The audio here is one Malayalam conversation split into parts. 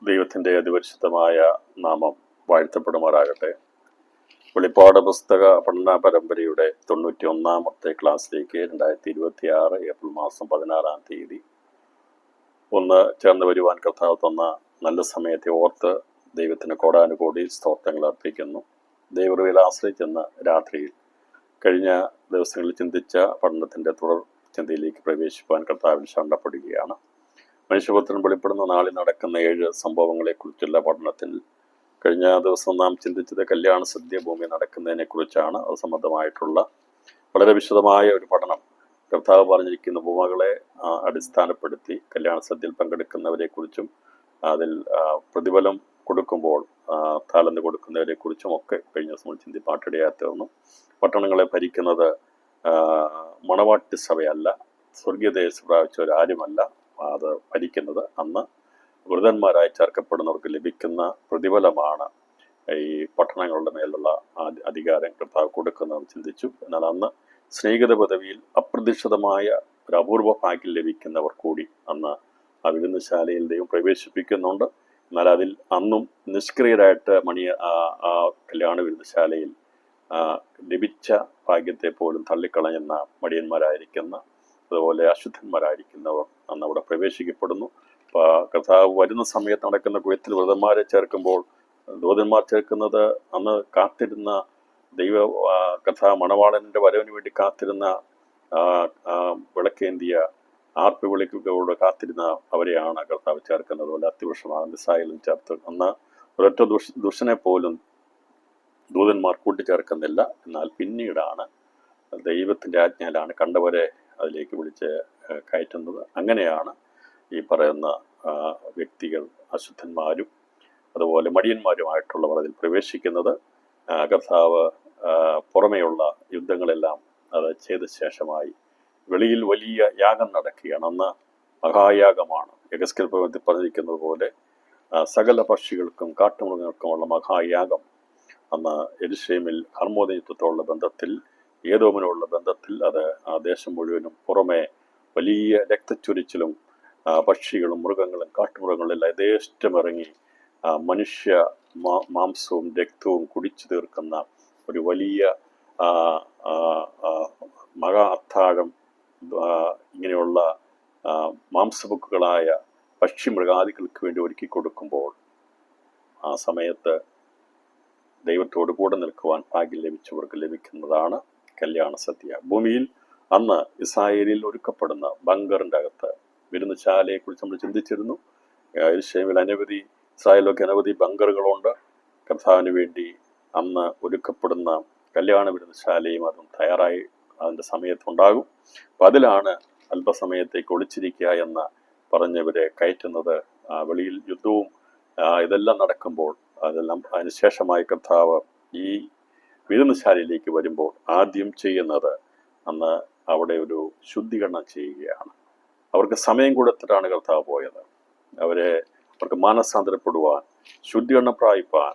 ദൈവത്തിൻ്റെ അതിപരിശുദ്ധമായ നാമം വാഴ്ത്തപ്പെടുമാറാകട്ടെ. വെളിപ്പാട് പുസ്തക പഠന പരമ്പരയുടെ 91-ാമത്തെ ക്ലാസ്സിലേക്ക് 2026 ഏപ്രിൽ മാസം 16-ാം തീയതി ഒന്ന് ചേർന്ന് വരുവാൻ കർത്താവ് തന്ന നല്ല സമയത്തെ ഓർത്ത് ദൈവത്തിന് കോടാനുകോടി സ്തോത്രങ്ങൾ അർപ്പിക്കുന്നു. ദൈവകൃപയിൽ ആശ്രയിച്ചെന്ന രാത്രിയിൽ കഴിഞ്ഞ ദിവസങ്ങളിൽ ചിന്തിച്ച പഠനത്തിൻ്റെ തുടർ ചിന്തയിലേക്ക് പ്രവേശിപ്പാൻ കർത്താവിൽ ശരണപ്പെടുകയാണ്. മനുഷ്യപുത്രൻ വെളിപ്പെടുന്ന നാളിൽ നടക്കുന്ന 7 സംഭവങ്ങളെക്കുറിച്ചുള്ള പഠനത്തിൽ കഴിഞ്ഞ ദിവസം നാം ചിന്തിച്ചത് കല്യാണ സദ്യ ഭൂമി നടക്കുന്നതിനെ കുറിച്ചാണ്. അത് സംബന്ധമായിട്ടുള്ള വളരെ വിശദമായ ഒരു പഠനം കർത്താവ് പറഞ്ഞിരിക്കുന്ന ഉപമകളെ അടിസ്ഥാനപ്പെടുത്തി കല്യാണ സദ്യയിൽ പങ്കെടുക്കുന്നവരെ കുറിച്ചും അതിൽ പ്രതിഫലം കൊടുക്കുമ്പോൾ താലന്ത് കൊടുക്കുന്നവരെ കുറിച്ചും ഒക്കെ കഴിഞ്ഞ ദിവസം ചിന്തിപ്പാട്ടിടയായി തീർന്നു. പട്ടണങ്ങളെ ഭരിക്കുന്നത് മണവാട്ടി സഭയല്ല, സ്വർഗീയദേശം പ്രാപിച്ചവരാരുമല്ല അത് ഭരിക്കുന്നത്. അന്ന് വൃതന്മാരായി ചേർക്കപ്പെടുന്നവർക്ക് ലഭിക്കുന്ന പ്രതിഫലമാണ് ഈ പട്ടണങ്ങളുടെ മേലുള്ള അധികാരം കർത്താവ് കൊടുക്കുന്നതെന്ന് ചിന്തിച്ചു. എന്നാൽ അന്ന് സ്നേഹിത പദവിയിൽ അപ്രതീക്ഷിതമായ ഒരു അപൂർവ ഭാഗ്യം ലഭിക്കുന്നവർ കൂടി അന്ന് ആ വിരുന്നുശാലയിൽ ദൈവം പ്രവേശിപ്പിക്കുന്നുണ്ട്. എന്നാൽ അതിൽ അന്നും നിഷ്ക്രിയരായിട്ട് ആ കല്യാണ വിരുന്നുശാലയിൽ ലഭിച്ച ഭാഗ്യത്തെ പോലും തള്ളിക്കളയുന്ന മടിയന്മാരായിരിക്കുന്ന, അതുപോലെ അശുദ്ധന്മാരായിരിക്കുന്നവർ അന്ന് അവിടെ പ്രവേശിക്കപ്പെടുന്നു. കർത്താവ് വരുന്ന സമയത്ത് നടക്കുന്ന കുയത്തിൽ വ്രതന്മാരെ ചേർക്കുമ്പോൾ ദൂതന്മാർ ചേർക്കുന്നത് അന്ന് കാത്തിരുന്ന ദൈവ കർത്താവ് മണവാളൻ്റെ വരവിന് വേണ്ടി കാത്തിരുന്ന വിളക്കേന്തിയ ആർപ്പി വിളിക്കുകളോട് കാത്തിരുന്ന അവരെയാണ് കർത്താവ് ചേർക്കുന്നത്. അതുപോലെ അത്യവൃക്ഷമായ മിസായിലും ചേർത്ത് അന്ന് ഒരൊറ്റ ദുഷ്ടനെ പോലും ദൂതന്മാർ കൂട്ടിച്ചേർക്കുന്നില്ല. എന്നാൽ പിന്നീടാണ് ദൈവത്തിൻ്റെ ആജ്ഞയിലാണ് കണ്ടവരെ അതിലേക്ക് വിളിച്ച് കയറ്റുന്നത്. അങ്ങനെയാണ് ഈ പറയുന്ന വ്യക്തികൾ അശുദ്ധന്മാരും അതുപോലെ മടിയന്മാരുമായിട്ടുള്ളവർ അതിൽ പ്രവേശിക്കുന്നത്. കർത്താവ് പുറമെയുള്ള യുദ്ധങ്ങളെല്ലാം അത് ചെയ്ത ശേഷമായി വെളിയിൽ വലിയ യാഗം നടക്കുകയാണ്. അന്ന് മഹായാഗമാണ്. യഗസ്കേൽ പ്രവചനത്തിൽ പറഞ്ഞിരിക്കുന്നത് പോലെ സകല പക്ഷികൾക്കും കാട്ടുമൃഗങ്ങൾക്കുമുള്ള മഹായാഗം അന്ന് യെരുശലേമിൽ ഹർമ്മോദയുദ്ധത്തോടുള്ള ബന്ധത്തിൽ, ഏദോമിനുള്ള ബന്ധത്തിൽ അത് ആ ദേശം മുഴുവനും പുറമെ വലിയ രക്തച്ചൊരിച്ചിലും പക്ഷികളും മൃഗങ്ങളും കാട്ടുമൃഗങ്ങളും എല്ലാം യഥേഷ്ടമിറങ്ങി മനുഷ്യ മാംസവും രക്തവും കുടിച്ചു തീർക്കുന്ന ഒരു വലിയ മഹാ അത്താഴം ഇങ്ങനെയുള്ള മാംസഭുക്കുകളായ പക്ഷി മൃഗാദികൾക്ക് വേണ്ടി ഒരുക്കി കൊടുക്കുമ്പോൾ ആ സമയത്ത് ദൈവത്തോടു കൂടെ നിൽക്കുവാൻ ഭാഗ്യം ലഭിച്ചവർക്ക് ലഭിക്കുന്നതാണ് കല്യാണ സദ്യ. ഭൂമിയിൽ അന്ന് ഇസ്രായേലിൽ ഒരുക്കപ്പെടുന്ന ബങ്കറിൻ്റെ അകത്ത് വിരുന്നുശാലയെക്കുറിച്ച് നമ്മൾ ചിന്തിച്ചിരുന്നു. യെരുശലേമിൽ ഇസ്രായേലിലൊക്കെ അനവധി ബങ്കറുകളുണ്ട്. കർത്താവിന് വേണ്ടി അന്ന് ഒരുക്കപ്പെടുന്ന കല്യാണ വിരുന്നുശാലയും അതും തയ്യാറായി അതിൻ്റെ സമയത്തുണ്ടാകും. അപ്പം അതിലാണ് അല്പസമയത്തേക്ക് ഒളിച്ചിരിക്കുക എന്ന് പറഞ്ഞവരെ കയറ്റുന്നത്. വെളിയിൽ യുദ്ധവും ഇതെല്ലാം നടക്കുമ്പോൾ അതെല്ലാം അതിനുശേഷമായി കർത്താവ് ഈ വിരുന്നുശാലയിലേക്ക് വരുമ്പോൾ ആദ്യം ചെയ്യുന്നത് അന്ന് അവിടെ ഒരു ശുദ്ധീകരണം ചെയ്യുകയാണ്. അവർക്ക് സമയം കൊടുത്തിട്ടാണ് കർത്താവ് പോയത്. അവർക്ക് മാനസാന്തരപ്പെടുവാൻ, ശുദ്ധീകരണം പ്രാപിപ്പാൻ,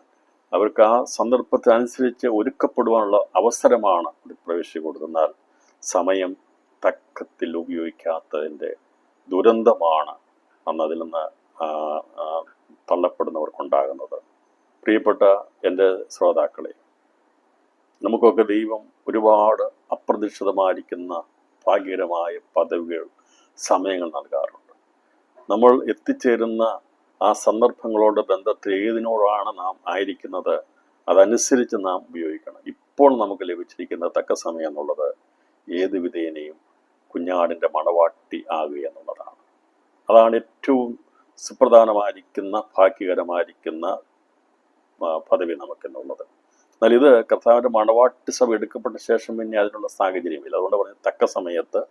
അവർക്ക് ആ സന്ദർഭത്തിനനുസരിച്ച് ഒരുക്കപ്പെടുവാനുള്ള അവസരമാണ് അത് പ്രവേശിച്ചു കൊടുത്തെന്നാൽ സമയം തക്കത്തിൽ ഉപയോഗിക്കാത്തതിൻ്റെ ദുരന്തമാണ് അന്ന് അതിൽ നിന്ന് തള്ളപ്പെടുന്നവർക്കുണ്ടാകുന്നത്. പ്രിയപ്പെട്ട എൻ്റെ ശ്രോതാക്കളെ, നമുക്കൊക്കെ ദൈവം ഒരുപാട് അപ്രതീക്ഷിതമായിരിക്കുന്ന ഭാഗ്യകരമായ പദവികൾ, സമയങ്ങൾ നൽകാറുണ്ട്. നമ്മൾ എത്തിച്ചേരുന്ന ആ സന്ദർഭങ്ങളോട് ബന്ധത്തിൽ ഏതിനോടാണ് നാം ആയിരിക്കുന്നത് അതനുസരിച്ച് നാം ഉപയോഗിക്കണം. ഇപ്പോൾ നമുക്ക് ലഭിച്ചിരിക്കുന്ന തക്ക സമയം എന്നുള്ളത് ഏത് വിധേനയും കുഞ്ഞാടിൻ്റെ മണവാട്ടി ആകുക എന്നുള്ളതാണ്. അതാണ് ഏറ്റവും സുപ്രധാനമായിരിക്കുന്ന ഭാഗ്യകരമായിരിക്കുന്ന പദവി നമുക്കെന്നുള്ളത്. എന്നാൽ ഇത് കർത്താവിൻ്റെ മണവാട്ടി സഭ എടുക്കപ്പെട്ട ശേഷം പിന്നെ അതിനുള്ള സാഹചര്യമില്ല. അതുകൊണ്ട് പറഞ്ഞ തക്ക സമയത്ത്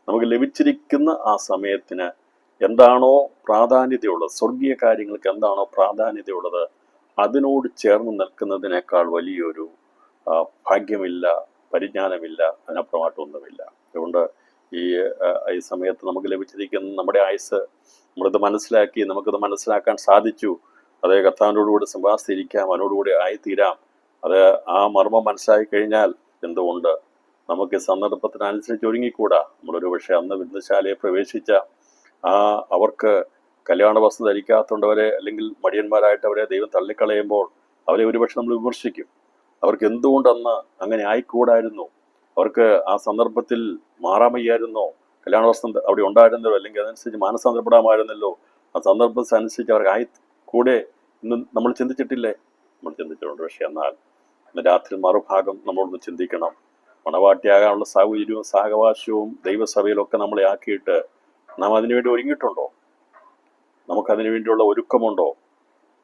നമുക്ക് ലഭിച്ചിരിക്കുന്ന ആ സമയത്തിന് എന്താണോ പ്രാധാന്യതയുള്ളത്, സ്വർഗീയ കാര്യങ്ങൾക്ക് എന്താണോ പ്രാധാന്യതയുള്ളത്, അതിനോട് ചേർന്ന് നിൽക്കുന്നതിനേക്കാൾ വലിയൊരു ഭാഗ്യമില്ല, പരിജ്ഞാനമില്ല, അതിനപ്പുറമായിട്ടൊന്നുമില്ല. അതുകൊണ്ട് ഈ സമയത്ത് നമുക്ക് ലഭിച്ചിരിക്കുന്ന നമ്മുടെ ആയുസ് നമ്മളിത് മനസ്സിലാക്കി, നമുക്കിത് മനസ്സിലാക്കാൻ സാധിച്ചു. അതേ കർത്താവിനോടുകൂടി സംവാസിച്ചിരിക്കാം, അവനോടുകൂടി ആയിത്തീരാം. അത് ആ മർമ്മം മനസ്സിലാക്കി കഴിഞ്ഞാൽ എന്തുകൊണ്ട് നമുക്ക് സന്ദർഭത്തിനനുസരിച്ച് ഒരുങ്ങിക്കൂടാ? നമ്മളൊരു പക്ഷേ അന്ന് വിരുന്നുശാലയെ പ്രവേശിച്ച അവർക്ക് കല്യാണ വസ്തു ധരിക്കാത്തവരെ അല്ലെങ്കിൽ മടിയന്മാരായിട്ട് അവരെ ദൈവം തള്ളിക്കളയുമ്പോൾ അവരെ ഒരുപക്ഷെ നമ്മൾ വിമർശിക്കും. അവർക്ക് എന്തുകൊണ്ടന്ന് അങ്ങനെ ആയിക്കൂടായിരുന്നു? അവർക്ക് ആ സന്ദർഭത്തിൽ മാറാൻ വയ്യായിരുന്നോ? കല്യാണ വസ്ത്രം അവിടെ ഉണ്ടായിരുന്നല്ലോ, അല്ലെങ്കിൽ അതനുസരിച്ച് മാനസാന്തരപ്പെടാമായിരുന്നല്ലോ. ആ സന്ദർഭത്തിനനുസരിച്ച് അവർക്ക് ആയി കൂടെ ഇന്ന് നമ്മൾ ചിന്തിച്ചിട്ടില്ലേ? നമ്മൾ ചിന്തിച്ചിട്ടുണ്ട്. പക്ഷെ എന്നാൽ ഇന്ന് രാത്രി മറുഭാഗം നമ്മളൊന്ന് ചിന്തിക്കണം. മണവാട്ടിയാകാനുള്ള സൗകര്യവും സഹവാസവും ദൈവസഭയിലൊക്കെ നമ്മളെ ആക്കിയിട്ട് നാം അതിനുവേണ്ടി ഒരുങ്ങിയിട്ടുണ്ടോ? നമുക്കതിനു വേണ്ടിയുള്ള ഒരുക്കമുണ്ടോ?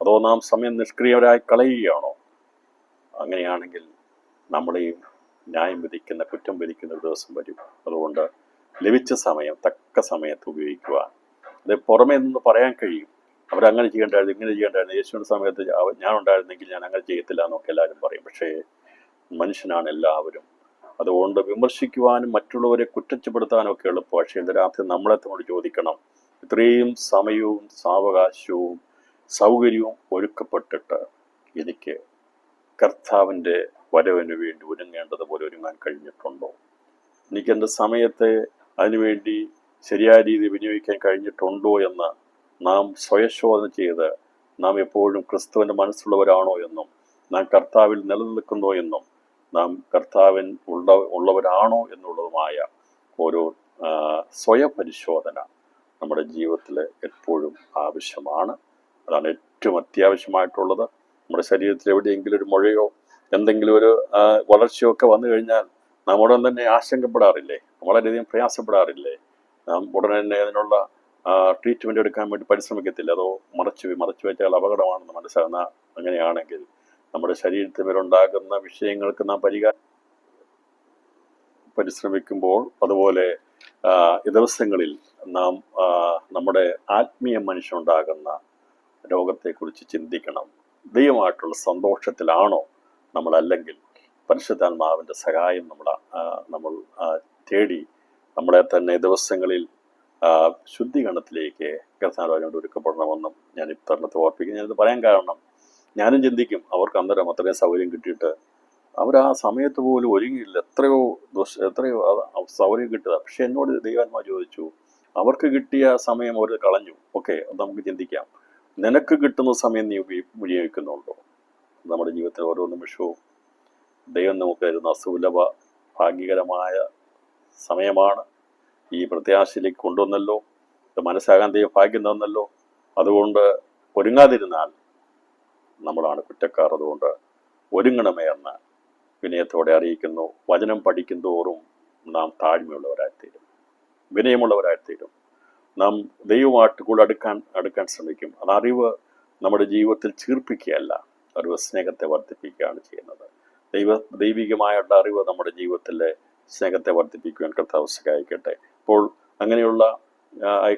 അതോ നാം സമയം നിഷ്ക്രിയരായി കളയുകയാണോ? അങ്ങനെയാണെങ്കിൽ നമ്മളെയും ന്യായം വിധിക്കുന്ന, കുറ്റം വിധിക്കുന്ന ഒരു ദിവസം വരും. അതുകൊണ്ട് ലഭിച്ച സമയം തക്ക സമയത്ത് ഉപയോഗിക്കുവാൻ. അത് പുറമേ നിന്ന് പറയാൻ കഴിയും, അവരങ്ങനെ ചെയ്യേണ്ടായിരുന്നു, ഇങ്ങനെ ചെയ്യേണ്ടായിരുന്നു, യേശുവിൻ്റെ സമയത്ത് ഞാൻ ഉണ്ടായിരുന്നെങ്കിൽ ഞാൻ അങ്ങനെ ചെയ്യത്തില്ല എന്നൊക്കെ എല്ലാവരും പറയും. പക്ഷേ മനുഷ്യനാണ് എല്ലാവരും. അതുകൊണ്ട് വിമർശിക്കുവാനും മറ്റുള്ളവരെ കുറ്റപ്പെടുത്താനും ഒക്കെ എളുപ്പം. പക്ഷേ ഇന്ന് രാത്രി നമ്മളെ തന്നോട് ചോദിക്കണം, ഇത്രയും സമയവും സാവകാശവും സൗകര്യവും ഒരുക്കപ്പെട്ടിട്ട് എനിക്ക് കർത്താവിൻ്റെ വരവിന് വേണ്ടി ഒരുങ്ങേണ്ടതുപോലെ ഒരുങ്ങാൻ കഴിഞ്ഞിട്ടുണ്ടോ? എനിക്ക് എൻ്റെ സമയത്തെ അതിനുവേണ്ടി ശരിയായ രീതിയിൽ വിനിയോഗിക്കാൻ കഴിഞ്ഞിട്ടുണ്ടോ എന്ന് നാം സ്വയശോധന ചെയ്ത് നാം എപ്പോഴും ക്രിസ്തുവിൻ്റെ മനസ്സുള്ളവരാണോ എന്നും നാം കർത്താവിൽ നിലനിൽക്കുന്നോ എന്നും നാം കർത്താവിൻ ഉള്ളവരാണോ എന്നുള്ളതുമായ ഓരോ സ്വയപരിശോധന നമ്മുടെ ജീവിതത്തിൽ എപ്പോഴും ആവശ്യമാണ്. അതാണ് ഏറ്റവും അത്യാവശ്യമായിട്ടുള്ളത്. നമ്മുടെ ശരീരത്തിൽ എവിടെയെങ്കിലും ഒരു മുഴയോ എന്തെങ്കിലും ഒരു വളർച്ചയോ ഒക്കെ വന്നു കഴിഞ്ഞാൽ നാം ഉടൻ തന്നെ ആശങ്കപ്പെടാറില്ലേ? വളരെയധികം പ്രയാസപ്പെടാറില്ലേ? നാം ഉടനെ തന്നെ അതിനുള്ള ട്രീറ്റ്മെൻറ്റ് എടുക്കാൻ വേണ്ടി പരിശ്രമിക്കത്തില്ല. അതോ മറച്ചു വെച്ചാൽ അപകടമാണെന്ന് മനസ്സിലാകുന്ന അങ്ങനെയാണെങ്കിൽ നമ്മുടെ ശരീരത്തിൽ മേലുണ്ടാകുന്ന വിഷയങ്ങൾക്ക് നാം പരിശ്രമിക്കുമ്പോൾ അതുപോലെ ഈ ദിവസങ്ങളിൽ നാം നമ്മുടെ ആത്മീയ മനുഷ്യനുണ്ടാകുന്ന രോഗത്തെക്കുറിച്ച് ചിന്തിക്കണം. ദൈവമായിട്ടുള്ള സന്തോഷത്തിലാണോ നമ്മളല്ലെങ്കിൽ പരിശുദ്ധാത്മാവിൻ്റെ സഹായം നമ്മൾ തേടി നമ്മളെ തന്നെ ദിവസങ്ങളിൽ ശുദ്ധീകരണത്തിലേക്ക് കർത്താവിനോട് ഒരുക്കപ്പെടണമെന്നും ഞാൻ ഇത്തരണത്തെ ഓർപ്പിക്കുന്നു. ഞാനിത് പറയാൻ കാരണം ഞാനും ചിന്തിക്കും, അവർക്ക് അന്നേരം അത്രയും സൗകര്യം കിട്ടിയിട്ട് അവർ ആ സമയത്ത് പോലും ഒരുങ്ങിയില്ല. എത്രയോ സൗകര്യം കിട്ടുക. പക്ഷെ എന്നോട് ദൈവാത്മാ ചോദിച്ചു, അവർക്ക് കിട്ടിയ സമയം അവർ കളഞ്ഞു. ഓക്കെ, അത് നമുക്ക് ചിന്തിക്കാം. നിനക്ക് കിട്ടുന്ന സമയം നീ വിനിയോഗിക്കുന്നുണ്ടോ? നമ്മുടെ ജീവിതത്തിൽ ഓരോ നിമിഷവും ദൈവം നമുക്ക് തരുന്ന അസുലഭ ഭാഗ്യകരമായ സമയമാണ്. ഈ പ്രത്യാശയിലേക്ക് കൊണ്ടുവന്നല്ലോ, ഇത് മനസ്സാകാൻ ദൈവം ഭാഗ്യം തന്നല്ലോ. അതുകൊണ്ട് ഒരുങ്ങാതിരുന്നാൽ നമ്മളാണ് കുറ്റക്കാർ. അതുകൊണ്ട് ഒരുങ്ങണമേ എന്ന് വിനയത്തോടെ അറിയിക്കുന്നു. വചനം പഠിക്കും തോറും നാം താഴ്മയുള്ളവരായിത്തീരും, വിനയമുള്ളവരായിത്തീരും. നാം ദൈവമായിട്ട് കൂടെ അടുക്കാൻ ശ്രമിക്കും. അത് അറിവ് നമ്മുടെ ജീവിതത്തിൽ ചീർപ്പിക്കുകയല്ല, അറിവ് സ്നേഹത്തെ വർദ്ധിപ്പിക്കുകയാണ് ചെയ്യുന്നത്. ദൈവികമായുള്ള അറിവ് നമ്മുടെ ജീവിതത്തിലെ സ്നേഹത്തെ വർദ്ധിപ്പിക്കുവാൻ കർത്താവ് സഹായിക്കട്ടെ. അപ്പോൾ അങ്ങനെയുള്ള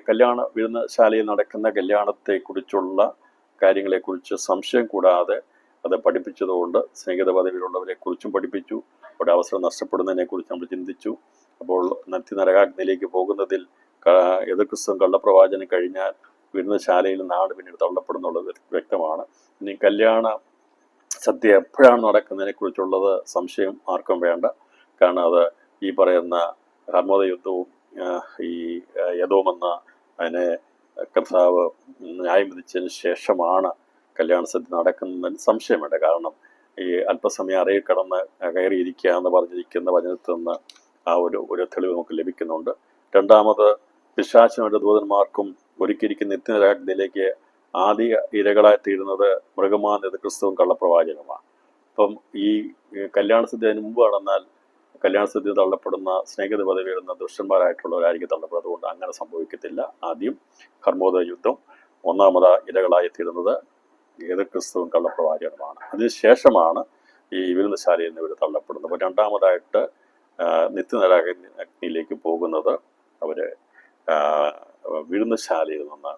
കല്യാണ വിരുന്നശാലയിൽ നടക്കുന്ന കല്യാണത്തെക്കുറിച്ചുള്ള കാര്യങ്ങളെക്കുറിച്ച് സംശയം കൂടാതെ അത് പഠിപ്പിച്ചതുകൊണ്ട് സ്നേഹിത പദവിയിലുള്ളവരെ കുറിച്ചും പഠിപ്പിച്ചു. അവിടെ അവസരം നഷ്ടപ്പെടുന്നതിനെ കുറിച്ച് നമ്മൾ ചിന്തിച്ചു. അപ്പോൾ നരകാഗ്നിയിലേക്ക് പോകുന്നതിൽ എതിർക്രിസ്തുവും കള്ളപ്രവാചനം കഴിഞ്ഞാൽ വിരുന്നശാലയിൽ നിന്നാണ് പിന്നീട് തള്ളപ്പെടുന്നുള്ളത് വ്യക്തമാണ്. ഇനി കല്യാണ സദ്യ എപ്പോഴാണ് നടക്കുന്നതിനെ കുറിച്ചുള്ളത് സംശയം ആർക്കും വേണ്ട. കാരണം അത് ഈ പറയുന്ന ഹർമോദ യുദ്ധവും ഈ യദോമെന്ന അതിനെ കർത്താവ് ന്യായം വിധിച്ചതിന് ശേഷമാണ് കല്യാണ സദ്യ നടക്കുന്നതിന് സംശയം വേണ്ട. കാരണം ഈ അല്പസമയം അറയിൽ കടന്ന് കയറിയിരിക്കുക എന്ന് പറഞ്ഞിരിക്കുന്ന വചനത്തിൽ നിന്ന് ആ ഒരു തെളിവ് നമുക്ക് ലഭിക്കുന്നുണ്ട്. രണ്ടാമത് പിശാചിനും ദൂതന്മാർക്കും ഒരുക്കിയിരിക്കുന്ന നിത്യനരകാഗ്നിയിലേക്ക് ആദ്യ ഇരകളായിത്തീരുന്നത് മൃഗമാനത് ക്രിസ്തുവും കള്ളപ്രവാചകമാണ്. അപ്പം ഈ കല്യാണ സദ്യ അതിന് മുമ്പ് നടന്നാൽ കല്യാണ സദ്യ തള്ളപ്പെടുന്ന സ്നേഹിത പദവി വരുന്ന ദുഷ്ടന്മാരായിട്ടുള്ളവരായിരിക്കും തള്ളപ്പെടുന്നത്. അതുകൊണ്ട് അങ്ങനെ സംഭവിക്കത്തില്ല. ആദ്യം ഹർമോദ യുദ്ധം, ഒന്നാമത് ഇരകളായിത്തീരുന്നത് ഏത് ക്രിസ്തുവും കള്ളപ്രവാചകനുമാണ്. അതിനുശേഷമാണ് ഈ വിരുന്നശാലയിൽ നിന്ന് ഇവർ തള്ളപ്പെടുന്നത്. അപ്പോൾ രണ്ടാമതായിട്ട് നിത്യനരകാഗ്നിയിലേക്ക് പോകുന്നത് അവർ വിരുന്നശാലയിൽ നിന്ന്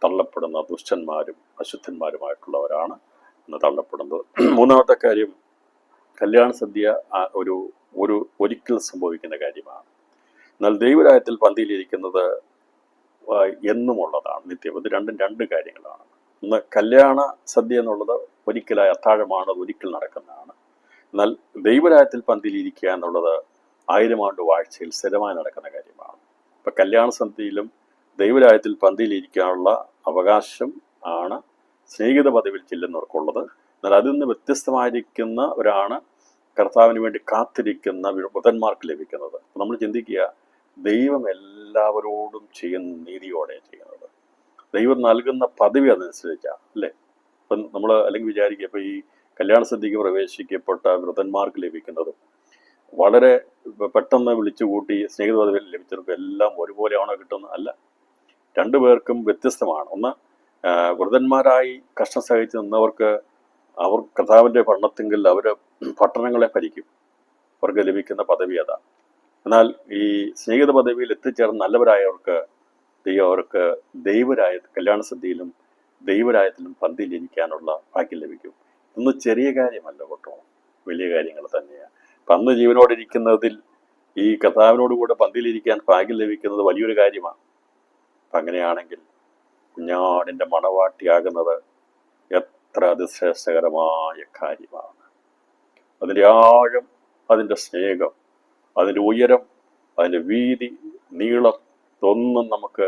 തള്ളപ്പെടുന്ന ദുഷ്ടന്മാരും അശുദ്ധന്മാരുമായിട്ടുള്ളവരാണ് ഇന്ന് തള്ളപ്പെടുന്നത്. മൂന്നാമത്തെ കാര്യം, കല്യാണ സദ്യ ഒരിക്കൽ സംഭവിക്കുന്ന കാര്യമാണ്. എന്നാൽ ദൈവരാജ്യത്തിൽ പന്തിയിലിരിക്കുന്നത് എന്നുമുള്ളതാണ്, നിത്യം. ഇത് രണ്ടും രണ്ട് കാര്യങ്ങളാണ്. ഒന്ന് കല്യാണ സദ്യ എന്നുള്ളത് ഒരിക്കലായി അത്താഴമാണ്, അത് ഒരിക്കൽ നടക്കുന്നതാണ്. എന്നാൽ ദൈവരാജ്യത്തിൽ പന്തിയിലിരിക്കുക എന്നുള്ളത് 1000 ആണ്ട് വാഴ്ചയിൽ സ്ഥിരമായി നടക്കുന്ന കാര്യമാണ്. ഇപ്പം കല്യാണ സദ്യയിലും ദൈവരാജ്യത്തിൽ പന്തിയിലിരിക്കാനുള്ള അവകാശം ആണ് സ്നേഹിത പദവിയിൽ ചെല്ലുന്നവർക്കുള്ളത്. എന്നാൽ അതിൽ നിന്ന് വ്യത്യസ്തമായിരിക്കുന്നവരാണ് കർത്താവിന് വേണ്ടി കാത്തിരിക്കുന്ന വൃതന്മാർക്ക് ലഭിക്കുന്നത്. നമ്മൾ ചിന്തിക്കുക, ദൈവം എല്ലാവരോടും ചെയ്യുന്ന നീതിയോടെ ചെയ്യുന്നത്. ദൈവം നൽകുന്ന പദവി അതനുസരിച്ചാണ് അല്ലേ. ഇപ്പം നമ്മൾ അല്ലെങ്കിൽ വിചാരിക്കുക, ഇപ്പം ഈ കല്യാണ സദ്യക്ക് പ്രവേശിക്കപ്പെട്ട വൃതന്മാർക്ക് ലഭിക്കുന്നതും വളരെ പെട്ടെന്ന് വിളിച്ചുകൂട്ടി സ്നേഹിത പദവിയിൽ ലഭിച്ചവർക്ക് എല്ലാം ഒരുപോലെയാണോ കിട്ടുന്നത്? അല്ല, രണ്ടുപേർക്കും വ്യത്യസ്തമാണ്. ഒന്ന്, വൃതന്മാരായി കഷ്ടം സഹിച്ച് നിന്നവർക്ക് അവർ കർത്താവിൻ്റെ ഭരണത്തെങ്കിൽ അവർ പട്ടണങ്ങളെ ഭരിക്കും, അവർക്ക് ലഭിക്കുന്ന പദവി അതാണ്. എന്നാൽ ഈ സ്നേഹിത പദവിയിൽ എത്തിച്ചേർന്ന നല്ലവരായവർക്ക് അവർക്ക് കല്യാണ സദ്യയിലും ദൈവരായത്തിലും പന്തിയിലിരിക്കാനുള്ള ഭാഗ്യം ലഭിക്കും. ഇന്ന് ചെറിയ കാര്യമല്ല കേട്ടോ, വലിയ കാര്യങ്ങൾ തന്നെയാണ്. അപ്പം അന്ന് ജീവനോടിരിക്കുന്നതിൽ ഈ കർത്താവിനോട് കൂടെ പന്തിയിലിരിക്കാൻ ഭാഗ്യം ലഭിക്കുന്നത് വലിയൊരു കാര്യമാണ്. അപ്പം അങ്ങനെയാണെങ്കിൽ കുഞ്ഞാടിൻ്റെ മണവാട്ടിയാകുന്നത് എത്ര അതിശ്രേഷ്ഠകരമായ കാര്യമാണ്. അതിൻ്റെ ആഴം, അതിൻ്റെ സ്നേഹം, അതിൻ്റെ ഉയരം, അതിൻ്റെ വീതി, നീളം ഇതൊന്നും നമുക്ക്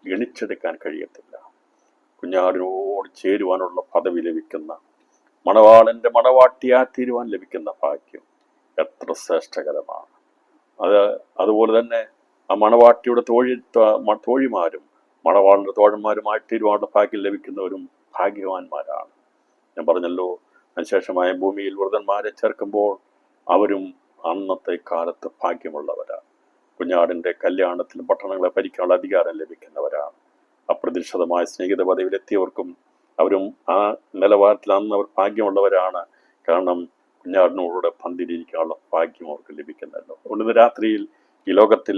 ഗണിച്ചെടുക്കാൻ കഴിയത്തില്ല. കുഞ്ഞാടിനോട് ചേരുവാനുള്ള പദവി ലഭിക്കുന്ന, മണവാളൻ്റെ മണവാട്ടിയായിത്തീരുവാൻ ലഭിക്കുന്ന ഭാഗ്യം എത്ര ശ്രേഷ്ഠകരമാണ്. അതുപോലെ തന്നെ ആ മണവാട്ടിയുടെ തോഴിമാരും മണവാളൻ്റെ തോഴന്മാരുമായിത്തീരുവാനുള്ള ഭാഗ്യം ലഭിക്കുന്നവരും ഭാഗ്യവാന്മാരാണ്. ഞാൻ പറഞ്ഞല്ലോ, അതിനുശേഷമായ ഭൂമിയിൽ വൃതന്മാരെ ചേർക്കുമ്പോൾ അവരും അന്നത്തെ കാലത്ത് ഭാഗ്യമുള്ളവരാണ്. കുഞ്ഞാടിൻ്റെ കല്യാണത്തിലും പട്ടണങ്ങളെ ഭരിക്കാനുള്ള അധികാരം ലഭിക്കുന്നവരാണ്. അപ്രതീക്ഷിതമായ സ്നേഹിത പദവിയിലെത്തിയവർക്കും അവരും ആ നിലവാരത്തിൽ അന്ന് അവർ ഭാഗ്യമുള്ളവരാണ്. കാരണം കുഞ്ഞാടിനോടുകൂടെ പന്തിരിക്കാനുള്ള ഭാഗ്യം അവർക്ക് ലഭിക്കുന്നല്ലോ. അതുകൊണ്ട് ഇന്ന് രാത്രിയിൽ ഈ ലോകത്തിൽ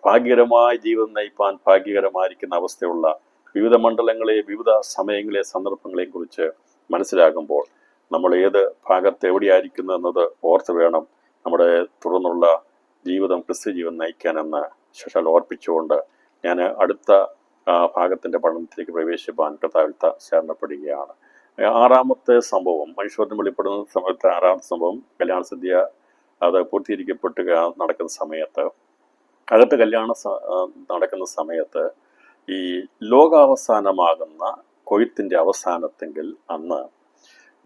ഭാഗ്യകരമായ ജീവിതം നയിപ്പാൻ ഭാഗ്യകരമായിരിക്കുന്ന അവസ്ഥയുള്ള വിവിധ മണ്ഡലങ്ങളെ, വിവിധ സമയങ്ങളെ, സന്ദർഭങ്ങളെയും കുറിച്ച് മനസ്സിലാകുമ്പോൾ നമ്മൾ ഏത് ഭാഗത്ത് എവിടെയായിരിക്കുന്നു എന്നത് ഓർത്ത് വേണം നമ്മുടെ തുടർന്നുള്ള ജീവിതം, ക്രിസ്ത്യ ജീവിതം നയിക്കാനെന്ന് ശേഷം ഓർപ്പിച്ചുകൊണ്ട് ഞാൻ അടുത്ത ഭാഗത്തിൻ്റെ പഠനത്തിലേക്ക് പ്രവേശിപ്പാൻ കർത്താവിൽ ശരണപ്പെടുകയാണ്. ആറാമത്തെ സംഭവം, മനുഷ്യവർദ്ധം വെളിപ്പെടുന്ന സമയത്ത് ആറാമത്തെ സംഭവം കല്യാണ സദ്യ അത് പൂർത്തീകരിക്കപ്പെട്ട് നടക്കുന്ന സമയത്ത്, അകത്ത് കല്യാണം നടക്കുന്ന സമയത്ത് ഈ ലോകാവസാനമാകുന്ന കൊയ്ത്തിൻ്റെ അവസാനത്തെങ്കിൽ അന്ന്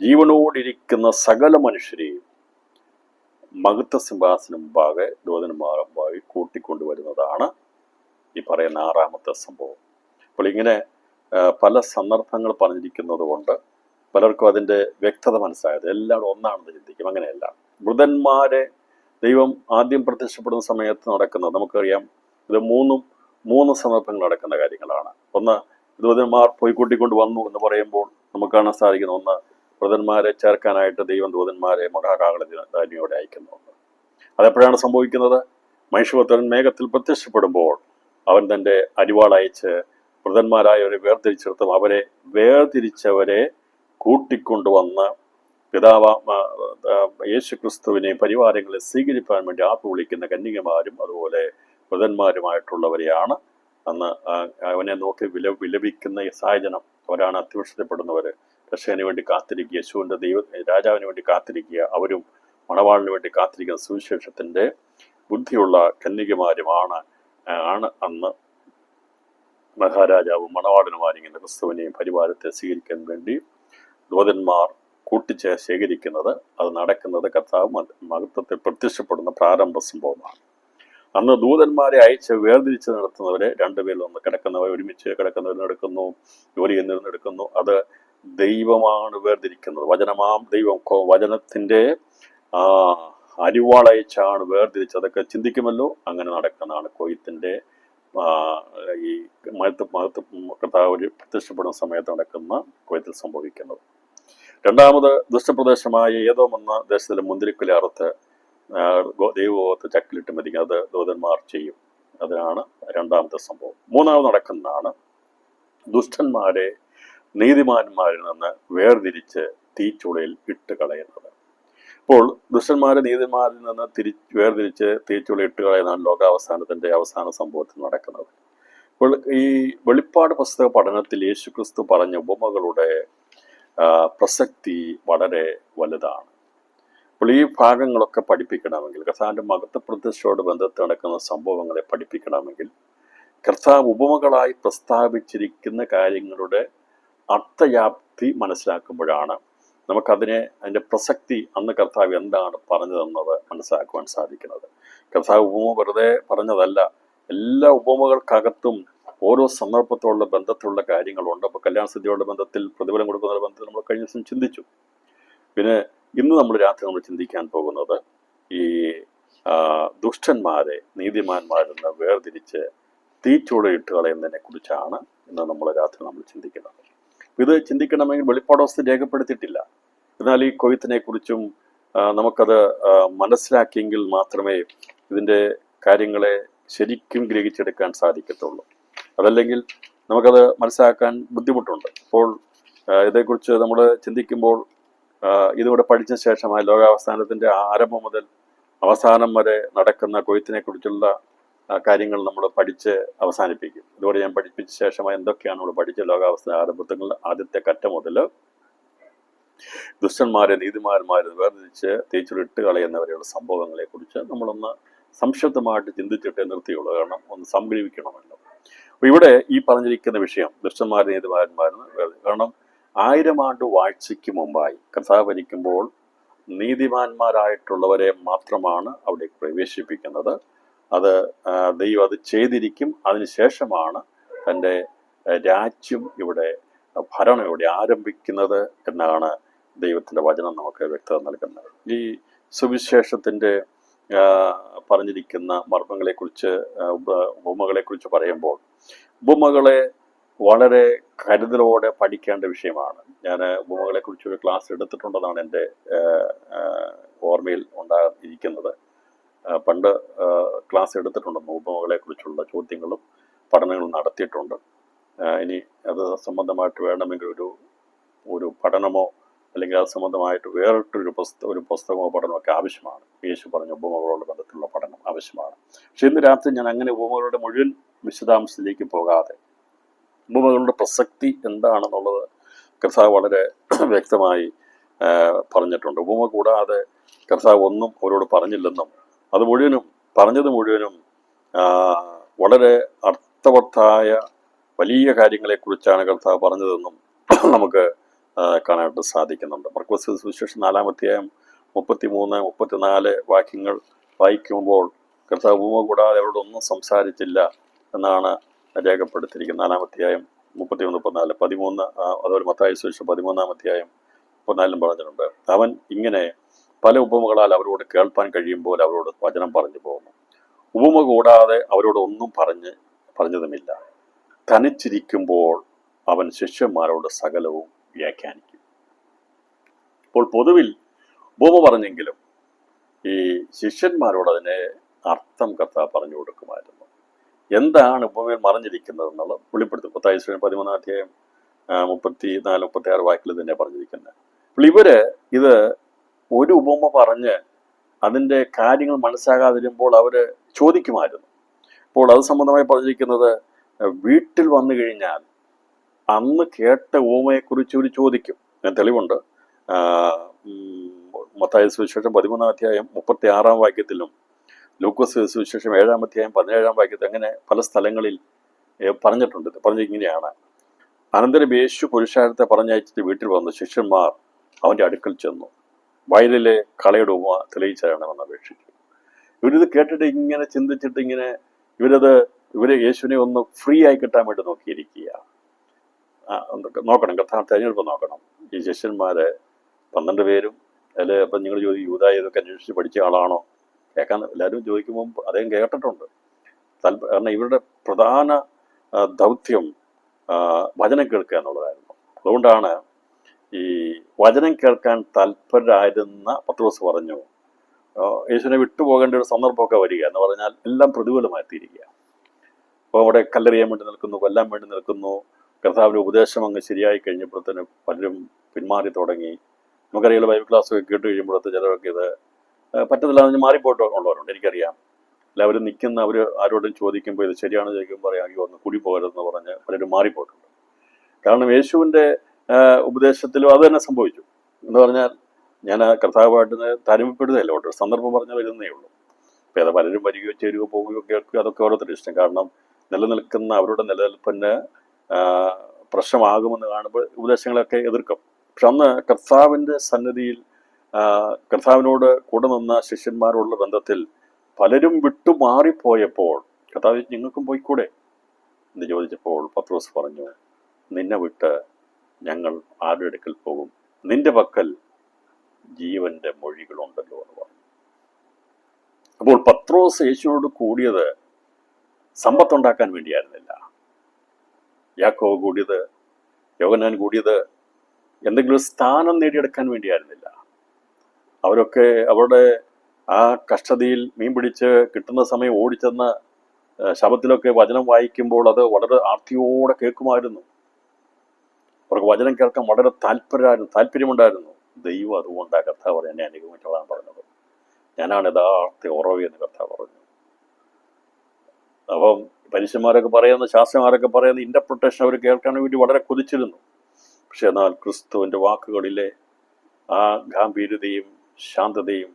ജീവനോടിരിക്കുന്ന സകല മനുഷ്യരെയും മഹത്വ സിംഹാസനം മുമ്പാകെ ദൂതന്മാരുമായി കൂട്ടിക്കൊണ്ടുവരുന്നതാണ് ഈ പറയുന്ന ആറാമത്തെ സംഭവം. അപ്പോൾ ഇങ്ങനെ പല സന്ദർഭങ്ങൾ പറഞ്ഞിരിക്കുന്നത് കൊണ്ട് പലർക്കും അതിൻ്റെ വ്യക്തത മനസ്സിലായത് എല്ലാവരും ഒന്നാണെന്ന് ചിന്തിക്കും. അങ്ങനെയല്ല. വൃതന്മാരെ ദൈവം ആദ്യം പ്രത്യക്ഷപ്പെടുന്ന സമയത്ത് നടക്കുന്നത് നമുക്കറിയാം. ഇത് മൂന്ന് സന്ദർഭങ്ങൾ നടക്കുന്ന കാര്യങ്ങളാണ്. ഒന്ന്, ദൂതന്മാർ പോയി കൂട്ടിക്കൊണ്ട് വന്നു എന്ന് പറയുമ്പോൾ നമുക്ക് കാണാൻ സാധിക്കുന്ന ഒന്ന്, വൃതന്മാരെ ചേർക്കാനായിട്ട് ദൈവം ദൂതന്മാരെ മഹാകാഹളത്തിനോടെ അയക്കുന്നുണ്ട്. അതെപ്പോഴാണ് സംഭവിക്കുന്നത്? മനുഷ്യപുത്രൻ മേഘത്തിൽ പ്രത്യക്ഷപ്പെടുമ്പോൾ അവൻ തൻ്റെ അരിവാളയച്ച് വൃതന്മാരായവരെ വേർതിരിച്ചെടുത്തും അവരെ വേർതിരിച്ചവരെ കൂട്ടിക്കൊണ്ടുവന്ന് യേശു ക്രിസ്തുവിനെ പരിവാരങ്ങളെ സ്വീകരിക്കാൻ വേണ്ടി ആപ്പ് വിളിക്കുന്ന കന്യകമാരും അതുപോലെ വൃതന്മാരുമായിട്ടുള്ളവരെയാണ് അന്ന് അവനെ നോക്കി വിലപിക്കുന്ന ഈ സാഹചര്യം. അവരാണ് അത്യുഷ്ണപ്പെടുന്നവർ. രക്ഷകന് വേണ്ടി കാത്തിരിക്കുക, യേശുവിൻ്റെ രാജാവിന് വേണ്ടി കാത്തിരിക്കുക. അവരും മണവാളിന് വേണ്ടി കാത്തിരിക്കുന്ന സുവിശേഷത്തിൻ്റെ ബുദ്ധിയുള്ള കന്യകമാരുമാണ് അന്ന് മഹാരാജാവും മണവാളനുമാരിങ്ങനെ ക്രിസ്തുവിനെയും പരിവാരത്തെ സ്വീകരിക്കാൻ വേണ്ടി ദൂതന്മാർ ശേഖരിക്കുന്നത്. അത് നടക്കുന്നത് കർത്താവ് മഹത്വത്തിൽ പ്രത്യക്ഷപ്പെടുന്ന പ്രാരംഭ സംഭവമാണ്. അന്ന് ദൂതന്മാരെ അയച്ച് വേർതിരിച്ച് നടത്തുന്നവരെ രണ്ടുപേരിൽ ഒന്ന് കിടക്കുന്നവർ ഒരുമിച്ച് കിടക്കുന്നവരിനെടുക്കുന്നു, ജോലി ചെയ്യുന്നവരിനെടുക്കുന്നു. അത് ദൈവമാണ് വേർതിരിക്കുന്നത്. ദൈവം വചനത്തിൻ്റെ അരിവാളയച്ചാണ് വേർതിരിച്ച്. അതൊക്കെ ചിന്തിക്കുമല്ലോ. അങ്ങനെ നടക്കുന്നതാണ് കൊയ്ത്തിൻ്റെ ഈ കർത്താവ് പ്രത്യക്ഷപ്പെടുന്ന സമയത്ത് നടക്കുന്ന കൊയ്ത്തിൽ സംഭവിക്കുന്നത്. രണ്ടാമത്, ദുഷ്ടപ്രദേശമായ ഏതോം എന്ന ദേശത്തിലെ മുന്തിരിക്കുല അറുത്ത് ദൈവത്തെ ചക്കിലിട്ട് മതിക്കും. അത് ദൂതന്മാർ ചെയ്യും. അതിനാണ് രണ്ടാമത്തെ സംഭവം. മൂന്നാമത് നടക്കുന്നതാണ് ദുഷ്ടന്മാരെ നീതിമാന്മാരിൽ നിന്ന് വേർതിരിച്ച് തീച്ചുളയിൽ ഇട്ട് കളയുന്നത്. അപ്പോൾ ദുഷ്ടന്മാരെ നീതിമാരിൽ നിന്ന് വേർതിരിച്ച് തീച്ചുളയിൽ ഇട്ട് കളയുന്നതാണ് ലോകാവസാനത്തിൻ്റെ അവസാന സംഭവത്തിൽ നടക്കുന്നത്. അപ്പോൾ ഈ വെളിപ്പാട് പുസ്തക പഠനത്തിൽ യേശുക്രിസ്തു പറഞ്ഞ ഉപമകളുടെ പ്രസക്തി വളരെ വലുതാണ്. അപ്പോൾ ഈ ഭാഗങ്ങളൊക്കെ പഠിപ്പിക്കണമെങ്കിൽ, കർത്താവിൻ്റെ മഹത്വ പ്രതിഷ്ഠയോട് ബന്ധത്തിൽ നടക്കുന്ന സംഭവങ്ങളെ പഠിപ്പിക്കണമെങ്കിൽ കർത്താവ് ഉപമകളായി പ്രസ്താവിച്ചിരിക്കുന്ന കാര്യങ്ങളുടെ അർത്ഥവ്യാപ്തി മനസ്സിലാക്കുമ്പോഴാണ് അതിൻ്റെ പ്രസക്തി അന്ന് കർത്താവ് എന്താണ് പറഞ്ഞതെന്നത് മനസ്സിലാക്കുവാൻ സാധിക്കുന്നത്. കർത്താവ് ഉപമ വെറുതെ പറഞ്ഞതല്ല. എല്ലാ ഉപമകൾക്കകത്തും ഓരോ സന്ദർഭത്തോടുള്ള ബന്ധത്തിലുള്ള കാര്യങ്ങളുണ്ട്. അപ്പോൾ കല്യാണ സദ്യയുടെ ബന്ധത്തിൽ, പ്രതിഫലം കൊടുക്കുന്ന ബന്ധത്തിൽ നമ്മൾ കഴിഞ്ഞ ദിവസം ചിന്തിച്ചു. പിന്നെ ഇന്ന് രാത്രി നമ്മൾ ചിന്തിക്കാൻ പോകുന്നത് ഈ ദുഷ്ടന്മാരെ നീതിമാന്മാരെന്ന് വേർതിരിച്ച് തീച്ചൂളയിട്ട് കളയുന്നതിനെ കുറിച്ചാണ് ഇന്ന് രാത്രി നമ്മൾ ചിന്തിക്കുന്നത്. ഇത് ചിന്തിക്കണമെങ്കിൽ വെളിപ്പാട് രേഖപ്പെടുത്തിയിട്ടില്ല. എന്നാൽ ഈ കൊയ്ത്തിനെ കുറിച്ചും നമുക്കത് മനസ്സിലാക്കിയെങ്കിൽ മാത്രമേ ഇതിൻ്റെ കാര്യങ്ങളെ ശരിക്കും ഗ്രഹിച്ചെടുക്കാൻ സാധിക്കത്തുള്ളൂ. അതല്ലെങ്കിൽ നമുക്കത് മനസ്സിലാക്കാൻ ബുദ്ധിമുട്ടുണ്ട്. അപ്പോൾ ഇതേക്കുറിച്ച് നമ്മൾ ചിന്തിക്കുമ്പോൾ ഇതിവിടെ പഠിച്ച ശേഷമായി ലോകാവസാനത്തിൻ്റെ ആരംഭം മുതൽ അവസാനം വരെ നടക്കുന്ന കൊയ്ത്തിനെ കുറിച്ചുള്ള കാര്യങ്ങൾ നമ്മൾ പഠിച്ച് അവസാനിപ്പിക്കും. ഇതോടെ ഞാൻ പഠിപ്പിച്ച ശേഷമായി എന്തൊക്കെയാണ് നമ്മൾ പഠിച്ച ലോകാവസാന ആരംഭത്തിൽ ആദ്യത്തെ കറ്റ മുതൽ ദുഷ്ടന്മാരെ നീതിമാന്മാരെ വേർതിരിച്ച് തേച്ചുളിട്ട് കളയുന്നവരെയുള്ള സംഭവങ്ങളെ കുറിച്ച് നമ്മളൊന്ന് സംക്ഷിപ്തമായിട്ട് ചിന്തിച്ചിട്ടേ നിർത്തിയുള്ളൂ. കാരണം ഒന്ന് സംഗ്രഹിക്കണമല്ലോ. അപ്പൊ ഇവിടെ ഈ പറഞ്ഞിരിക്കുന്ന വിഷയം ദുഷ്ടന്മാരെ നീതിമാന്മാരെന്ന് കാരണം 1000 ആണ്ട് വാഴ്ചയ്ക്ക് മുമ്പായി കർത്താവ് ഭരിക്കുമ്പോൾ നീതിമാന്മാരായിട്ടുള്ളവരെ മാത്രമാണ് അവിടെ പ്രവേശിപ്പിക്കുന്നത്. ദൈവം അത് ചെയ്തിരിക്കും. അതിനുശേഷമാണ് തൻ്റെ രാജ്യം ഇവിടെ, ഭരണം ഇവിടെ ആരംഭിക്കുന്നത് എന്നാണ് ദൈവത്തിൻ്റെ വചനം നമുക്ക് വ്യക്തത നൽകുന്നത്. ഈ സുവിശേഷത്തിൻ്റെ പറഞ്ഞിരിക്കുന്ന മർമ്മങ്ങളെക്കുറിച്ച്, ഉപമകളെക്കുറിച്ച് പറയുമ്പോൾ ഉപമകളെ വളരെ കരുതലോടെ പഠിക്കേണ്ട വിഷയമാണ്. ഞാൻ ഉപമകളെക്കുറിച്ചൊരു ക്ലാസ് എടുത്തിട്ടുണ്ടെന്നാണ് എൻ്റെ ഓർമ്മയിൽ ഉണ്ടായിരിക്കുന്നത്. പണ്ട് ക്ലാസ് എടുത്തിട്ടുണ്ടെന്ന് ഉപമകളെക്കുറിച്ചുള്ള ചോദ്യങ്ങളും പഠനങ്ങളും നടത്തിയിട്ടുണ്ട്. ഇനി അത് സംബന്ധമായിട്ട് വേണമെങ്കിൽ ഒരു പഠനമോ അല്ലെങ്കിൽ അത് സംബന്ധമായിട്ട് ഒരു പുസ്തകമോ പഠനമൊക്കെ ആവശ്യമാണ്. യേശു പറഞ്ഞ ഉപമകളോട് ബന്ധത്തിലുള്ള പഠനം ആവശ്യമാണ്. പക്ഷെ ഇന്ന് രാത്രി ഞാൻ അങ്ങനെ ഉപമകളുടെ മുഴുവൻ വിശദാംശത്തിലേക്ക് പോകാതെ ഉപമകളുടെ പ്രസക്തി എന്താണെന്നുള്ളത് കർത്താവ് വളരെ വ്യക്തമായി പറഞ്ഞിട്ടുണ്ട്. ഉപമ കൂടാതെ കർത്താവ് ഒന്നും അവരോട് പറഞ്ഞില്ലെന്നും പറഞ്ഞത് മുഴുവനും വളരെ അർത്ഥവത്തായ വലിയ കാര്യങ്ങളെക്കുറിച്ചാണ് കർത്താവ് പറഞ്ഞതെന്നും നമുക്ക് കാണാനായിട്ട് സാധിക്കുന്നുണ്ട്. മർക്കോസ് സുവിശേഷം 4-ാം അധ്യായം 33, 34 വാക്യങ്ങൾ വായിക്കുമ്പോൾ കർത്താവ് ഉപമ കൂടാതെ അവരോടൊന്നും സംസാരിച്ചില്ല എന്നാണ് രേഖപ്പെടുത്തിയിരിക്കുന്നത്. 4-ാം അധ്യായം 31, 34, 13, അതുപോലെ മത്തായി സുവിശേഷം 13-ാം അധ്യായം 14 പറഞ്ഞിട്ടുണ്ട്. അവൻ ഇങ്ങനെ പല ഉപമകളാൽ അവരോട് കേൾപ്പാൻ കഴിയുമ്പോൾ അവരോട് വചനം പറഞ്ഞു പോകുന്നു. ഉപമ കൂടാതെ അവരോട് ഒന്നും പറഞ്ഞതുമില്ല. തനിച്ചിരിക്കുമ്പോൾ അവൻ ശിഷ്യന്മാരോട് സകലവും വ്യാഖ്യാനിക്കും. ഇപ്പോൾ പൊതുവിൽ ഉപമ പറഞ്ഞെങ്കിലും ഈ ശിഷ്യന്മാരോട് അതിനെ അർത്ഥം കർത്താവ് പറഞ്ഞു കൊടുക്കുമായിരുന്നു. എന്താണ് ഉപമയിൽ മറഞ്ഞിരിക്കുന്നത് എന്നുള്ളത് വെളിപ്പെടുത്തും. മത്തായി 13-ാം അധ്യായം 34, 36 വാക്യത്തിൽ തന്നെ പറഞ്ഞിരിക്കുന്നത്. അപ്പോൾ ഇവര് ഇത് ഒരു ഉപമ പറഞ്ഞ് അതിൻ്റെ കാര്യങ്ങൾ മനസ്സിലാകാതിരുമ്പോൾ അവര് ചോദിക്കുമായിരുന്നു. അപ്പോൾ അത് സംബന്ധമായി പറഞ്ഞിരിക്കുന്നത് വീട്ടിൽ വന്നു കഴിഞ്ഞാൽ അന്ന് കേട്ട ഉപമയെക്കുറിച്ച് ഒരു ചോദിക്കും. ഞാൻ തെളിവുണ്ട്. മത്തായി സുവിശേഷം 13-ാം അധ്യായം 36-ാം വാക്യത്തിലും ലൂക്കോസ് സുവിശേഷം 7-ാം അധ്യായം 17-ാം വാക്യത്തിൽ അങ്ങനെ പല സ്ഥലങ്ങളിൽ പറഞ്ഞിട്ടുണ്ട്. പറഞ്ഞിങ്ങനെയാണ്: അനന്തരം യേശു പുരുഷാരത്തെ പറഞ്ഞയച്ചിട്ട് വീട്ടിൽ വന്നു ശിഷ്യന്മാർ അവൻ്റെ അടുക്കൽ ചെന്നു വയലിലെ കളയുടെ ഉപമ തെളിയിച്ചു തരണമെന്ന് അപേക്ഷിച്ചു. ഇവരിത് കേട്ടിട്ട് ഇങ്ങനെ ചിന്തിച്ചിട്ട് ഇവരെ യേശുവിനെ ഒന്ന് ഫ്രീ ആയി കിട്ടാൻ വേണ്ടി നോക്കിയിരിക്കുക. നോക്കണം, കർത്താവ് തിരഞ്ഞെടുപ്പ് നോക്കണം. ഈ ശിഷ്യന്മാരെ 12 പേരും അതിൽ അപ്പം നിങ്ങൾ ചോദിക്കും യൂദായ ഇതൊക്കെ അന്വേഷിച്ച് പഠിച്ച ആളാണോ? കേൾക്കാൻ എല്ലാവരും ചോദിക്കുമ്പോൾ അദ്ദേഹം കേട്ടിട്ടുണ്ട്. കാരണം ഇവരുടെ പ്രധാന ദൗത്യം വചനം കേൾക്കുക എന്നുള്ളതായിരുന്നു. അതുകൊണ്ടാണ് ഈ വചനം കേൾക്കാൻ താല്പര്യരായിരുന്ന പത്രോസ് പറഞ്ഞു, യേശുവിനെ വിട്ടുപോകേണ്ട ഒരു സന്ദർഭമൊക്കെ വരിക എന്ന് പറഞ്ഞാൽ എല്ലാം പ്രതികൂലമായിത്തീരുക. അപ്പോൾ അവിടെ കല്ലെറിയാൻ വേണ്ടി നിൽക്കുന്നു, കൊല്ലാൻ വേണ്ടി നിൽക്കുന്നു. കർത്താവിൻ്റെ ഉപദേശം അങ്ങ് ശരിയായി കഴിഞ്ഞപ്പോഴത്തേന് പലരും പിന്മാറി തുടങ്ങി. നമുക്കറിയാലോ, ബൈബിൾ ക്ലാസ്സൊക്കെ കേട്ട് കഴിയുമ്പോഴത്തെ ചിലരൊക്കെ ഇത് പറ്റത്തില്ല എന്ന് മാറിപ്പോയിട്ടുള്ളവരുണ്ട്. എനിക്കറിയാം. എല്ലാവരും അവർ ആരോടും ചോദിക്കുമ്പോൾ ഇത് ശരിയാണെന്ന് ചോദിക്കുമ്പോൾ പറയാം അയ്യോ ഒന്ന് കൂടി പോകരുതെന്ന് പറഞ്ഞ് പലരും മാറിപ്പോയിട്ടുണ്ട്. കാരണം യേശുവിൻ്റെ ഉപദേശത്തിലും അത് തന്നെ സംഭവിച്ചു. എന്ന് പറഞ്ഞാൽ ഞാൻ കർത്താവായിട്ട് താരതമ്യപ്പെടുകയല്ല, ഒരു സന്ദർഭം പറഞ്ഞാൽ വരുന്നേ ഉള്ളൂ. അപ്പോൾ അത് പലരും വരികയോ ചേരുകയോ പോവുകയോ കേൾക്കുകയോ അതൊക്കെ ഓരോരുത്തരുടെ ഇഷ്ടം. കാരണം നിലനിൽക്കുന്ന അവരുടെ നിലനിൽപ്പിന് പ്രശ്നമാകുമെന്ന് കാണുമ്പോൾ ഉപദേശങ്ങളൊക്കെ എതിർക്കും. പക്ഷെ അന്ന് കർത്താവിൻ്റെ സന്നിധിയിൽ കർത്താവിനോട് കൂടെ നിന്ന ശിഷ്യന്മാരോടുള്ള ബന്ധത്തിൽ പലരും വിട്ടുമാറിപ്പോയപ്പോൾ കർത്താവ് നിങ്ങൾക്കും പോയിക്കൂടെ എന്ന് ചോദിച്ചപ്പോൾ പത്രോസ് പറഞ്ഞു, നിന്നെ വിട്ട് ഞങ്ങൾ ആരുടെ അടുക്കൽ പോകും? നിന്റെ പക്കൽ ജീവന്റെ മൊഴികളുണ്ടല്ലോ എന്ന് പറഞ്ഞു. അപ്പോൾ പത്രോസ് യേശുവിനോട് കൂടിയത് സമ്പത്തുണ്ടാക്കാൻ വേണ്ടിയായിരുന്നില്ല. യാക്കോബ് കൂടിയത്, യോഹന്നാൻ കൂടിയത് എന്തെങ്കിലും സ്ഥാനം നേടിയെടുക്കാൻ വേണ്ടിയായിരുന്നില്ല. അവരൊക്കെ അവരുടെ ആ കഷ്ടതയിൽ മീൻ പിടിച്ച് കിട്ടുന്ന സമയം ഓടിച്ചെന്ന് ശബത്തിലൊക്കെ വചനം വായിക്കുമ്പോൾ അത് വളരെ ആർത്തിയോടെ കേൾക്കുമായിരുന്നു. അവർക്ക് വചനം കേൾക്കാൻ വളരെ താല്പര്യമുണ്ടായിരുന്നു. ദൈവം അതുകൊണ്ടാണ് കർത്താവ് പറഞ്ഞു, എന്നെ അനുഗമിച്ചോളാൻ പറഞ്ഞത്, ഞാനാണ് യഥാർത്ഥ ഉറവ് എന്ന് കർത്താവ് പറഞ്ഞു. അപ്പം പരീക്ഷന്മാരൊക്കെ പറയുന്ന, ശാസ്ത്രന്മാരൊക്കെ പറയുന്ന ഇന്റർപ്രിട്ടേഷൻ അവർ കേൾക്കാൻ വേണ്ടി വളരെ കൊതിച്ചിരുന്നു. പക്ഷെ എന്നാൽ ക്രിസ്തുവിൻ്റെ വാക്കുകളിലെ ആ ഗാംഭീര്യതയും ശാന്തതയും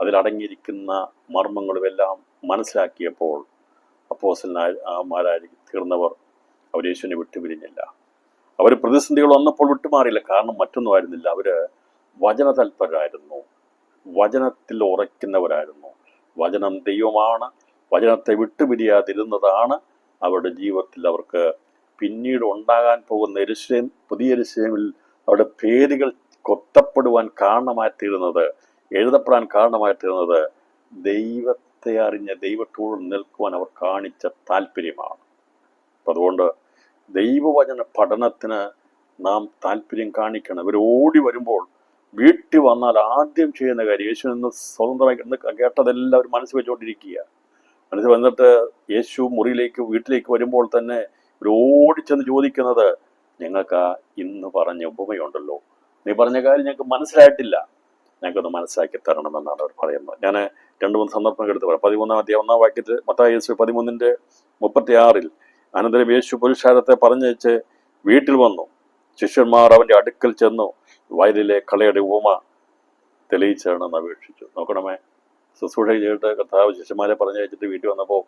അതിലടങ്ങിയിരിക്കുന്ന മർമ്മങ്ങളുമെല്ലാം മനസ്സിലാക്കിയപ്പോൾ അപ്പോസ്തലന്മാരായി തീർന്നവർ അവർ യേശുവിനെ വിട്ടുപിരിഞ്ഞില്ല. അവർ പ്രതിസന്ധികൾ വന്നപ്പോൾ വിട്ടുമാറിയില്ല. കാരണം മറ്റൊന്നും ആയിരുന്നില്ല, അവര് വചനതൽപരരായിരുന്നു, വചനത്തിൽ ഉറയ്ക്കുന്നവരായിരുന്നു. വചനം ദൈവമാണ്, വചനത്തെ വിട്ടുപിരിയാതിരുന്നതാണ് അവരുടെ ജീവിതത്തിൽ അവർക്ക് പിന്നീട് ഉണ്ടാകാൻ പോകുന്ന പുതിയ യെരൂശലേമിൽ അവരുടെ പേരുകൾ കൊത്തപ്പെടുവാൻ കാരണമായിത്തീരുന്നത്, എഴുതപ്പെടാൻ കാരണമായിത്തീരുന്നത് ദൈവത്തെ അറിഞ്ഞ ദൈവത്തോട് നിൽക്കുവാൻ അവർ കാണിച്ച താല്പര്യമാണ്. അപ്പം അതുകൊണ്ട് ദൈവവചന പഠനത്തിന് നാം താല്പര്യം കാണിക്കണം. ഇവർ ഓടി വരുമ്പോൾ വീട്ടിൽ വന്നാൽ ആദ്യം ചെയ്യുന്ന കാര്യം യേശു നിന്ന് സ്വതന്ത്രമായി കേട്ടതെല്ലാം അവർ മനസ്സിൽ വെച്ചുകൊണ്ടിരിക്കുക. മനസ്സിൽ വന്നിട്ട് യേശു വീട്ടിലേക്ക് വരുമ്പോൾ തന്നെ ഇവർ ഓടിച്ചെന്ന് ചോദിക്കുന്നത്, ഞങ്ങൾക്ക് ഇന്ന് പറഞ്ഞ ഉപമയുണ്ടല്ലോ, നീ പറഞ്ഞ കാര്യം ഞങ്ങൾക്ക് മനസ്സിലായിട്ടില്ല, ഞങ്ങൾക്കൊന്ന് മനസ്സിലാക്കി തരണമെന്നാണ് അവർ പറയുന്നത്. ഞാൻ 2-3 സന്ദർഭങ്ങൾ എടുത്ത് പറയാം. 13-ാം അധ്യായം 1-ാം വാക്യത്തിൽ മത്തായി 13:36 അനന്തരം യേശു പുരുഷാരത്തെ പറഞ്ഞയച്ച് വീട്ടിൽ വന്നു. ശിഷ്യന്മാർ അവന്റെ അടുക്കൽ ചെന്നു വയലിലെ കളയുടെ ഉപമ തെളിയിച്ചാണെന്ന് അപേക്ഷിച്ചു. നോക്കണമേ, ശുശ്രൂഷ ചെയ്തിട്ട് കർത്താവ് ശിഷ്യന്മാരെ പറഞ്ഞയച്ചിട്ട് വീട്ടിൽ വന്നപ്പോൾ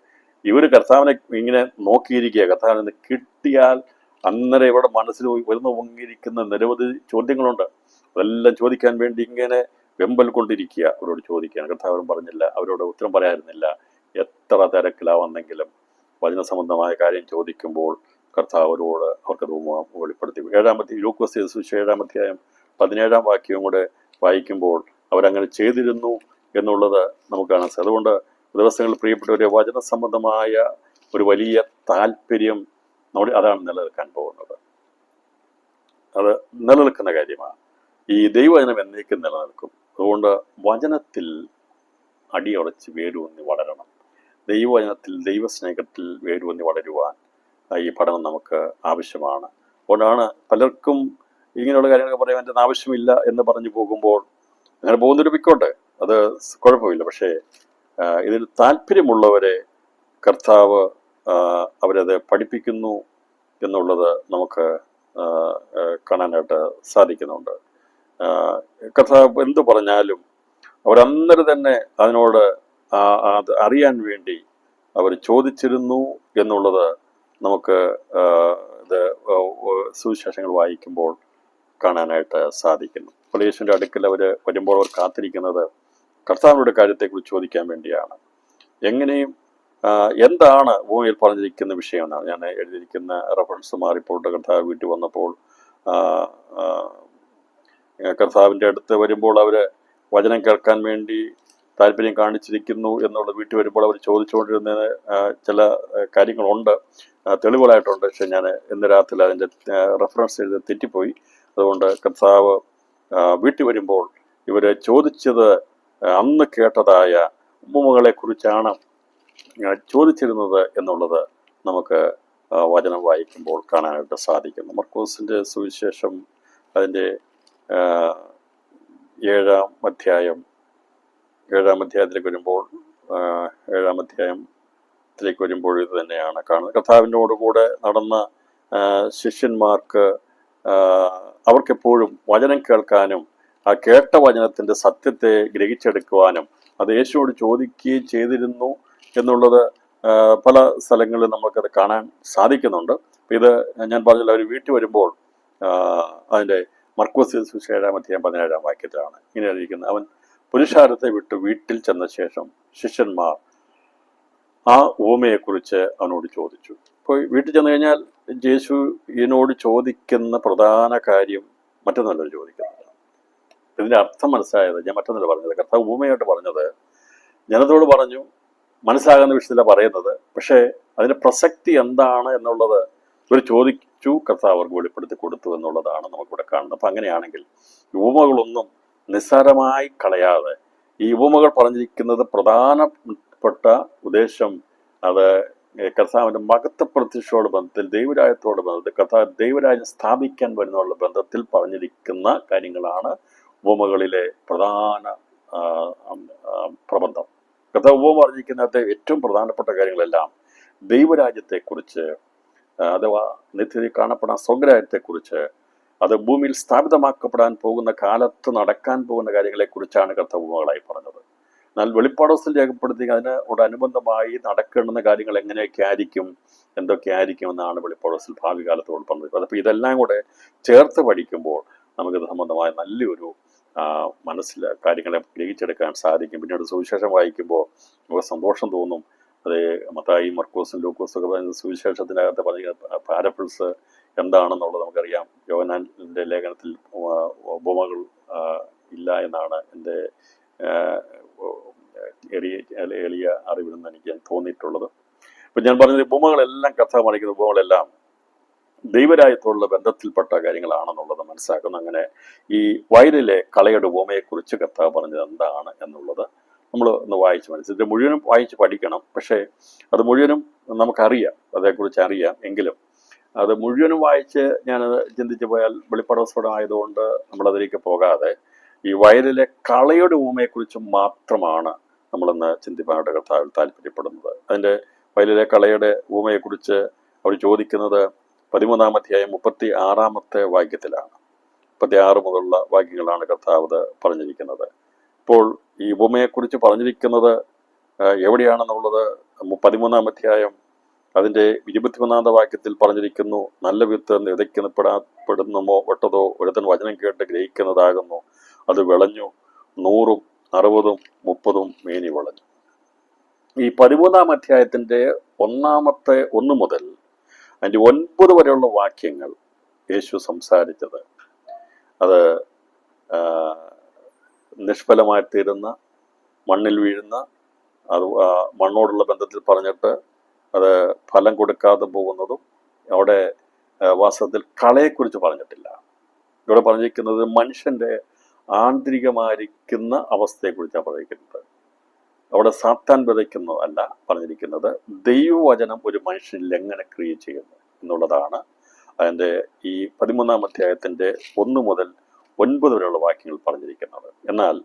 ഇവർ കർത്താവിനെ ഇങ്ങനെ നോക്കിയിരിക്കുക. കർത്താവിനെ കിട്ടിയാൽ അന്നേരം ഇവിടെ മനസ്സിൽ വരുന്നു പൊങ്ങിയിരിക്കുന്ന നിരവധി ചോദ്യങ്ങളുണ്ട്. അതെല്ലാം ചോദിക്കാൻ വേണ്ടി ഇങ്ങനെ വെമ്പൽ കൊണ്ടിരിക്കുക. അവരോട് ചോദിക്കാൻ കർത്താവും പറഞ്ഞില്ല, അവരോട് ഉത്തരം പറയാതിരുന്നില്ല. എത്ര തിരക്കിലാവന്നെങ്കിലും വചന സംബന്ധമായ കാര്യം ചോദിക്കുമ്പോൾ കർത്താവരോട് അവർക്കത് വെളിപ്പെടുത്തി. ലൂക്കോസ് സുവിശേഷം 7-ാം അധ്യായം 17-ാം വാക്യവും കൂടെ വായിക്കുമ്പോൾ അവരങ്ങനെ ചെയ്തിരുന്നു എന്നുള്ളത് നമുക്ക് കാണാൻ സാധിക്കും. അതുകൊണ്ട് ദിവസങ്ങളിൽ പ്രിയപ്പെട്ടവരെ, വചന സംബന്ധമായ ഒരു വലിയ താല്പര്യം അതാണ് നിലനിൽക്കാൻ പോകുന്നത്. അത് നിലനിൽക്കുന്ന കാര്യമാണ്. ഈ ദൈവവചനം എന്നേക്കും നിലനിൽക്കും. അതുകൊണ്ട് വചനത്തിൽ അടിയുറച്ച് വേരൂന്നി വളരണം. ദൈവവചനത്തിൽ, ദൈവസ്നേഹത്തിൽ വേരൂന്നി വളരുവാൻ ഈ പഠനം നമുക്ക് ആവശ്യമാണ്. അതുകൊണ്ടാണ് പലർക്കും ഇങ്ങനെയുള്ള കാര്യങ്ങളൊക്കെ പറയാൻ എൻ്റെ ആവശ്യമില്ല എന്ന് പറഞ്ഞു പോകുമ്പോൾ, അങ്ങനെ പോകുന്നൊരു പിക്കോട്ടെ, അത് കുഴപ്പമില്ല. പക്ഷേ ഇതിൽ താല്പര്യമുള്ളവരെ കർത്താവ് അവരത് പഠിപ്പിക്കുന്നു എന്നുള്ളത് നമുക്ക് കാണാനായിട്ട് സാധിക്കുന്നുണ്ട്. കർത്താവ് എന്തു പറഞ്ഞാലും അവരന്നേരം തന്നെ അതിനോട് അത് അറിയാൻ വേണ്ടി അവർ ചോദിച്ചിരുന്നു എന്നുള്ളത് നമുക്ക് ഇത് സുവിശേഷങ്ങൾ വായിക്കുമ്പോൾ കാണാനായിട്ട് സാധിക്കുന്നു. അപ്പോൾ യേശുവിൻ്റെ അടുക്കൽ അവർ വരുമ്പോൾ അവർ കാത്തിരിക്കുന്നത് കർത്താവിൻ്റെ കാര്യത്തെക്കുറിച്ച് ചോദിക്കാൻ വേണ്ടിയാണ്. എങ്ങനെയും എന്താണ് ഭൂമിയിൽ പറഞ്ഞിരിക്കുന്ന വിഷയം എന്നാണ് ഞാൻ എഴുതിയിരിക്കുന്ന റെഫറൻസ് മാറിപ്പോട്ട്. കർത്താവ് വീട്ടിൽ വന്നപ്പോൾ കർത്താവിൻ്റെ അടുത്ത് വരുമ്പോൾ അവർ വചനം കേൾക്കാൻ വേണ്ടി താല്പര്യം കാണിച്ചിരിക്കുന്നു എന്നുള്ളത് വീട്ടിൽ വരുമ്പോൾ അവർ ചോദിച്ചുകൊണ്ടിരുന്ന ചില കാര്യങ്ങളുണ്ട്, തെളിവുകളായിട്ടുണ്ട്. പക്ഷെ ഞാൻ ഇന്ന് രാത്രി അതിൻ്റെ റെഫറൻസ് എഴുതി തെറ്റിപ്പോയി. അതുകൊണ്ട് കർത്താവ് വീട്ടിൽ വരുമ്പോൾ ഇവർ ചോദിച്ചത് അന്ന് കേട്ടതായ ഉപമകളെ കുറിച്ചാണ് ചോദിച്ചിരുന്നത് എന്നുള്ളത് നമുക്ക് വചനം വായിക്കുമ്പോൾ കാണാനായിട്ട് സാധിക്കുന്നു. മർക്കോസിൻ്റെ സുവിശേഷം അതിൻ്റെ 7-ാം അധ്യായത്തിലേക്ക് വരുമ്പോൾ 7-ാം അധ്യായത്തിലേക്ക് വരുമ്പോൾ ഇത് തന്നെയാണ് കാണുന്നത്. കർത്താവിനോടുകൂടെ നടന്ന ശിഷ്യന്മാർക്ക് അവർക്കെപ്പോഴും വചനം കേൾക്കാനും ആ കേട്ട വചനത്തിൻ്റെ സത്യത്തെ ഗ്രഹിച്ചെടുക്കുവാനും അത് യേശുവോട് ചോദിക്കുകയും ചെയ്തിരുന്നു എന്നുള്ളത് പല സ്ഥലങ്ങളിൽ നമുക്കത് കാണാൻ സാധിക്കുന്നുണ്ട്. ഇത് ഞാൻ പറഞ്ഞല്ലോ, ഒരു വീട്ടിൽ വരുമ്പോൾ അതിൻ്റെ മർക്കോസ് സുവിശേഷം അധ്യായം 17 വാക്യത്തിലാണ് ഇങ്ങനെ എഴുതിയിരിക്കുന്നത്: അവൻ പുരുഷാരത്തെ വിട്ട് വീട്ടിൽ ചെന്ന ശേഷം ശിഷ്യന്മാർ ആ ഉപമയെക്കുറിച്ച് അവനോട് ചോദിച്ചു. ഇപ്പോൾ വീട്ടിൽ ചെന്ന് കഴിഞ്ഞാൽ യേശു ഇതിനോട് ചോദിക്കുന്ന പ്രധാന കാര്യം മറ്റൊന്നല്ല ചോദിക്കുന്നത്. ഇതിൻ്റെ അർത്ഥം മനസ്സിലായത് ഞാൻ മറ്റൊന്നല്ല പറഞ്ഞത്. കർത്താവ് ഉപമയായിട്ട് പറഞ്ഞത് ജനത്തോട് പറഞ്ഞു, മനസ്സിലാകുന്ന വിഷയത്തിലാണ് പറയുന്നത്. പക്ഷേ അതിൻ്റെ പ്രസക്തി എന്താണ് എന്നുള്ളത് ഇവർ ചോദിച്ചു, കർത്താവ് അവർക്ക് വെളിപ്പെടുത്തി കൊടുത്തു എന്നുള്ളതാണ് നമുക്കിവിടെ കാണുന്നത്. അപ്പം അങ്ങനെയാണെങ്കിൽ ഉപമകളൊന്നും നിസ്സാരമായി കളയാതെ ഈ ഉപമകൾ പറഞ്ഞിരിക്കുന്നത് പ്രധാനപ്പെട്ട ഉദ്ദേശം അത് കർത്താവിൻ്റെ മഹത്വ പ്രത്യക്ഷയോട് ബന്ധത്തിൽ, ദൈവരാജ്യത്തോട് ബന്ധത്തിൽ, കർത്താവ് ദൈവരാജ്യം സ്ഥാപിക്കാൻ വരുന്നുള്ള ബന്ധത്തിൽ പറഞ്ഞിരിക്കുന്ന കാര്യങ്ങളാണ് ഉപമകളിലെ പ്രധാന പ്രബന്ധം. കർത്താവ് ഉപമ പറഞ്ഞിരിക്കുന്നതിനകത്ത് ഏറ്റവും പ്രധാനപ്പെട്ട കാര്യങ്ങളെല്ലാം ദൈവരാജ്യത്തെക്കുറിച്ച്, അഥവാ നിത്യതയിൽ കാണപ്പെടാൻ സ്വർഗ്ഗരാജ്യത്തെക്കുറിച്ച്, അത് ഭൂമിയിൽ സ്ഥാപിതമാക്കപ്പെടാൻ പോകുന്ന കാലത്ത് നടക്കാൻ പോകുന്ന കാര്യങ്ങളെക്കുറിച്ചാണ് കർത്താവ് ഉപമകളായി പറഞ്ഞത്. എന്നാൽ വെളിപ്പാട് പുസ്തകത്തിൽ രേഖപ്പെടുത്തി അതിനോടനുബന്ധമായി നടക്കേണ്ടുന്ന കാര്യങ്ങൾ എങ്ങനെയൊക്കെ ആയിരിക്കും, എന്തൊക്കെ ആയിരിക്കും എന്നാണ് വെളിപ്പാട് പുസ്തകത്തിൽ ഭാവി കാലത്തോട് പറഞ്ഞത്. അപ്പോൾ ഇതെല്ലാം കൂടെ ചേർത്ത് പഠിക്കുമ്പോൾ നമുക്കിത് സംബന്ധമായ നല്ലൊരു കാര്യങ്ങളെ ഗ്രഹിച്ചെടുക്കാൻ സാധിക്കും. പിന്നീട് സുവിശേഷം വായിക്കുമ്പോൾ നമുക്ക് സന്തോഷം തോന്നും. അത് മത്തായി, മർക്കോസും ലൂക്കോസും ഒക്കെ പറയുന്ന സുവിശേഷത്തിനകത്ത് പറഞ്ഞ പാരബിൾസ് എന്താണെന്നുള്ളത് നമുക്കറിയാം. യോഹന്നാന്റെ ലേഖനത്തിൽ ഉപമകൾ ഇല്ല എന്നാണ് എൻ്റെ എളിയ അറിവിൽ നിന്ന് എനിക്ക് തോന്നിയിട്ടുള്ളത്. ഇപ്പം ഞാൻ പറഞ്ഞത് ഉപമകളെല്ലാം, കഥ മണിക്കുന്ന ഉപമകളെല്ലാം ദൈവരാജ്യത്തോടുള്ള ബന്ധത്തിൽപ്പെട്ട കാര്യങ്ങളാണെന്നുള്ളത് മനസ്സിലാക്കുന്നു. അങ്ങനെ ഈ വയലിലെ കളയുടെ ഉപമയെക്കുറിച്ച് കർത്താവ് പറഞ്ഞത് എന്താണ് എന്നുള്ളത് നമ്മൾ ഒന്ന് വായിച്ച് മനസ്സിലാക്കി. ഇത് മുഴുവനും വായിച്ച് പഠിക്കണം. പക്ഷേ അത് മുഴുവനും നമുക്കറിയാം, അതേക്കുറിച്ച് അറിയാം. എങ്കിലും അത് മുഴുവനും വായിച്ച് ഞാനത് ചിന്തിച്ച് പോയാൽ വെളിപ്പാട് പുസ്തകം ആയതുകൊണ്ട് നമ്മളതിലേക്ക് പോകാതെ ഈ വയലിലെ കളയുടെ ഉപമയെക്കുറിച്ച് മാത്രമാണ് നമ്മളൊന്ന് ചിന്തിപ്പാനായിട്ട് കർത്താവിൽ താല്പര്യപ്പെടുന്നത്. അതിൻ്റെ വയലിലെ കളയുടെ ഉപമയെക്കുറിച്ച് അവർ ചോദിക്കുന്നത് 13-ാം അധ്യായം 36-ാമത്തെ വാക്യത്തിലാണ്. 36 മുതലുള്ള വാക്യങ്ങളാണ് കർത്താവ് പറഞ്ഞിരിക്കുന്നത്. ഇപ്പോൾ ഈ ഉപമയെക്കുറിച്ച് പറഞ്ഞിരിക്കുന്നത് എവിടെയാണെന്നുള്ളത് 13-ാം അധ്യായം അതിൻ്റെ 21-ാമത്തെ വാക്യത്തിൽ പറഞ്ഞിരിക്കുന്നു: നല്ല വിത്ത് വിതയ്ക്കപ്പെടുന്നുമോ വെട്ടതോ ഒരുത്തൻ വചനം കേട്ട് ഗ്രഹിക്കുന്നതാകുന്നു. അത് വിളഞ്ഞു 100, 60, 30 മേനി വിളഞ്ഞു. ഈ 13-ാം അധ്യായത്തിൻ്റെ 1 മുതൽ അതിൻ്റെ 9 വരെയുള്ള വാക്യങ്ങൾ യേശു സംസാരിച്ചത് അത് നിഷ്ഫലമായി തീരുന്ന, മണ്ണിൽ വീഴുന്ന, അത് മണ്ണോടുള്ള ബന്ധത്തിൽ പറഞ്ഞിട്ട് അത് ഫലം കൊടുക്കാതെ പോകുന്നതും, അവിടെ വാസ്തവത്തിൽ കളയെക്കുറിച്ച് പറഞ്ഞിട്ടില്ല. ഇവിടെ പറഞ്ഞിരിക്കുന്നത് മനുഷ്യൻ്റെ ആന്തരികമായിരിക്കുന്ന അവസ്ഥയെക്കുറിച്ചാണ് പറഞ്ഞിരിക്കുന്നത്. അവിടെ സാത്താൻ വിതയ്ക്കുന്നതല്ല പറഞ്ഞിരിക്കുന്നത്, ദൈവവചനം ഒരു മനുഷ്യനിൽ എങ്ങനെ ക്രിയ ചെയ്യുന്നു എന്നുള്ളതാണ് അതിൻ്റെ ഈ 13-ാം അധ്യായത്തിൻ്റെ 1 മുതൽ 9 വരെയുള്ള വാക്യങ്ങൾ പറഞ്ഞിരിക്കുന്നത്. എന്നാൽ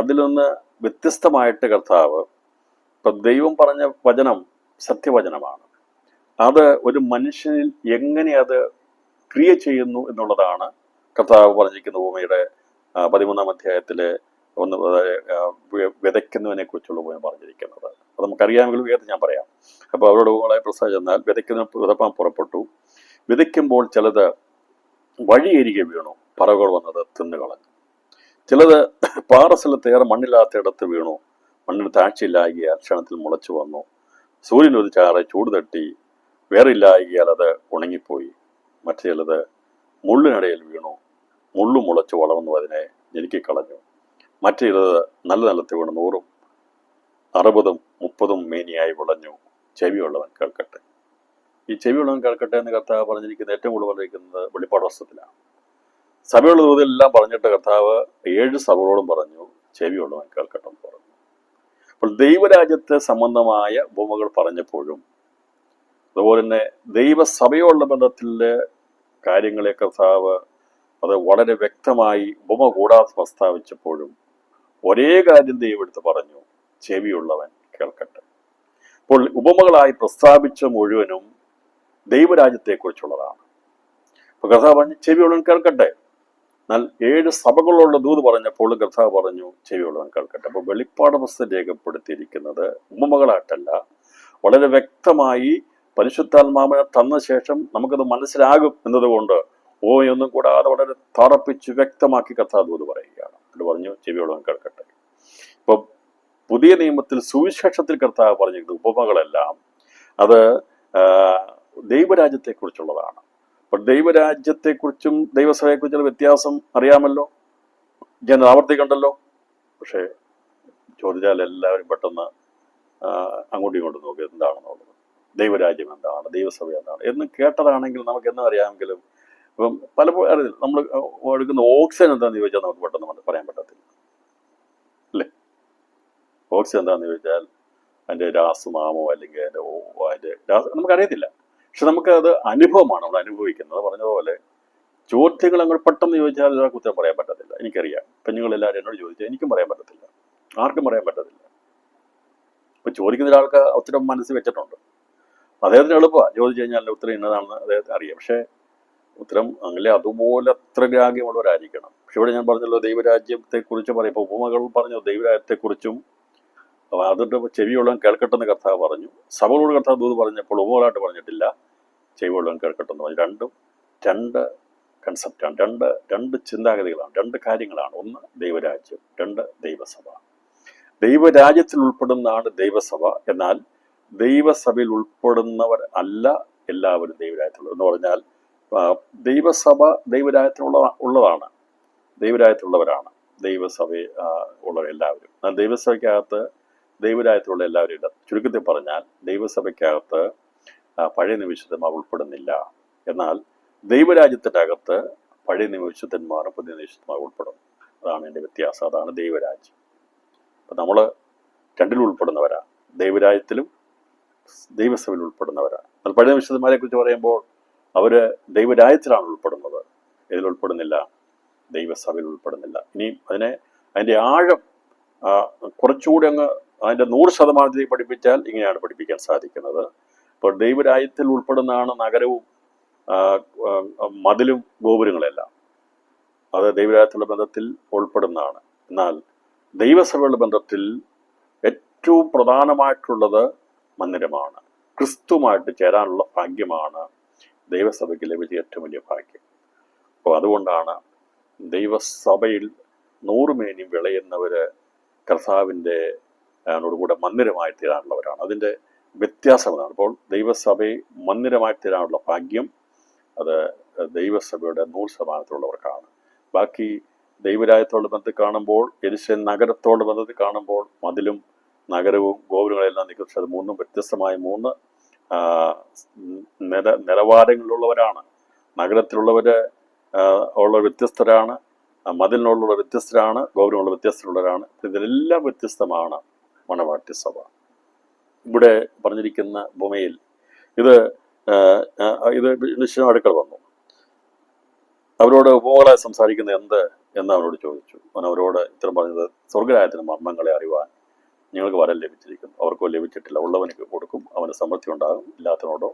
അതിലൊന്ന് വ്യത്യസ്തമായിട്ട് കർത്താവ്, ഇപ്പം ദൈവം പറഞ്ഞ വചനം സത്യവചനമാണ്. അത് ഒരു മനുഷ്യനിൽ എങ്ങനെ അത് ക്രിയ ചെയ്യുന്നു എന്നുള്ളതാണ് കർത്താവ് പറഞ്ഞിരിക്കുന്ന ഭൂമിയുടെ 13-ാം അധ്യായത്തിലെ വിതയ്ക്കുന്നതിനെ കുറിച്ചുള്ള ഉപമ പറഞ്ഞിരിക്കുന്നത്. അത് നമുക്കറിയാമെങ്കിലും വേദം ഞാൻ പറയാം. അപ്പോൾ അവരോട് ഉപമകളായി പ്രസ്താവിച്ച് ചെന്നാൽ വിതപ്പാൻ പുറപ്പെട്ടു. വിതയ്ക്കുമ്പോൾ ചിലത് വഴിയരികെ വീണു, പറകൾ വന്നത് തിന്നുകളഞ്ഞു. ചിലത് പാറസ്ഥലത്തേറെ മണ്ണില്ലാത്തയിടത്ത് വീണു, മണ്ണിന് താഴ്ചയില്ലാകിയാൽ ക്ഷണത്തിൽ മുളച്ചു വന്നു. സൂര്യൻ ഉദിച്ചാറെ ചൂട് തട്ടി വേറെ ഇല്ലാകിയാൽ അത് ഉണങ്ങിപ്പോയി. മറ്റു ചിലത് മുള്ളിനിടയിൽ വീണു, മുള്ളു മുളച്ചു വളർന്നു അതിനെ ഞെരുക്കിക്കളഞ്ഞു. മറ്റു ചിലത് നല്ല നിലത്ത് വീണ് 100, 60, 30 മേനിയായി വിളഞ്ഞു. ചെവിയുള്ളവൻ കേൾക്കട്ടെ. ഈ ചെവിയുള്ളവൻ കേൾക്കട്ടെ എന്ന് കർത്താവ് പറഞ്ഞിരിക്കുന്നത് ഏറ്റവും കൂടുതൽ പറഞ്ഞിരിക്കുന്നത് വെളിപ്പാട് പുസ്തകത്തിലാണ്. സഭയുള്ള തോതിലെല്ലാം പറഞ്ഞിട്ട് കർത്താവ് 7 സഭകളോടും പറഞ്ഞു ചെവിയുള്ളവൻ കേൾക്കട്ടെ എന്ന് പറഞ്ഞു. അപ്പോൾ ദൈവരാജ്യത്തെ സംബന്ധമായ ഉപമകൾ പറഞ്ഞപ്പോഴും, അതുപോലെ തന്നെ ദൈവസഭയോടുള്ള ബന്ധത്തിലെ കാര്യങ്ങളെ കർത്താവ് അത് വളരെ വ്യക്തമായി ഉപമ കൂടാതെ പ്രസ്താവിച്ചപ്പോഴും ഒരേ കാര്യം ദൈവം എടുത്ത് പറഞ്ഞു: ചെവിയുള്ളവൻ കേൾക്കട്ടെ. അപ്പോൾ ഉപമകളായി പ്രസ്താവിച്ച മുഴുവനും ദൈവരാജ്യത്തെക്കുറിച്ചുള്ളതാണ്. അപ്പോൾ കർത്താവ് പറഞ്ഞു ചെവിയുള്ളവൻ കേൾക്കട്ടെ. എന്നാൽ 7 സഭകളുള്ള ദൂത് പറഞ്ഞപ്പോൾ കർത്താവ് പറഞ്ഞു ചെവിയുള്ളവൻ കേൾക്കട്ടെ. അപ്പോൾ വെളിപ്പാട് പുസ്തകം രേഖപ്പെടുത്തിയിരിക്കുന്നത് ഉപമകളായിട്ടല്ല, വളരെ വ്യക്തമായി പരിശുദ്ധാത്മാവിനെ തന്ന ശേഷം നമുക്കത് മനസ്സിലാകും എന്നതുകൊണ്ട് ഒന്നും കൂടാതെ വളരെ തറപ്പിച്ച് വ്യക്തമാക്കി കർത്താവ് പറയുകയാണ്. അത് പറഞ്ഞു ചെവിയോളം കേൾക്കട്ടെ. ഇപ്പൊ പുതിയ നിയമത്തിൽ സുവിശേഷത്തിൽ കർത്താവ് പറഞ്ഞിരിക്കുന്ന ഉപമകളെല്ലാം അത് ദൈവരാജ്യത്തെക്കുറിച്ചുള്ളതാണ്. അപ്പൊ ദൈവരാജ്യത്തെക്കുറിച്ചും ദൈവസഭയെക്കുറിച്ചുള്ള വ്യത്യാസം അറിയാമല്ലോ, ഞാൻ ആവർത്തിക്കണ്ടല്ലോ. പക്ഷെ ചോദിച്ചാൽ എല്ലാവരും പെട്ടെന്ന് അങ്ങോട്ടും ഇങ്ങോട്ടും നോക്കി എന്താണെന്നുള്ളത്. ദൈവരാജ്യം എന്താണ്, ദൈവസഭ എന്താണ് എന്ന് കേട്ടതാണെങ്കിൽ നമുക്ക് എന്നും അറിയാമെങ്കിലും ഇപ്പം പലപ്പോഴും അറിയില്ല. നമ്മൾ എടുക്കുന്ന ഓക്സിജൻ എന്താണെന്ന് ചോദിച്ചാൽ നമുക്ക് പെട്ടെന്ന് പറയാൻ പറ്റത്തില്ല, അല്ലേ? ഓക്സിജൻ എന്താണെന്ന് ചോദിച്ചാൽ അതിൻ്റെ രാസനാമോ അല്ലെങ്കിൽ അതിൻ്റെ നമുക്കറിയത്തില്ല. പക്ഷെ നമുക്കത് അനുഭവമാണ്, നമ്മൾ അനുഭവിക്കുന്നത്. പറഞ്ഞതുപോലെ ചോദ്യങ്ങൾ അങ്ങോട്ട് പെട്ടെന്ന് ചോദിച്ചാൽ ഒരാൾക്ക് ഉത്തരം പറയാൻ പറ്റത്തില്ല. എനിക്കറിയാം, കുഞ്ഞുങ്ങളെല്ലാവരും എന്നോട് ചോദിച്ചാൽ എനിക്കും പറയാൻ പറ്റത്തില്ല, ആർക്കും പറയാൻ പറ്റത്തില്ല. ഇപ്പം ചോദിക്കുന്ന ഒരാൾക്ക് ഉത്തരം മനസ്സിൽ വെച്ചിട്ടുണ്ട്, അദ്ദേഹത്തിന് എളുപ്പമാണ്. ചോദിച്ചു കഴിഞ്ഞാൽ ഉത്തരം ഇന്നതാണെന്ന് അദ്ദേഹത്തിന് അറിയാം. പക്ഷേ ഉത്തരം അങ്ങനെ അതുപോലെ അത്ര ഗ്രാഹ്യമുള്ളവരായിരിക്കണം. പക്ഷെ ഇവിടെ ഞാൻ പറഞ്ഞല്ലോ ദൈവരാജ്യത്തെക്കുറിച്ച് പറയും. ഉപമകൾ പറഞ്ഞു ദൈവരാജ്യത്തെക്കുറിച്ചും അതിൻ്റെ ചെവിയുള്ളവൻ കേൾക്കട്ടെന്ന് കർത്താവ് പറഞ്ഞു. സഭകളോട് കർത്താവ് ദൂത് പറഞ്ഞപ്പോൾ ഉപമകളായിട്ട് പറഞ്ഞിട്ടില്ല, ചെവിയുള്ളവൻ കേൾക്കട്ടെന്ന് പറഞ്ഞു. രണ്ടും രണ്ട് കൺസെപ്റ്റാണ്, രണ്ട് ചിന്താഗതികളാണ്, രണ്ട് കാര്യങ്ങളാണ്. ഒന്ന് ദൈവരാജ്യം, രണ്ട് ദൈവസഭ. ദൈവരാജ്യത്തിൽ ഉൾപ്പെടുന്നതാണ് ദൈവസഭ. എന്നാൽ ദൈവസഭയിൽ ഉൾപ്പെടുന്നവർ അല്ല എല്ലാവരും ദൈവരാജ്യത്തിലുള്ളത്. എന്ന് പറഞ്ഞാൽ ദൈവസഭ ഉള്ളതാണ്, ദൈവരാജ്യത്തിലുള്ളവരാണ് ദൈവസഭ ഉള്ളവരെല്ലാവരും. എന്നാൽ ദൈവസഭയ്ക്കകത്ത് ദൈവരാജ്യത്തിലുള്ള എല്ലാവരും ഇല്ല. ചുരുക്കത്തിൽ പറഞ്ഞാൽ ദൈവസഭയ്ക്കകത്ത് പഴയ നിമിഷന്മാർ ഉൾപ്പെടുന്നില്ല. എന്നാൽ ദൈവരാജ്യത്തിൻ്റെ അകത്ത് പഴയ നിമിഷന്മാരും പുതിയ നിമിഷന്മാർ ഉൾപ്പെടും. അതാണ് എൻ്റെ വ്യത്യാസം, അതാണ് ദൈവരാജ്യം. അപ്പം നമ്മൾ രണ്ടിലും ഉൾപ്പെടുന്നവരാണ്, ദൈവരാജ്യത്തിലും ദൈവസഭയിൽ ഉൾപ്പെടുന്നവരാണ്. എന്നാൽ പഴയ നിമിഷന്മാരെ കുറിച്ച് പറയുമ്പോൾ അവർ ദൈവരാജ്യത്തിലാണ് ഉൾപ്പെടുന്നത്, ഇതിൽ ഉൾപ്പെടുന്നില്ല, ദൈവസഭയിൽ ഉൾപ്പെടുന്നില്ല. ഇനി അതിൻ്റെ ആഴം കുറച്ചുകൂടി അങ്ങ് അതിൻ്റെ 100% പഠിപ്പിച്ചാൽ ഇങ്ങനെയാണ് പഠിപ്പിക്കാൻ സാധിക്കുന്നത്. ഇപ്പോൾ ദൈവരാജ്യത്തിൽ ഉൾപ്പെടുന്നതാണ് നഗരവും മതിലും ഗോപുരങ്ങളെല്ലാം, അത് ദൈവരാജ്യത്തിലുള്ള ബന്ധത്തിൽ ഉൾപ്പെടുന്നതാണ്. എന്നാൽ ദൈവസഭയുടെ ബന്ധത്തിൽ ഏറ്റവും പ്രധാനമായിട്ടുള്ളത് മന്ദിരമാണ്. ക്രിസ്തുവുമായിട്ട് ചേരാനുള്ള ഭാഗ്യമാണ് ദൈവസഭയ്ക്ക് ലഭിച്ച ഏറ്റവും വലിയ ഭാഗ്യം. അപ്പോൾ അതുകൊണ്ടാണ് ദൈവസഭയിൽ 100 മേനിയും വിളയുന്നവർ കർത്താവിൻ്റെ കൂടെ മന്ദിരമായി തീരാനുള്ളവരാണ്. അതിൻ്റെ വ്യത്യാസം അതാണ്. അപ്പോൾ ദൈവസഭയെ മന്ദിരമായി തീരാനുള്ള ഭാഗ്യം അത് ദൈവസഭയുടെ 100%ഉള്ളവർക്കാണ്. ബാക്കി ദൈവരാജ്യത്തോട് ബന്ധത്തിൽ കാണുമ്പോൾ, യെരുശലേം നഗരത്തോട് ബന്ധത്തിൽ കാണുമ്പോൾ മതിലും നഗരവും ഗോപുരങ്ങളെല്ലാം നിൽക്കും. പക്ഷെ അത് മൂന്നും വ്യത്യസ്തമായ 3 നിലവാരങ്ങളിലുള്ളവരാണ്. നഗരത്തിലുള്ളവർ ഉള്ള വ്യത്യസ്തരാണ്, മതിലിനുള്ള വ്യത്യസ്തരാണ്, ഗോപുരമുള്ള വ്യത്യസ്തരുള്ളവരാണ്. ഇതിലെല്ലാം വ്യത്യസ്തമാണ് മണവാട്ടി സഭ. ഇവിടെ പറഞ്ഞിരിക്കുന്ന ഭൂമിയിൽ ഇത് നിശ്ചയം അടുക്കൽ വന്നു. അവരോട് ഉപമകളെ സംസാരിക്കുന്ന എന്ത് എന്ന് അവരോട് ചോദിച്ചു. അവരോട് ഇത്തരം പറഞ്ഞത്, സ്വർഗരാജ്യത്തിന് മർമ്മങ്ങളെ അറിയുവാൻ നിങ്ങൾക്ക് വരം ലഭിച്ചിരിക്കുന്നു, അവർക്കോ ലഭിച്ചിട്ടില്ല. ഉള്ളവനക്ക് കൊടുക്കും, അവന് സമൃദ്ധി ഉണ്ടാകും, ഇല്ലാത്തതിനോടോ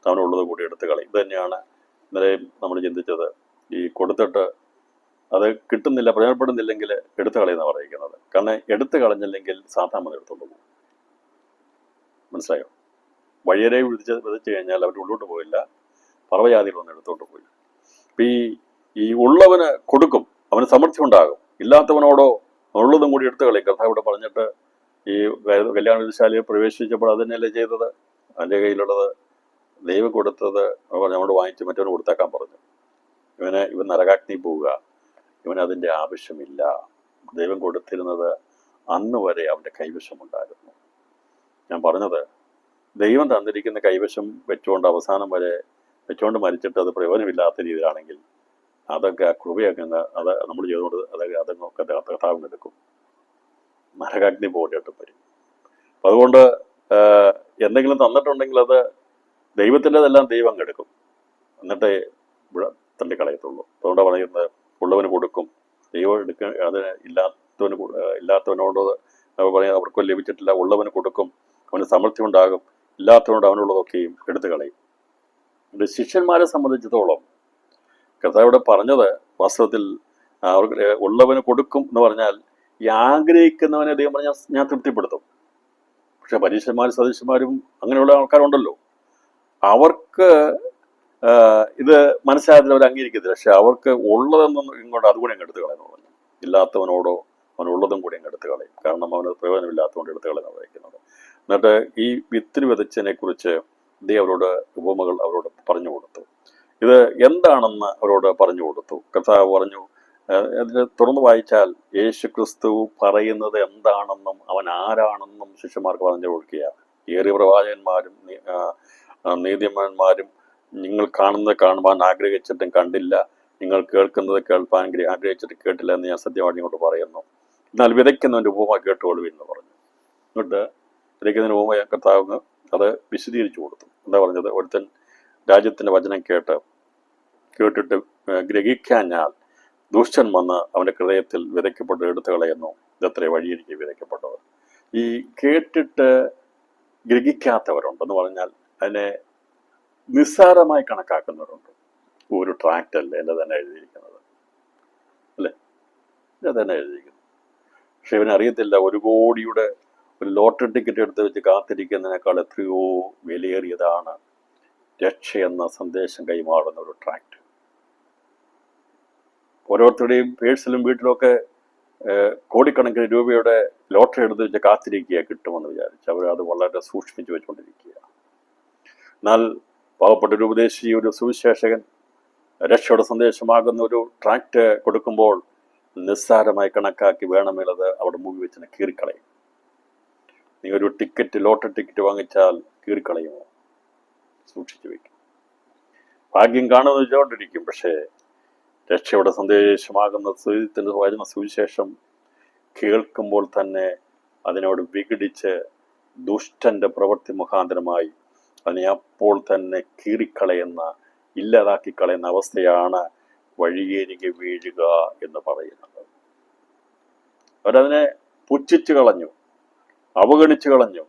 അവനുള്ളത് കൂടി എടുത്തു കളയും. ഇത് തന്നെയാണ് ഇന്നലെ നമ്മൾ ചിന്തിച്ചത്. ഈ കൊടുത്തിട്ട് അത് കിട്ടുന്നില്ല, പ്രയോജനപ്പെടുന്നില്ലെങ്കിൽ എടുത്തു കളയുന്ന പറയുന്നത്. കാരണം എടുത്തു കളഞ്ഞില്ലെങ്കിൽ സാധാരണ എടുത്തുകൊണ്ട് പോകും. മനസ്സിലായോ? വഴിയരെ വിധിച്ചു കഴിഞ്ഞാൽ അവർ ഉള്ളോട്ട് പോയില്ല, പർവ്വജാതികളൊന്നും എടുത്തോണ്ട് പോയി. ഇപ്പം ഈ ഉള്ളവന് കൊടുക്കും, അവന് സമൃദ്ധി ഉണ്ടാകും, ഇല്ലാത്തവനോടോ ഉള്ളതും കൂടി എടുത്തു കളയും. കഥ ഇവിടെ പറഞ്ഞിട്ട് ഈ കല്യാണ വിധിശാലയിൽ പ്രവേശിച്ചപ്പോൾ അത് തന്നെയല്ലേ ചെയ്തത്. അതിൻ്റെ കയ്യിലുള്ളത് ദൈവം കൊടുത്തത് നമ്മളോട് വാങ്ങിച്ച് മറ്റവന് കൊടുത്തേക്കാൻ പറഞ്ഞു. ഇവൻ നരകാഗ്നി പോവുക, ഇവനതിൻ്റെ ആവശ്യമില്ല. ദൈവം കൊടുത്തിരുന്നത് അന്ന് വരെ അവൻ്റെ കൈവശമുണ്ടായിരുന്നു. ഞാൻ പറഞ്ഞത്, ദൈവം തന്നിരിക്കുന്ന കൈവശം വെച്ചുകൊണ്ട് അവസാനം വരെ വെച്ചുകൊണ്ട് മരിച്ചിട്ട് അത് പ്രയോജനമില്ലാത്ത രീതിയിലാണെങ്കിൽ അതൊക്കെ കൃപയൊക്കെ അത് നമ്മൾ ചെയ്തുകൊണ്ട് അതൊക്കെ കർത്താവിനെടുക്കും, നരകാഗ്നി പോകേണ്ടിട്ട് വരും. അപ്പം അതുകൊണ്ട് എന്തെങ്കിലും തന്നിട്ടുണ്ടെങ്കിൽ അത് ദൈവത്തിൻ്റെതെല്ലാം ദൈവം എടുക്കും, എന്നിട്ടേ ഇവിടെ തള്ളിക്കളയത്തുള്ളൂ. അതുകൊണ്ടാണ് പറയുന്നത്, ഉള്ളവന് കൊടുക്കും, ദൈവം അതിന് ഇല്ലാത്തവനോട് പറയാം അവർക്ക് ലഭിച്ചിട്ടില്ല. ഉള്ളവന് കൊടുക്കും, അവന് സമൃദ്ധി ഉണ്ടാകും, ഇല്ലാത്തവനോട് അവനുള്ളതൊക്കെയും എടുത്തു കളയും. ശിഷ്യന്മാരെ സംബന്ധിച്ചിടത്തോളം കർത്താവ് പറഞ്ഞത് വാസ്തവത്തിൽ അവർക്ക് ഉള്ളവന് കൊടുക്കും എന്ന് പറഞ്ഞാൽ ഈ ആഗ്രഹിക്കുന്നവനെ ദൈവം പറഞ്ഞാൽ ഞാൻ തൃപ്തിപ്പെടുത്തും. പക്ഷെ പരീക്ഷന്മാരും സദീശന്മാരും അങ്ങനെയുള്ള ആൾക്കാരുണ്ടല്ലോ, അവർക്ക് ഇത് മനസ്സിലാകത്തിൽ അവർ അംഗീകരിക്കത്തില്ല. പക്ഷെ അവർക്ക് ഉള്ളതെന്നും ഇങ്ങോട്ട് അതുകൂടെ അങ്ങ് എടുത്ത് കളയുന്നു പറഞ്ഞു. ഇല്ലാത്തവനോടോ അവനുള്ളതും കൂടി അങ്ങ് എടുത്ത് കളയും. കാരണം അവന് പ്രയോജനമില്ലാത്തതുകൊണ്ട് എടുത്ത് കളയുന്ന വഹിക്കുന്നത്. എന്നിട്ട് ഈ വിത്തിന് വിതച്ചതിനെ കുറിച്ച് അവരോട് ഉപമകൾ അവരോട് പറഞ്ഞു കൊടുത്തു. ഇത് എന്താണെന്ന് അവരോട് പറഞ്ഞു കൊടുത്തു. കർത്താവ് പറഞ്ഞു, അതിന് തുറന്നു വായിച്ചാൽ യേശു ക്രിസ്തു പറയുന്നത് എന്താണെന്നും അവൻ ആരാണെന്നും ശിഷ്യന്മാർക്ക് പറഞ്ഞു കൊടുക്കുക. ഏറിയ പ്രവാചകന്മാരും നീതിമാന്മാരും നിങ്ങൾ കാണുന്നത് കാണുവാൻ ആഗ്രഹിച്ചിട്ടും കണ്ടില്ല, നിങ്ങൾ കേൾക്കുന്നത് കേൾപ്പാൻ ആഗ്രഹിച്ചിട്ട് കേട്ടില്ല എന്ന് ഞാൻ സത്യമായിട്ട് ഇങ്ങോട്ട് പറയുന്നു. എന്നാൽ വിതയ്ക്കുന്നവൻ്റെ ഉപമ കേട്ടുകൊള്ളുവിൻ എന്ന് പറഞ്ഞു. എന്നിട്ട് വിതയ്ക്കുന്നതിന് ഉപമ കർത്താവ് അത് വിശദീകരിച്ചു കൊടുത്തു. എന്താ പറഞ്ഞത്? ഒരുത്തൻ രാജ്യത്തിൻ്റെ വചനം കേട്ടിട്ട് ഗ്രഹിക്കാഞ്ഞാൽ ദുഷ്ടൻ വന്ന് അവൻ്റെ ഹൃദയത്തിൽ വിതയ്ക്കപ്പെട്ട് എടുത്തു കളയുന്നു. ഇതത്രേ വഴിയിരിക്കും വിതയ്ക്കപ്പെട്ടവർ. ഈ കേട്ടിട്ട് ഗ്രഹിക്കാത്തവരുണ്ടെന്ന് പറഞ്ഞാൽ അതിനെ നിസ്സാരമായി കണക്കാക്കുന്നവരുണ്ട്. ഒരു ട്രാക്റ്റ് അല്ലേ എൻ്റെ തന്നെ എഴുതിയിരിക്കുന്നത്, അല്ലേ? എൻ്റെ തന്നെ എഴുതിയിരിക്കുന്നു. പക്ഷെ ഇവനറിയത്തില്ല 1 കോടിയുടെ ഒരു ലോട്ടറി ടിക്കറ്റ് എടുത്ത് വെച്ച് കാത്തിരിക്കുന്നതിനേക്കാൾ എത്രയോ വിലയേറിയതാണ് രക്ഷയെന്ന സന്ദേശം കൈമാറുന്ന ഒരു ട്രാക്റ്റ്. ഓരോരുത്തരുടെയും പേഴ്സിലും വീട്ടിലുമൊക്കെ കോടിക്കണക്കിന് രൂപയുടെ ലോട്ടറി എടുത്ത് വെച്ച് കാത്തിരിക്കുക കിട്ടുമെന്ന് വിചാരിച്ച് അവരത് വളരെ സൂക്ഷിപ്പിച്ച് വെച്ചുകൊണ്ടിരിക്കുക. എന്നാൽ പാവപ്പെട്ട ഒരു ഉപദേശി, ഒരു സുവിശേഷകൻ രക്ഷയുടെ സന്ദേശമാകുന്ന ഒരു ട്രാക്റ്റ് കൊടുക്കുമ്പോൾ നിസ്സാരമായി കണക്കാക്കി വേണമെന്നത് അവിടെ മുമ്പ് വെച്ചിന് കീറിക്കളയും. നീ ഒരു ലോട്ടറി ടിക്കറ്റ് വാങ്ങിച്ചാൽ കീറിക്കളയുമോ? സൂക്ഷിച്ചു വയ്ക്കും. ഭാഗ്യം കാണുമെന്ന് വെച്ചുകൊണ്ടിരിക്കും. പക്ഷേ രക്ഷയുടെ സന്ദേശമാകുന്ന വരുന്ന സുവിശേഷം കേൾക്കുമ്പോൾ തന്നെ അതിനോട് വിഘടിച്ച് ദുഷ്ടന്റെ പ്രവൃത്തി മുഖാന്തരമായി അതിനെ അപ്പോൾ തന്നെ കീറിക്കളയുന്ന, ഇല്ലാതാക്കി കളയുന്ന അവസ്ഥയാണ് വഴിയേരികെ വീഴുക എന്ന് പറയുന്നത്. അവരതിനെ പുച്ഛിച്ചു കളഞ്ഞു, അവഗണിച്ചു കളഞ്ഞു.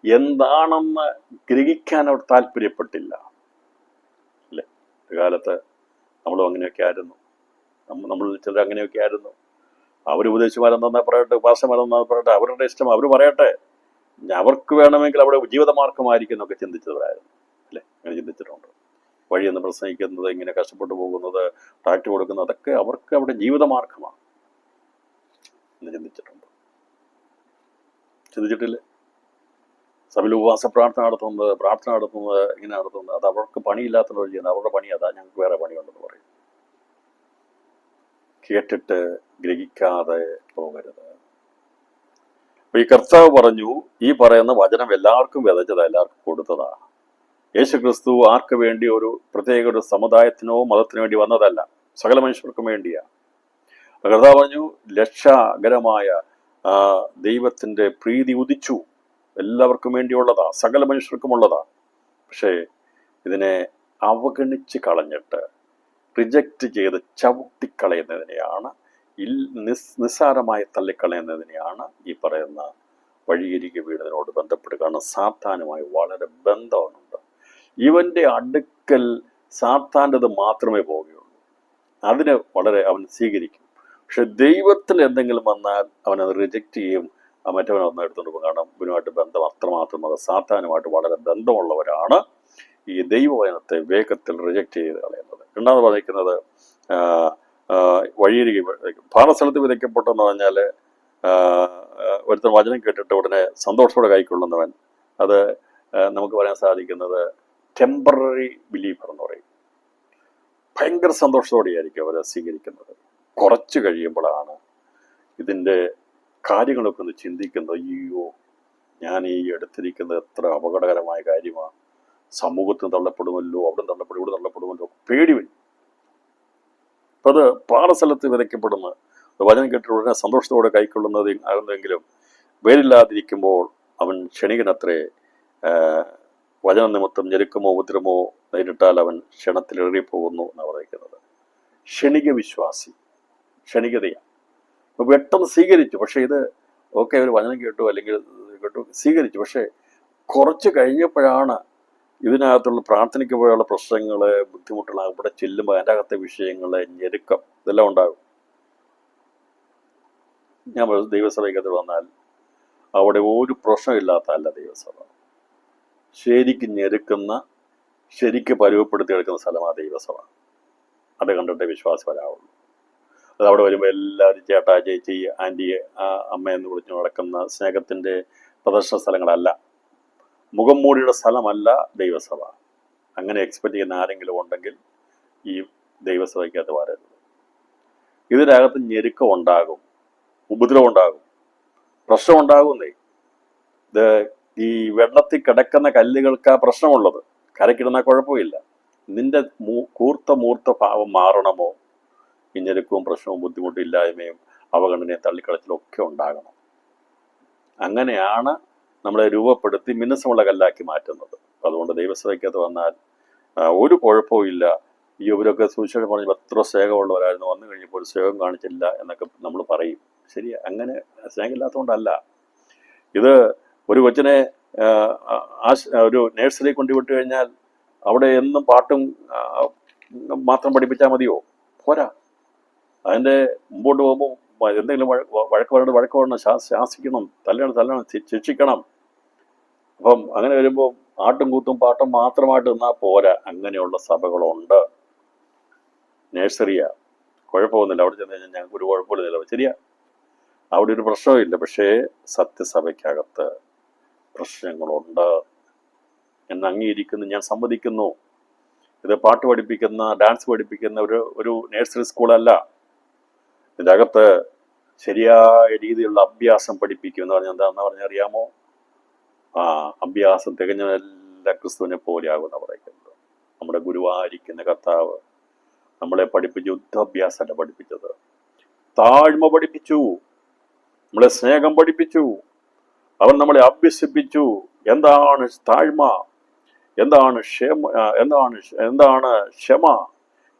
എന്താണെന്ന് ഗ്രഹിക്കാൻ അവർ താല്പര്യപ്പെട്ടില്ല, അല്ലേ? ഒരു കാലത്ത് നമ്മളും അങ്ങനെയൊക്കെ ആയിരുന്നു. നമ്മൾ ചിലർ അങ്ങനെയൊക്കെ ആയിരുന്നു. അവർ ഉപദേശിമാരെന്നാ പറയട്ടെ, ഉപാസമാരെന്നാ പറയട്ടെ, അവരുടെ ഇഷ്ടം അവർ പറയട്ടെ, അവർക്ക് വേണമെങ്കിൽ അവിടെ ജീവിതമാർഗമായിരിക്കും എന്നൊക്കെ ചിന്തിച്ചവരായിരുന്നു, അല്ലേ? അങ്ങനെ ചിന്തിച്ചിട്ടുണ്ട്. വഴിയെന്ന് പ്രസംഗിക്കുന്നത്, ഇങ്ങനെ കഷ്ടപ്പെട്ടു പോകുന്നത്, ടാക്ട് കൊടുക്കുന്നത്, അതൊക്കെ അവർക്ക് അവിടെ ജീവിതമാർഗമാണ് എന്ന് ചിന്തിച്ചിട്ടുണ്ട്. ചിന്തിച്ചിട്ടില്ലേ? സഭയിൽ ഉപവാസ പ്രാർത്ഥന നടത്തുന്നത് ഇങ്ങനെ നടത്തുന്നത്, അത് അവർക്ക് പണിയില്ലാത്തവർ ചെയ്യുന്നത്. അവരുടെ പണി അതാ, ഞങ്ങൾക്ക് വേറെ പണിയുണ്ടെന്ന് പറയും. കേട്ടിട്ട് ഗ്രഹിക്കാതെ പോകരുത്. അപ്പൊ ഈ കർത്താവ് പറഞ്ഞു, ഈ പറയുന്ന വചനം എല്ലാവർക്കും വിതച്ചതാ, എല്ലാവർക്കും കൊടുത്തതാ. യേശു ക്രിസ്തു ആർക്ക് വേണ്ടി ഒരു പ്രത്യേക ഒരു സമുദായത്തിനോ മതത്തിനോ വേണ്ടി വന്നതല്ല, സകല മനുഷ്യർക്കും വേണ്ടിയാ. കർത്താവ് പറഞ്ഞു, രക്ഷാകരമായ ദൈവത്തിന്റെ പ്രീതി ഉദിച്ചു, എല്ലാവർക്കും വേണ്ടിയുള്ളതാ, സകല മനുഷ്യർക്കുമുള്ളതാ. പക്ഷേ ഇതിനെ അവഗണിച്ച് കളഞ്ഞിട്ട് റിജക്റ്റ് ചെയ്ത് ചവിട്ടിക്കളയുന്നതിനെയാണ്, നിസ്സാരമായി തള്ളിക്കളയുന്നതിനെയാണ് ഈ പറയുന്ന വഴിയരികെ വീടുന്നതിനോട് ബന്ധപ്പെട്ട്. കാരണം സാത്താനുമായി വളരെ ബന്ധമുണ്ട്. ഇവന്റെ അടുക്കൽ സാത്താൻ്റെത് മാത്രമേ പോവുകയുള്ളൂ. അതിന് വളരെ അവൻ സ്വീകരിക്കും. പക്ഷെ ദൈവത്തിൽ എന്തെങ്കിലും വന്നാൽ അവനത് റിജക്റ്റ് ചെയ്യും, മറ്റവനെ ഒന്ന് എടുത്തുകൊണ്ട് പോകും. കാരണം ഇവനുമായിട്ട് ബന്ധം അത്രമാത്രം, അത് സാത്താനുമായിട്ട് വളരെ ബന്ധമുള്ളവരാണ് ഈ ദൈവവചനത്തെ വേഗത്തിൽ റിജക്റ്റ് ചെയ്ത് കളയുന്നത്. രണ്ടാമത് പറഞ്ഞിരിക്കുന്നത് വഴിയരികെ പാറസ്ഥലത്ത് വിതയ്ക്കപ്പെട്ടെന്ന് പറഞ്ഞാൽ ഒരുത്തൻ വചനം കേട്ടിട്ട് ഉടനെ സന്തോഷത്തോടെ കൈക്കൊള്ളുന്നവൻ, അത് നമുക്ക് പറയാൻ സാധിക്കുന്നത് ടെമ്പററി ബിലീഫർ എന്ന് പറയും. ഭയങ്കര സന്തോഷത്തോടെയായിരിക്കും അവരെ സ്വീകരിക്കുന്നത്. കുറച്ച് കഴിയുമ്പോഴാണ് ഇതിൻ്റെ കാര്യങ്ങളൊക്കെ ഒന്ന് ചിന്തിക്കുന്നത്. അയ്യോ, ഞാൻ ഈ എടുത്തിരിക്കുന്നത് എത്ര അപകടകരമായ കാര്യമാണ്, സമൂഹത്തിന് തള്ളപ്പെടുമല്ലോ, അവിടെ തള്ളപ്പെടും, ഇവിടെ തള്ളപ്പെടുമല്ലോ, പേടി വരും. അപ്പം അത് പാറസ്ഥലത്ത് വിതയ്ക്കപ്പെടുന്ന വചനം കേട്ടിട്ട് ഉടനെ സന്തോഷത്തോടെ കൈക്കൊള്ളുന്നത് ആകുന്നെങ്കിലും വേരില്ലാതിരിക്കുമ്പോൾ അവൻ ക്ഷണികനത്രേ. വചന നിമിത്തം ഞെരുക്കമോ ഉപദ്രവമോ നേരിട്ടാൽ അവൻ ക്ഷണത്തിൽ എറിപ്പോകുന്നു എന്നാണ് പറയുന്നത്. ക്ഷണിക വിശ്വാസി, ക്ഷണികതയാണ്. അപ്പോൾ പെട്ടെന്ന് സ്വീകരിച്ചു. പക്ഷെ ഇത് ഓക്കെ, ഒരു വചനം കേട്ടു അല്ലെങ്കിൽ കേട്ടു, സ്വീകരിച്ചു. പക്ഷെ കുറച്ച് കഴിഞ്ഞപ്പോഴാണ് ഇതിനകത്തുള്ള പ്രാർത്ഥനയ്ക്ക് പോയുള്ള പ്രശ്നങ്ങൾ, ബുദ്ധിമുട്ടുകൾ, അവിടെ ചെല്ലുമ്പോൾ അതിൻ്റെ അകത്തെ വിഷയങ്ങൾ, ഞെരുക്കം, ഇതെല്ലാം ഉണ്ടാകും. ഞാൻ ദൈവസഭയ്ക്കകത്ത് വന്നാൽ അവിടെ ഒരു പ്രശ്നമില്ലാത്ത അല്ല ദൈവസഭ. ശരിക്കും ഞെരുക്കുന്ന, ശരിക്ക് പരുവപ്പെടുത്തി എടുക്കുന്ന സ്ഥലമാണ് ദൈവസഭ. അത് കണ്ടിട്ടേ വിശ്വാസം വരാവുള്ളൂ. അത് അവിടെ വരുമ്പോൾ എല്ലാവരും ചേട്ടാ, ചേച്ചി, ആൻറ്റി, അമ്മയെന്ന് വിളിച്ചു നടക്കുന്ന സ്നേഹത്തിൻ്റെ പ്രദർശന സ്ഥലങ്ങളല്ല, മുഖം മൂടിയുടെ സ്ഥലമല്ല ദൈവസഭ. അങ്ങനെ എക്സ്പെക്ട് ചെയ്യുന്ന ആരെങ്കിലും ഉണ്ടെങ്കിൽ ഈ ദൈവസഭയ്ക്കകത്ത് വരരുത്. ഇതിനകത്ത് ഞെരുക്കം ഉണ്ടാകും, ഉപദ്രവം ഉണ്ടാകും, പ്രശ്നം ഉണ്ടാകുന്നേ. ഇത് ഈ വെള്ളത്തിൽ കിടക്കുന്ന കല്ലുകൾക്ക് ആ പ്രശ്നമുള്ളത്, കരക്കിടുന്ന കുഴപ്പമില്ല. നിന്റെ മൂർത്ത ഭാവം മാറണമോ, ഈ ഞെരുക്കവും പ്രശ്നവും ബുദ്ധിമുട്ടും ഇല്ലായ്മയും അവഗണനയും തള്ളിക്കളച്ചിലും ഒക്കെ ഉണ്ടാകണം. അങ്ങനെയാണ് നമ്മളെ രൂപപ്പെടുത്തി മിനുസമുള്ള കല്ലാക്കി മാറ്റുന്നത്. അതുകൊണ്ട് ദൈവസഭയ്ക്കകത്ത് വന്നാൽ ഒരു കുഴപ്പവും ഇല്ല. ഈ ഇവരൊക്കെ സുവിശേഷം പറഞ്ഞപ്പോൾ എത്ര സ്നേഹമുള്ളവരായിരുന്നു, വന്നു കഴിഞ്ഞപ്പോൾ ഒരു സ്നേഹം കാണിച്ചില്ല എന്നൊക്കെ നമ്മൾ പറയും. ശരിയാ, അങ്ങനെ സ്നേഹമില്ലാത്തതുകൊണ്ടല്ല. ഇത് ഒരു കൊച്ചിനെ ഒരു നേഴ്സറി കൊണ്ടുവിട്ട് കഴിഞ്ഞാൽ അവിടെ എന്നും പാട്ടും മാത്രം പഠിപ്പിച്ചാൽ മതിയോ? പോരാ. അതിൻ്റെ മുമ്പോട്ട് പോകുമ്പോൾ എന്തെങ്കിലും വഴക്ക് പറയണം, ശാസിക്കണം, തല്ലണം, ശിക്ഷിക്കണം. അപ്പം അങ്ങനെ വരുമ്പോൾ ആട്ടും കൂത്തും പാട്ടും മാത്രമായിട്ട് നിന്നാൽ പോരാ. അങ്ങനെയുള്ള സഭകളുണ്ട്. നേഴ്സറിയാ, കുഴപ്പമൊന്നുമില്ല. അവിടെ ചെന്ന് കഴിഞ്ഞാൽ ഞങ്ങൾക്ക് ഒരു കുഴപ്പമില്ല. ശരിയാ, അവിടെ ഒരു പ്രശ്നമില്ല. പക്ഷേ സത്യസഭയ്ക്കകത്ത് പ്രശ്നങ്ങളുണ്ട് എന്ന് അംഗീകരിക്കുന്നു, ഞാൻ സമ്മതിക്കുന്നു. ഇത് പാട്ട് പഠിപ്പിക്കുന്ന, ഡാൻസ് പഠിപ്പിക്കുന്ന ഒരു നേഴ്സറി സ്കൂളല്ല. ഇതിൻ്റെ അകത്ത് ശരിയായ രീതിയിലുള്ള അഭ്യാസം പഠിപ്പിക്കും എന്ന് പറഞ്ഞാൽ എന്താണെന്ന് പറഞ്ഞാൽ അറിയാമോ? അഭ്യാസം തികഞ്ഞവരെല്ലാം ക്രിസ്തുവിനെ പോലെയാകുമെന്ന് പറയുന്നത്. നമ്മുടെ ഗുരുവായിരിക്കുന്ന കർത്താവ് നമ്മളെ പഠിപ്പിച്ച യുദ്ധാഭ്യാസമല്ല പഠിപ്പിച്ചത്, താഴ്മ പഠിപ്പിച്ചു, നമ്മളെ സ്നേഹം പഠിപ്പിച്ചു, അവൻ നമ്മളെ അഭ്യസിപ്പിച്ചു. എന്താണ് താഴ്മ, എന്താണ് ക്ഷമ,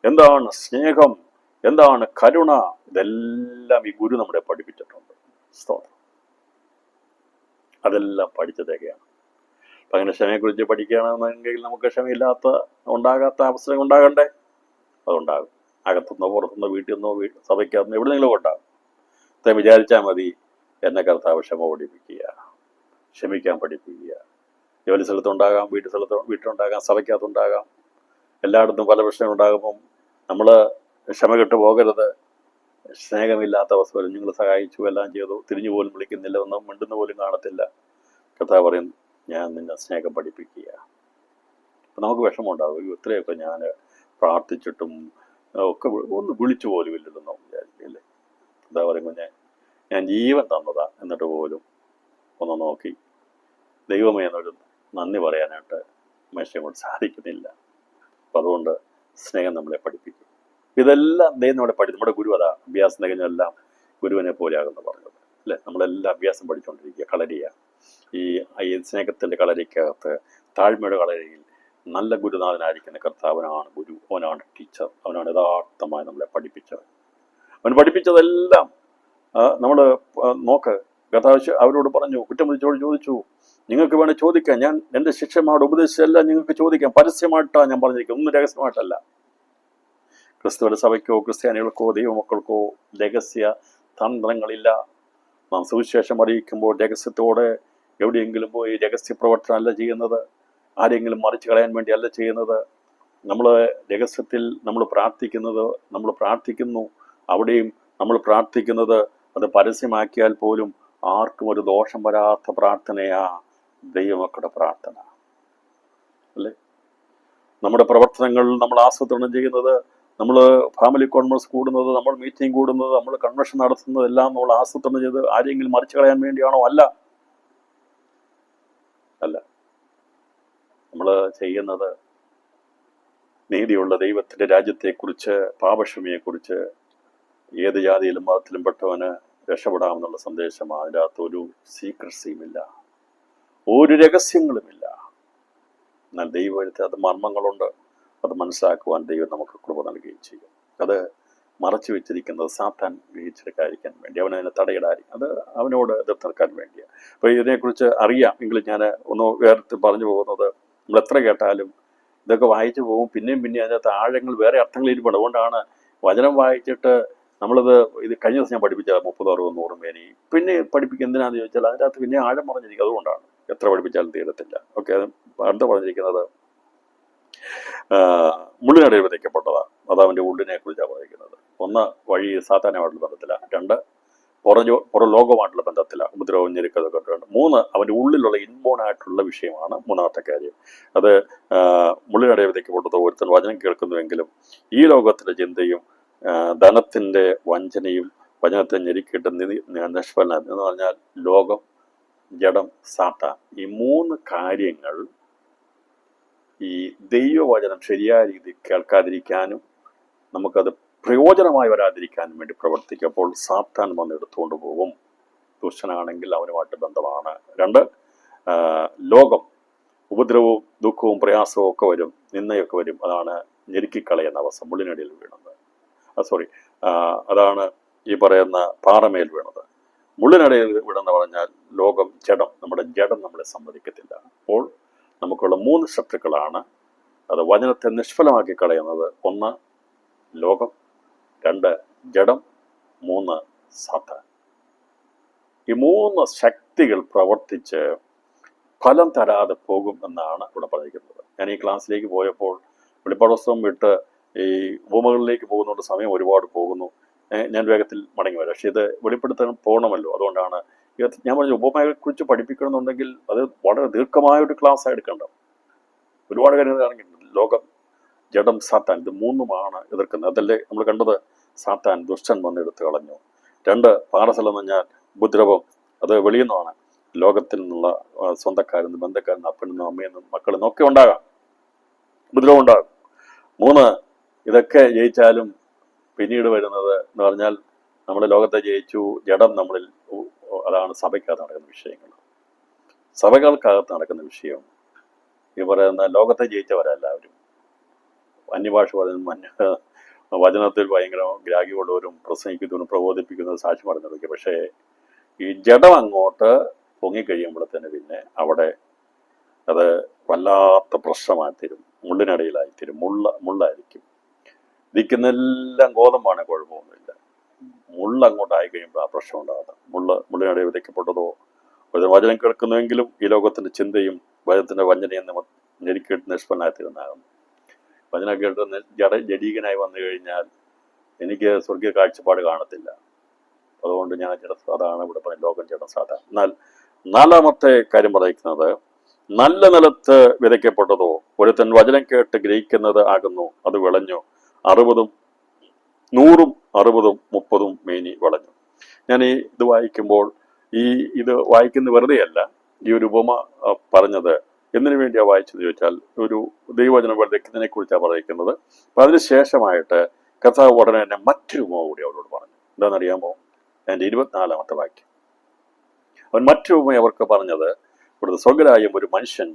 എന്താണ് സ്നേഹം, എന്താണ് കരുണ, ഇതെല്ലാം ഈ ഗുരു നമ്മളെ പഠിപ്പിച്ചിട്ടുണ്ട്. സ്തോത്രം. അതെല്ലാം പഠിച്ചതൊക്കെയാണ്. അപ്പം അങ്ങനെ ക്ഷമയെക്കുറിച്ച് പഠിക്കുകയാണെന്നെങ്കിൽ നമുക്ക് ഉണ്ടാകാത്ത അവസരം ഉണ്ടാകണ്ടേ? അതുണ്ടാകും. അകത്തുനിന്നോ പുറത്തുനിന്നോ വീട്ടിൽ നിന്നോ സഭയ്ക്കകത്തുനിന്നോ എവിടെയെങ്കിലും ഉണ്ടാകും. അത് വിചാരിച്ചാൽ മതി. എന്നെ കർത്താവ് ക്ഷമ പഠിപ്പിക്കുക, ക്ഷമിക്കാൻ പഠിപ്പിക്കുക. ജോലി സ്ഥലത്തുണ്ടാകാം, വീട്ടിലുണ്ടാകാം, സഭയ്ക്കകത്തുണ്ടാകാം, എല്ലായിടത്തും പല പ്രശ്നങ്ങൾ ഉണ്ടാകുമ്പം നമ്മൾ ക്ഷമ കെട്ടു പോകരുത്. സ്നേഹമില്ലാത്ത അവസ്ഥ വരും. നിങ്ങൾ സഹായിച്ചു, എല്ലാം ചെയ്തു, തിരിഞ്ഞു പോലും വിളിക്കുന്നില്ല, ഒന്നും മിണ്ടുന്ന പോലും കാണത്തില്ല. കർത്താവ് പറയും, ഞാൻ നിന്നെ സ്നേഹം പഠിപ്പിക്കുക. അപ്പം നമുക്ക് വിഷമമുണ്ടാകും. ഇത്രയൊക്കെ ഞാൻ പ്രാർത്ഥിച്ചിട്ടും ഒക്കെ ഒന്ന് വിളിച്ചു പോലും ഇല്ലെന്ന് വിചാരിക്കില്ലേ? എന്താ പറയുമ്പോൾ ഞാൻ ജീവൻ തന്നതാ, എന്നിട്ട് പോലും ഒന്ന് നോക്കി ദൈവമേ എന്നൊരു നന്ദി പറയാനായിട്ട് മനുഷ്യനെ കൊണ്ട് സാധിക്കുന്നില്ല. അപ്പം അതുകൊണ്ട് സ്നേഹം നമ്മളെ പഠിപ്പിക്കും. ഇതെല്ലാം ദൈവം നമ്മുടെ ഗുരു അതാ, അഭ്യാസം തികഞ്ഞെല്ലാം ഗുരുവിനെ പോലെയാകുമെന്ന് പറഞ്ഞത് അല്ലേ? നമ്മളെല്ലാം അഭ്യാസം പഠിച്ചുകൊണ്ടിരിക്കുക, കളരിയ. ഈ സ്നേഹത്തിൻ്റെ കളരിക്കകത്ത്, താഴ്മയുടെ കളരിയിൽ നല്ല ഗുരുനാഥനായിരിക്കുന്ന കർത്താവനാണ് ഗുരു. അവനാണ് ടീച്ചർ. അവനാണ് യഥാർത്ഥമായി നമ്മളെ പഠിപ്പിച്ചത്. അവൻ പഠിപ്പിച്ചതെല്ലാം നമ്മൾ നോക്ക്. കർത്താവ് അവരോട് പറഞ്ഞു, കുറ്റമതിച്ചോട് ചോദിച്ചു, നിങ്ങൾക്ക് വേണേൽ ചോദിക്കാം, ഞാൻ എൻ്റെ ശിഷ്യന്മാരോട് ഉപദേശിച്ചെല്ലാം നിങ്ങൾക്ക് ചോദിക്കാം. പരസ്യമായിട്ടാണ് ഞാൻ പറഞ്ഞിരിക്കുന്നത്, ഒന്നും രഹസ്യമായിട്ടല്ല. ക്രിസ്തുവിന്റെ സഭയ്ക്കോ ക്രിസ്ത്യാനികൾക്കോ ദൈവമക്കൾക്കോ രഹസ്യ തന്ത്രങ്ങളില്ല. നാം സുവിശേഷം അറിയിക്കുമ്പോൾ രഹസ്യത്തോടെ എവിടെയെങ്കിലും പോയി രഹസ്യ പ്രവർത്തനം അല്ല ചെയ്യുന്നത്. ആരെങ്കിലും മറിച്ച് കളയാൻ വേണ്ടി അല്ല ചെയ്യുന്നത്. നമ്മൾ രഹസ്യത്തിൽ നമ്മൾ പ്രാർത്ഥിക്കുന്നു. അവിടെയും നമ്മൾ പ്രാർത്ഥിക്കുന്നത് അത് പരസ്യമാക്കിയാൽ പോലും ആർക്കും ഒരു ദോഷം വരാത്ത പ്രാർത്ഥനയാ ദൈവമക്കളുടെ പ്രാർത്ഥന അല്ലേ? നമ്മുടെ പ്രവർത്തനങ്ങൾ നമ്മൾ ആസൂത്രണം ചെയ്യുന്നത്, നമ്മൾ ഫാമിലി കോൺഫറൻസ് കൂടുന്നത്, നമ്മൾ മീറ്റിംഗ് കൂടുന്നത്, നമ്മൾ കൺവെൻഷൻ നടത്തുന്നത് എല്ലാം നമ്മൾ ആസൂത്രണം ചെയ്ത് ആരെങ്കിലും മറിച്ച് കളയാൻ വേണ്ടിയാണോ? അല്ല. നമ്മൾ ചെയ്യുന്നത് നീതിയുള്ള ദൈവത്തിൻ്റെ രാജ്യത്തെക്കുറിച്ച്, പാപക്ഷമയെക്കുറിച്ച്, ഏത് ജാതിയിലും മതത്തിലും പെട്ടവന് രക്ഷപ്പെടാമെന്നുള്ള സന്ദേശമാണ്. അതിൻ്റെ അകത്ത് ഒരു സീക്രസിയുമില്ല, ഒരു രഹസ്യങ്ങളുമില്ല. എന്നാൽ ദൈവത്തെ അത് മർമ്മങ്ങളുണ്ട്. അത് മനസ്സിലാക്കുവാൻ ദൈവം നമുക്ക് കൃപ നൽകുകയും ചെയ്യും. അത് മറച്ചു വെച്ചിരിക്കുന്നത് സാത്താൻ വീഴ്ചെടുക്കാതിരിക്കാൻ വേണ്ടി, അവനതിനെ തടയിടാതിരിക്കും, അത് അവനോട് എതിർക്കാൻ വേണ്ടിയാണ്. അപ്പോൾ ഇതിനെക്കുറിച്ച് അറിയാം എങ്കിലും ഞാൻ ഒന്ന് വേറെ പറഞ്ഞു പോകുന്നത്, നമ്മൾ എത്ര കേട്ടാലും ഇതൊക്കെ വായിച്ചു പോകും. പിന്നെയും അതിനകത്ത് ആഴങ്ങൾ, വേറെ അർത്ഥങ്ങൾ ഇരിപ്പുണ്ട്. അതുകൊണ്ടാണ് വചനം വായിച്ചിട്ട് നമ്മളിത് ഇത് കഴിഞ്ഞ ദിവസം ഞാൻ പഠിപ്പിച്ച 30, 60, 100 മേനി പിന്നെ പഠിപ്പിക്കുക എന്തിനാന്ന് ചോദിച്ചാൽ അതിനകത്ത് പിന്നെ ആഴം പറഞ്ഞിരിക്കും. അതുകൊണ്ടാണ് എത്ര പഠിപ്പിച്ചാലും തീരത്തില്ല. ഓക്കെ, അടുത്ത പറഞ്ഞിരിക്കുന്നത് മുള്ളിനടയിൽ വിതയ്ക്കപ്പെട്ടതാണ്. അത് അവൻ്റെ ഉള്ളിനെ കുറിച്ചാണ് പറഞ്ഞിരിക്കുന്നത്. ഒന്ന്, വഴി സാധാരണമായിട്ടുള്ള ബന്ധത്തില. രണ്ട്, പുറ ലോകമായിട്ടുള്ള ബന്ധത്തില, ഉപദ്രവം ഞെരുക്കതൊക്കെ ഉണ്ട്. മൂന്ന്, അവൻ്റെ ഉള്ളിലുള്ള ഇൻബോൺ ആയിട്ടുള്ള വിഷയമാണ് മൂന്നാമത്തെ കാര്യം. അത് മുള്ളിനടയിൽ വിതയ്ക്കപ്പെട്ടത് ഒരുത്തൻ വചനം കേൾക്കുന്നുവെങ്കിലും ഈ ലോകത്തിലെ ചിന്തയും ധനത്തിൻ്റെ വഞ്ചനയും വചനത്തെ ഞെരുക്കിയിട്ട് നിഷ്ഫലന എന്ന് പറഞ്ഞാൽ ലോകം, ജഡം, സാത്താൻ, ഈ മൂന്ന് കാര്യങ്ങൾ ഈ ദൈവവചനം ശരിയായ രീതിയിൽ കേൾക്കാതിരിക്കാനും നമുക്കത് പ്രയോജനമായി വരാതിരിക്കാനും വേണ്ടി പ്രവർത്തിക്കും. അപ്പോൾ സാത്താൻ വന്ന് എടുത്തുകൊണ്ട് പോകും. ദുഷ്ടനാണെങ്കിൽ അവനുമായിട്ട് ബന്ധമാണ്. രണ്ട്, ലോകം, ഉപദ്രവവും ദുഃഖവും പ്രയാസവും ഒക്കെ വരും, നിന്നയൊക്കെ വരും. അതാണ് ഞെരുക്കിക്കളയുന്ന അവസ്ഥ, മുള്ളിനടിയിൽ വീണത്. അതാണ് ഈ പറയുന്ന പാറമേൽ വീണത്. മുള്ളിനടിയിൽ വീണെന്ന് പറഞ്ഞാൽ ലോകം, ജഡം, നമ്മുടെ ജഡം നമ്മളെ സമ്മതിക്കത്തില്ല. അപ്പോൾ നമുക്കുള്ള മൂന്ന് ശത്രുക്കളാണ് അത് വചനത്തെ നിഷ്ഫലമാക്കി കളയുന്നത്. ഒന്ന്, ലോകം. രണ്ട്, ജഡം. മൂന്ന്, സാത്താൻ. ഈ മൂന്ന് ശക്തികൾ പ്രവർത്തിച്ച് ഫലം തരാതെ പോകും എന്നാണ് ഇവിടെ പറഞ്ഞിരിക്കുന്നത്. ഞാൻ ഈ ക്ലാസ്സിലേക്ക് പോയപ്പോൾ വെളിപ്പാട് പുസ്തകം വിട്ട് ഈ ഉപമകളിലേക്ക് പോകുന്നതുകൊണ്ട് സമയം ഒരുപാട് പോകുന്നു. ഞാൻ വേഗത്തിൽ മടങ്ങി വരാം. പക്ഷെ ഇത് വെളിപ്പെടുത്താൻ പോകണമല്ലോ. അതുകൊണ്ടാണ് ഞാൻ പറഞ്ഞ ഉപമയെക്കുറിച്ച് പഠിപ്പിക്കണമെന്നുണ്ടെങ്കിൽ അത് വളരെ ദീർഘമായൊരു ക്ലാസ് എടുക്കേണ്ട ഒരുപാട് കാര്യങ്ങൾ ഇറങ്ങിയിട്ടുണ്ട്. ലോകം, ജഡം, സാത്താൻ, ഇത് മൂന്നുമാണ് എതിർക്കുന്നത്. അതല്ലേ നമ്മൾ കണ്ടത്. സാത്താൻ, ദുഷ്ടൻ വന്നെടുത്ത് കളഞ്ഞു. രണ്ട്, പാറസ്ഥലം എന്ന് പറഞ്ഞാൽ ഉപദ്രവം, അത് വെളിയിൽ നിന്നാണ്. ലോകത്തിൽ നിന്നുള്ള സ്വന്തക്കാരിൽ നിന്ന്, ബന്ധക്കാരിൽ നിന്ന്, അപ്പനിൽ നിന്നും അമ്മയിൽ നിന്നും മക്കളിൽ നിന്നൊക്കെ ഉണ്ടാകാം, ഉപദ്രവം ഉണ്ടാകും. മൂന്ന്, ഇതൊക്കെ ജയിച്ചാലും പിന്നീട് വരുന്നത് എന്ന് പറഞ്ഞാൽ നമ്മൾ ലോകത്തെ ജയിച്ചു, ജഡം നമ്മളിൽ, അതാണ് സഭയ്ക്കകത്ത് നടക്കുന്ന വിഷയങ്ങൾ. സഭകൾക്കകത്ത് നടക്കുന്ന വിഷയം ഈ പറയുന്ന ലോകത്തെ ജയിച്ചവരെല്ലാവരും അന്യഭാഷ വചനത്തിൽ ഭയങ്കര ഗ്രാഹ്യമുള്ളവരും പ്രസംഗിക്കുന്നവരും പ്രബോധിപ്പിക്കുന്നവരും സാക്ഷി പറയുന്നവരൊക്കെ. പക്ഷേ ഈ ജഡം അങ്ങോട്ട് പൊങ്ങിക്കഴിയുമ്പോഴത്തേന് പിന്നെ അവിടെ അത് വല്ലാത്ത പ്രശ്നമായിത്തീരും, മുള്ളിനടിയിലായിത്തീരും, മുള്ളായിരിക്കും. ഇരിക്കുന്നെല്ലാം ഗോതമ്പാണ്, കുഴപ്പമൊന്നുമില്ല. മുള്ളങ്ങോട്ടായി കഴിയുമ്പോൾ ആ പ്രശ്നം ഉണ്ടാകുന്നത്. മുള്ളിനടിയിൽ വിതയ്ക്കപ്പെട്ടതോ വചനം കേൾക്കുന്നുവെങ്കിലും ഈ ലോകത്തിൻ്റെ ചിന്തയും വചനത്തിൻ്റെ വഞ്ചനയും ഞെരുക്കിയിട്ട് നിഷ്ഫലനായിത്തീരുന്നതാകുന്നു. വചനം കേട്ട് ജഡീകനായി വന്നു കഴിഞ്ഞാൽ എനിക്ക് സ്വർഗീയ കാഴ്ചപ്പാട് കാണത്തില്ല. അതുകൊണ്ട് ഞാൻ അതാണ് ഇവിടെ പറയുന്നത്, ലോകം, ജഡം, സാത്താൻ. എന്നാൽ നാലാമത്തെ കാര്യം പറയുന്നത്, നല്ല നിലത്ത് വിതയ്ക്കപ്പെട്ടതോ ഒരുത്തൻ വചനം കേട്ട് ഗ്രഹിക്കുന്നത് ആകുന്നു. അത് വിളഞ്ഞു 60, 100, 60, 30 മേനി വിളഞ്ഞു. ഞാൻ ഇത് വായിക്കുമ്പോൾ ഇത് വായിക്കുന്ന വെറുതെയല്ല. ഈ ഒരു ഉപമ പറഞ്ഞത് എന്തിനു വേണ്ടിയാണ് വായിച്ചെന്ന് ചോദിച്ചാൽ, ഒരു ദൈവവചനം വിതയ്ക്കുന്നതിനെ കുറിച്ചാണ് പറയുന്നത്. അപ്പം അതിനുശേഷമായിട്ട് കർത്താവ് ഉടനെ തന്നെ മറ്റൊരു ഉപമ കൂടി അവരോട് പറഞ്ഞു. എന്താണെന്നറിയാമോ? എൻ്റെ 24-ാമത്തെ വാക്യം. അവൻ മറ്റൊരു ഉപമ അവർക്ക് പറഞ്ഞത്, ഇവിടുത്തെ സ്വർഗ്ഗരാജ്യം ഒരു മനുഷ്യൻ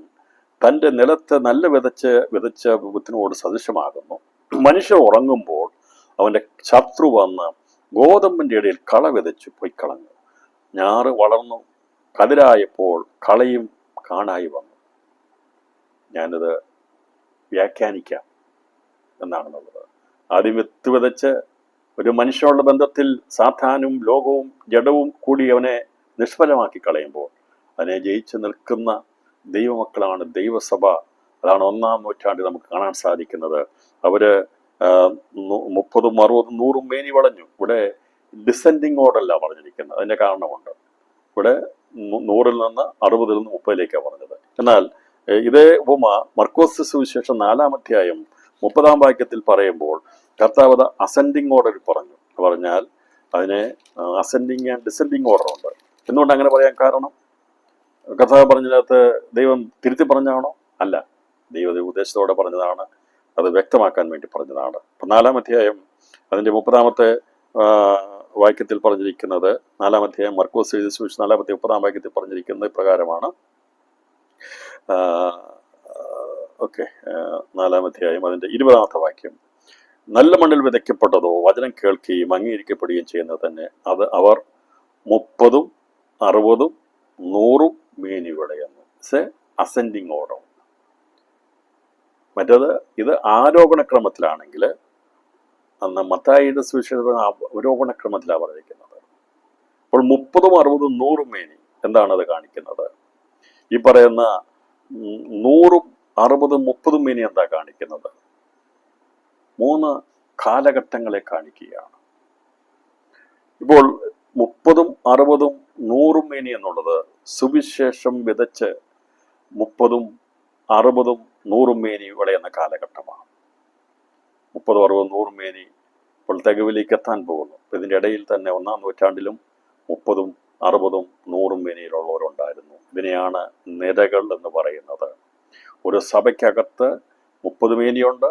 തൻ്റെ നിലത്ത് നല്ല വിതച്ച വിത്തിനോട് സദൃശമാകുന്നു. മനുഷ്യൻ ഉറങ്ങുമ്പോൾ അവൻ്റെ ശത്രു വന്ന് ഗോതമ്പിൻ്റെ ഇടയിൽ കള വിതച്ചു പോയി കളഞ്ഞു. ഞാറ് വളർന്നു കതിരായപ്പോൾ കളയും കാണായി വന്നു. ഞാനിത് വ്യാഖ്യാനിക്കാം എന്നാണെന്നുള്ളത്. ആദ്യം വിത്ത് വിതച്ച് ഒരു മനുഷ്യനുള്ള ബന്ധത്തിൽ സാത്താനും ലോകവും ജഡവും കൂടി അവനെ നിഷ്ഫലമാക്കി കളയുമ്പോൾ അതിനെ ജയിച്ചു നിൽക്കുന്ന ദൈവമക്കളാണ് ദൈവസഭ. അതാണ് 1-ാം നൂറ്റാണ്ടിൽ നമുക്ക് കാണാൻ സാധിക്കുന്നത്. അവര് 30, 60, 100 മേനി വളഞ്ഞു. ഇവിടെ ഡിസെൻഡിങ് ഓർഡറല്ല പറഞ്ഞിരിക്കുന്നത്. അതിൻ്റെ കാരണമുണ്ട്. ഇവിടെ 100-ൽ നിന്ന് 60-ൽ നിന്ന് 30-ലേക്കാണ് പറഞ്ഞത്. എന്നാൽ ഇതേ ഉപമ മർക്കോസ് സുവിശേഷം 4-ാം അധ്യായം 30-ാം വാക്യത്തിൽ പറയുമ്പോൾ കർത്താവ് അസെൻഡിങ് ഓർഡറിൽ പറഞ്ഞു. പറഞ്ഞാൽ അതിനെ അസെൻഡിങ് ആൻഡ് ഡിസെൻഡിങ് ഓർഡർ ഉണ്ട്. എന്തുകൊണ്ട് അങ്ങനെ പറയാൻ കാരണം? കർത്താവ് പറഞ്ഞതിനകത്ത് ദൈവം തിരുത്തി പറഞ്ഞാണോ? അല്ല, ദൈവ ഉദ്ദേശത്തോടെ പറഞ്ഞതാണ്. അത് വ്യക്തമാക്കാൻ വേണ്ടി പറഞ്ഞതാണ്. 4-ാം അധ്യായം അതിൻ്റെ 30-ാമത്തെ വാക്യത്തിൽ പറഞ്ഞിരിക്കുന്നത്, 4-ാം അധ്യായം മർക്കോസ് എഴുതിയ സുവിശേഷം 4-ാം അധ്യായം 30-ാം വാക്യത്തിൽ പറഞ്ഞിരിക്കുന്നത് ഇപ്രകാരമാണ്. 4-ാം അധ്യായം അതിൻ്റെ 20-ാമത്തെ വാക്യം. നല്ല മണ്ണിൽ വിതയ്ക്കപ്പെട്ടതോ വചനം കേൾക്കുകയും അംഗീകരിക്കപ്പെടുകയും ചെയ്യുന്നത് തന്നെ അത് അവർ 30, 60, 100 മേനി വിളയുന്നു. Ascending order. മറ്റേത് ഇത് ആരോപണ ക്രമത്തിലാണെങ്കിൽ അന്ന് മത്തായിയുടെ സുവിശേഷം അവരോപണക്രമത്തിലാണ് പറഞ്ഞിരിക്കുന്നത്. അപ്പോൾ 30, 60, 100 മേനി എന്താണത് കാണിക്കുന്നത്? ഈ പറയുന്ന 100, 60, 30 മേനി എന്താ കാണിക്കുന്നത്? 3 കാലഘട്ടങ്ങളെ കാണിക്കുകയാണ്. ഇപ്പോൾ 30, 60, 100 മേനി എന്നുള്ളത് സുവിശേഷം വിതച്ച് 30, 60, 100 മേനി വിളയുന്ന കാലഘട്ടമാണ്. 30, 60, 100 മേനി ഇപ്പോൾ തികവിലേക്ക് എത്താൻ പോകുന്നു. ഇതിൻ്റെ ഇടയിൽ തന്നെ 1-ാം നൂറ്റാണ്ടിലും 30, 60, 100 മേനിയിലുള്ളവരുണ്ടായിരുന്നു. ഇതിനെയാണ് നിരകൾ എന്ന് പറയുന്നത്. ഒരു സഭയ്ക്കകത്ത് 30 മേനിയുണ്ട്,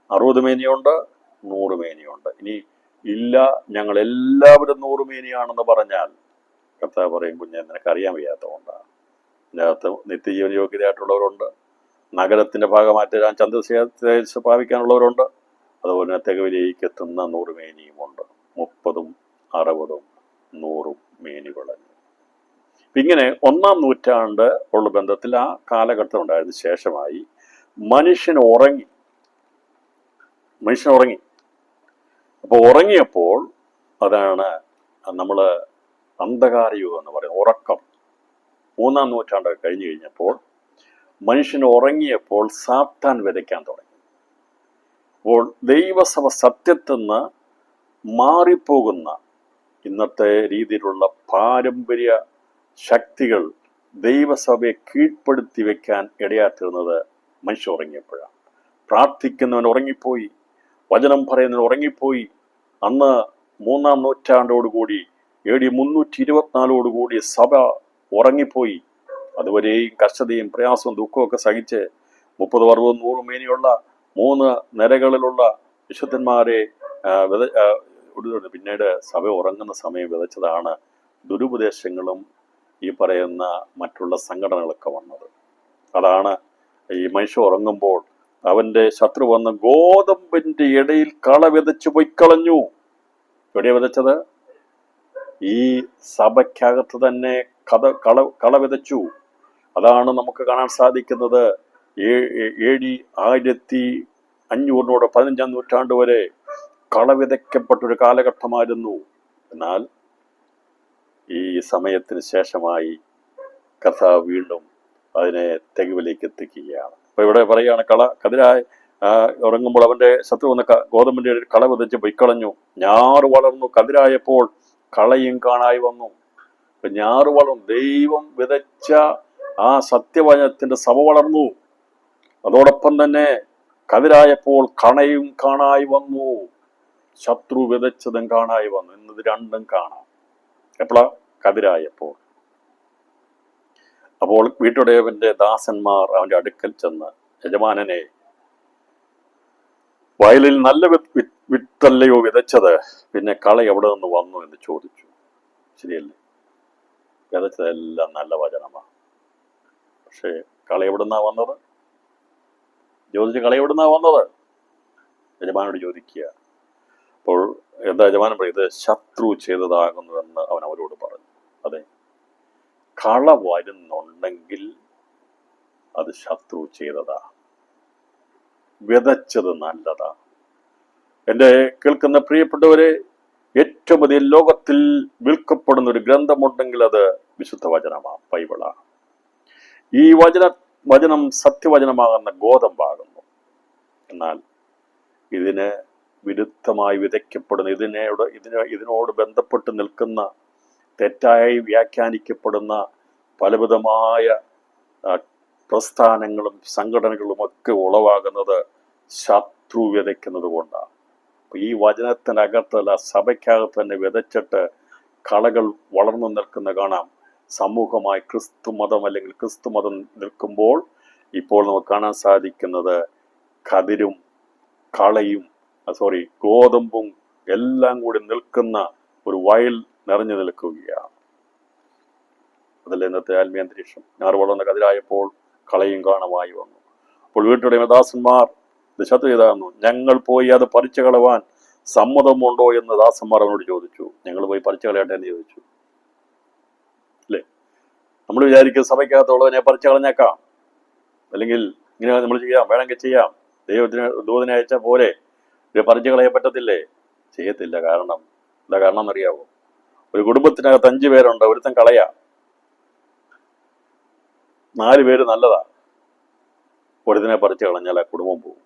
60 മേനിയുണ്ട്, 100 മേനിയുണ്ട്. ഇനി ഇല്ല, ഞങ്ങൾ എല്ലാവരും 100 മേനിയാണെന്ന് പറഞ്ഞാൽ കർത്താവ് പറയും, കുഞ്ഞെ നിനക്കറിയാൻ വയ്യാത്തതുകൊണ്ടാണ്. ഇതിനകത്ത് നിത്യജീവന യോഗ്യതയായിട്ടുള്ളവരുണ്ട്, നഗരത്തിന്റെ ഭാഗമായിട്ട് ചന്ദ്രശേഖര പ്രാപിക്കാനുള്ളവരുണ്ട്, അതുപോലെ തികവിലേക്ക് എത്തുന്ന 100 മേനിയുമുണ്ട്. 30, 60, 100 മേനി വിളഞ്ഞു. ഇങ്ങനെ 1-ാം നൂറ്റാണ്ട് ഉള്ള ബന്ധത്തിൽ ആ കാലഘട്ടം ഉണ്ടായതിനു ശേഷമായി മനുഷ്യൻ ഉറങ്ങി. അപ്പോൾ ഉറങ്ങിയപ്പോൾ അതാണ് നമ്മൾ അന്ധകാരയുഗം എന്ന് പറയുന്നത്, ഉറക്കം. 3-ാം നൂറ്റാണ്ട് കഴിഞ്ഞു കഴിഞ്ഞപ്പോൾ മനുഷ്യൻ ഉറങ്ങിയപ്പോൾ സാത്താൻ വിതയ്ക്കാൻ തുടങ്ങി. അപ്പോൾ ദൈവസഭ സത്യത്തിൽ നിന്ന് മാറിപ്പോകുന്ന ഇന്നത്തെ രീതിയിലുള്ള പാരമ്പര്യ ശക്തികൾ ദൈവസഭയെ കീഴ്പ്പെടുത്തി വെക്കാൻ ഇടയാറ്റുന്നത് മനുഷ്യൻ ഉറങ്ങിയപ്പോഴാണ്. പ്രാർത്ഥിക്കുന്നവൻ ഉറങ്ങിപ്പോയി, വചനം പറയുന്നവൻ ഉറങ്ങിപ്പോയി. അന്ന് 3-ാം നൂറ്റാണ്ടോടുകൂടി AD 324 സഭ ഉറങ്ങിപ്പോയി. അതുവരെയും കഷ്ടതയും പ്രയാസവും ദുഃഖമൊക്കെ സഹിച്ച് 30, 60, 100 മേനിയുള്ള 3 നിരകളിലുള്ള വിശുദ്ധന്മാരെ പിന്നീട് സഭ ഉറങ്ങുന്ന സമയം വിതച്ചതാണ് ദുരുപദേശങ്ങളും ഈ പറയുന്ന മറ്റുള്ള സംഘടനകളൊക്കെ വന്നത്. അതാണ് ഈ മനുഷ്യൻ ഉറങ്ങുമ്പോൾ അവന്റെ ശത്രു വന്ന് ഗോതമ്പിന്റെ ഇടയിൽ കള വിതച്ച് പൊയ്ക്കളഞ്ഞു. എവിടെയാ വിതച്ചത്? ഈ സഭയ്ക്കകത്ത് തന്നെ കള വിതച്ചു. അതാണ് നമുക്ക് കാണാൻ സാധിക്കുന്നത്. AD 1500 15-ാം നൂറ്റാണ്ട് വരെ കള വിതയ്ക്കപ്പെട്ടൊരു കാലഘട്ടമായിരുന്നു. എന്നാൽ ഈ സമയത്തിന് ശേഷമായി കർത്താവ് വീണ്ടും അതിനെ തികവിലേക്ക് എത്തിക്കുകയാണ്. അപ്പൊ ഇവിടെ പറയുകയാണ്, കതിരായി ഉറങ്ങുമ്പോൾ അവന്റെ ശത്രു വന്ന ഗോതമ്പിന്റെ കള വിതച്ച് പൊയ്ക്കളഞ്ഞു. ഞാറ് വളർന്നു, കതിരായപ്പോൾ കളയും കാണായി വന്നു. ഞാറ് വളർന്നു, ദൈവം വിതച്ച ആ സത്യവചനത്തിന്റെ സഭ വളർന്നു. അതോടൊപ്പം തന്നെ കതിരായപ്പോൾ കണയും കാണായി വന്നു, ശത്രു വിതച്ചതും കാണായി വന്നു. ഇന്നത് രണ്ടും കാണാം. എപ്പോഴാ? കതിരായപ്പോൾ. അപ്പോൾ വീട്ടുടയവന്റെ ദാസന്മാർ അവന്റെ അടുക്കൽ ചെന്ന്, യജമാനനെ, വയലിൽ നല്ല വിത്തല്ലയോ വിതച്ചത്, പിന്നെ കള എവിടെ നിന്ന് വന്നു എന്ന് ചോദിച്ചു. ശരിയല്ലേ? വിതച്ചതെല്ലാം നല്ല വചനമാണ്. പക്ഷേ കള എവിടുന്നാ വന്നത്? കള എവിടുന്നാ വന്നത്? യജമാനോട് ചോദിക്കുക. അപ്പോൾ എന്താ യജമാനൻ പറയുന്നത്? ശത്രു ചെയ്തതാകുന്നുവെന്ന് അവൻ അവരോട് പറഞ്ഞു. അതെ, കള വരുന്നുണ്ടെങ്കിൽ അത് ശത്രു ചെയ്തതാ, വിതച്ചത് നല്ലതാ. എൻ്റെ കേൾക്കുന്ന പ്രിയപ്പെട്ടവരെ, ഏറ്റവും അധികം ലോകത്തിൽ വിൽക്കപ്പെടുന്ന ഒരു ഗ്രന്ഥമുണ്ടെങ്കിൽ അത് വിശുദ്ധ വചനമാണ്, ബൈബിളാണ്. ഈ വചനം സത്യവചനമാകുന്ന ഗോതമ്പാകുന്നു. എന്നാൽ ഇതിന് വിരുദ്ധമായി വിതയ്ക്കപ്പെടുന്ന, ഇതിനോട് ബന്ധപ്പെട്ട് നിൽക്കുന്ന, തെറ്റായി വ്യാഖ്യാനിക്കപ്പെടുന്ന പലവിധമായ പ്രസ്ഥാനങ്ങളും സംഘടനകളും ഒക്കെ ഉളവാകുന്നത് ശത്രു വിതയ്ക്കുന്നത് കൊണ്ടാണ്. ഈ വചനത്തിനകത്തല്ല, സഭയ്ക്കകത്ത് തന്നെ വിതച്ചിട്ട് കളകൾ വളർന്നു നിൽക്കുന്ന കാണാം. സമൂഹമായി ക്രിസ്തുമതം അല്ലെങ്കിൽ ക്രിസ്തുമതം നിൽക്കുമ്പോൾ ഇപ്പോൾ നമുക്ക് കാണാൻ സാധിക്കുന്നത് കതിരും കളയും ഗോതമ്പും എല്ലാം കൂടി നിൽക്കുന്ന ഒരു വയൽ നിറഞ്ഞു നിൽക്കുകയാണ്. അതല്ല ഇന്നത്തെ ആത്മീയ അന്തരീക്ഷം. ഞാറ് വളർന്ന കതിരായപ്പോൾ കളയും കാണുമായി വന്നു. അപ്പോൾ വീട്ടുടമ ദാസന്മാർ ഇത് ശത്രു ചെയ്തായിരുന്നു. ഞങ്ങൾ പോയി അത് പറിച്ചു കളവാൻ സമ്മതമുണ്ടോ എന്ന് ദാസന്മാർ അവനോട് ചോദിച്ചു. ഞങ്ങൾ പോയി പറിച്ചു കളയട്ടെ എന്ന് ചോദിച്ചു. അല്ലേ? നമ്മൾ വിചാരിക്കും സഭയ്ക്കകത്തുള്ളവനെ പറിച്ചു കളഞ്ഞേക്കാം, അല്ലെങ്കിൽ ഇങ്ങനെ നമ്മൾ ചെയ്യാം, വേണമെങ്കിൽ ചെയ്യാം, ദൈവത്തിന് ദൂതനെ അയച്ച പോലെ ഒരു പറിച്ചു കളയാൻ പറ്റത്തില്ലേ? ചെയ്യത്തില്ല. കാരണം എന്താ കാരണം എന്നറിയാവോ? ഒരു കുടുംബത്തിനകത്ത് 5 പേരുണ്ട്, ഒരുത്തൻ കളയാ, 4 പേര് നല്ലതാ, ഒരുത്തിനെ പറിച്ചു കളഞ്ഞാൽ ആ കുടുംബം പോകും.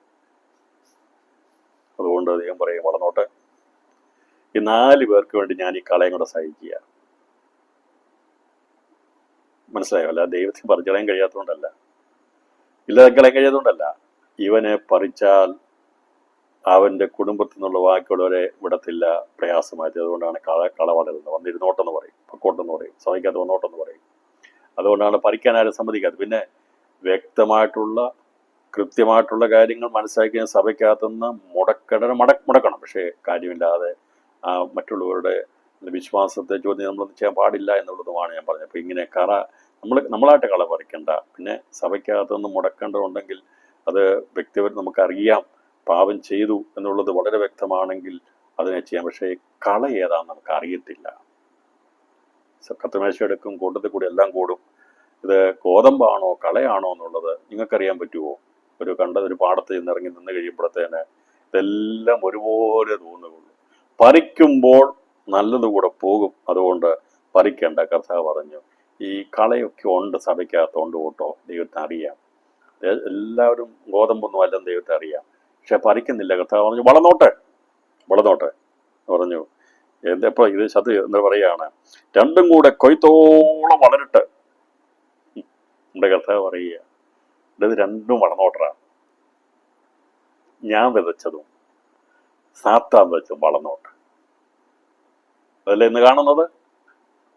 അതുകൊണ്ട് ദൈവം പറയും, വളർന്നോട്ടെ, ഈ 4 പേർക്ക് വേണ്ടി ഞാൻ ഈ കളയും കൂടെ സഹിക്കുക. മനസ്സിലായോ? അല്ല ദൈവത്തിന് പറിച്ചു കളയാൻ കഴിയാത്തതുകൊണ്ടല്ല, ഇല്ലാതെ കളയാൻ കഴിയാത്തതുകൊണ്ടല്ല. ഇവനെ പറിച്ചാൽ അവന്റെ കുടുംബത്തിൽ നിന്നുള്ള ബാക്കിയുള്ളവരെ വിടത്തില്ല, പ്രയാസമായിട്ട്. അതുകൊണ്ടാണ് കള വളരുന്നത്. വന്നിരുന്നോട്ടെന്ന് പറയും, പൊക്കോട്ടെന്ന് പറയും, സഭയ്ക്കകത്ത് വന്നോട്ടെന്ന് പറയും. അതുകൊണ്ടാണ് പറിക്കാൻ ആരും സമ്മതിക്കാത്തത്. പിന്നെ വ്യക്തമായിട്ടുള്ള കൃത്യമായിട്ടുള്ള കാര്യങ്ങൾ മനസ്സിലാക്കിയ സഭയ്ക്കകത്തുനിന്ന് മുടക്കണം. പക്ഷേ കാര്യമില്ലാതെ മറ്റുള്ളവരുടെ വിശ്വാസത്തെ ചോദ്യം നമ്മളൊന്നും ചെയ്യാൻ പാടില്ല എന്നുള്ളതുമാണ് ഞാൻ പറഞ്ഞത്. അപ്പോൾ ഇങ്ങനെ നമ്മളായിട്ട് കള പറിക്കണ്ട. പിന്നെ സഭയ്ക്കകത്തുനിന്ന് മുടക്കേണ്ടതുണ്ടെങ്കിൽ അത് വ്യക്തിപരം നമുക്കറിയാം, പാപം ചെയ്തു എന്നുള്ളത് വളരെ വ്യക്തമാണെങ്കിൽ അതിനെ ചെയ്യാം. പക്ഷേ കള ഏതാണെന്ന് നമുക്ക് അറിയത്തില്ല. കത്തുമേശ എടുക്കും, കൂട്ടത്തിൽ കൂടി എല്ലാം കൂടും. ഇത് ഗോതമ്പാണോ കളയാണോ എന്നുള്ളത് നിങ്ങൾക്കറിയാൻ പറ്റുമോ? ഒരു പാടത്ത് ചെന്നിറങ്ങി നിന്ന് കഴിയുമ്പോഴത്തേന് ഇതെല്ലാം ഒരുപോലെ തോന്നുകയുള്ളൂ. പറിക്കുമ്പോൾ നല്ലത് കൂടെ പോകും. അതുകൊണ്ട് പറിക്കേണ്ട. കർത്താവ് പറഞ്ഞു, ഈ കളയൊക്കെ ഉണ്ട് സഭയ്ക്കകത്തുണ്ട് കേട്ടോ, ദൈവത്തിന് അറിയാം. എല്ലാവരും ഗോതമ്പൊന്നും അല്ലെന്ന് ദൈവത്തെ അറിയാം, പക്ഷെ പറിക്കുന്നില്ല. കർത്താവ് പറഞ്ഞു, വളർന്നോട്ടെ പറഞ്ഞു. എന്തപ്പോ ഇത് എന്താ പറയാണ്, രണ്ടും കൂടെ കൊയ്ത്തോളം വളരട്ടെ. എൻ്റെ കർത്താവ് പറയുക, ഇത് രണ്ടും വളർന്നോട്ടറാ. ഞാൻ വിതച്ചതും സാത്താൻ വിതച്ചതും വളർന്നോട്ടെ. അതല്ലേ ഇന്ന് കാണുന്നത്?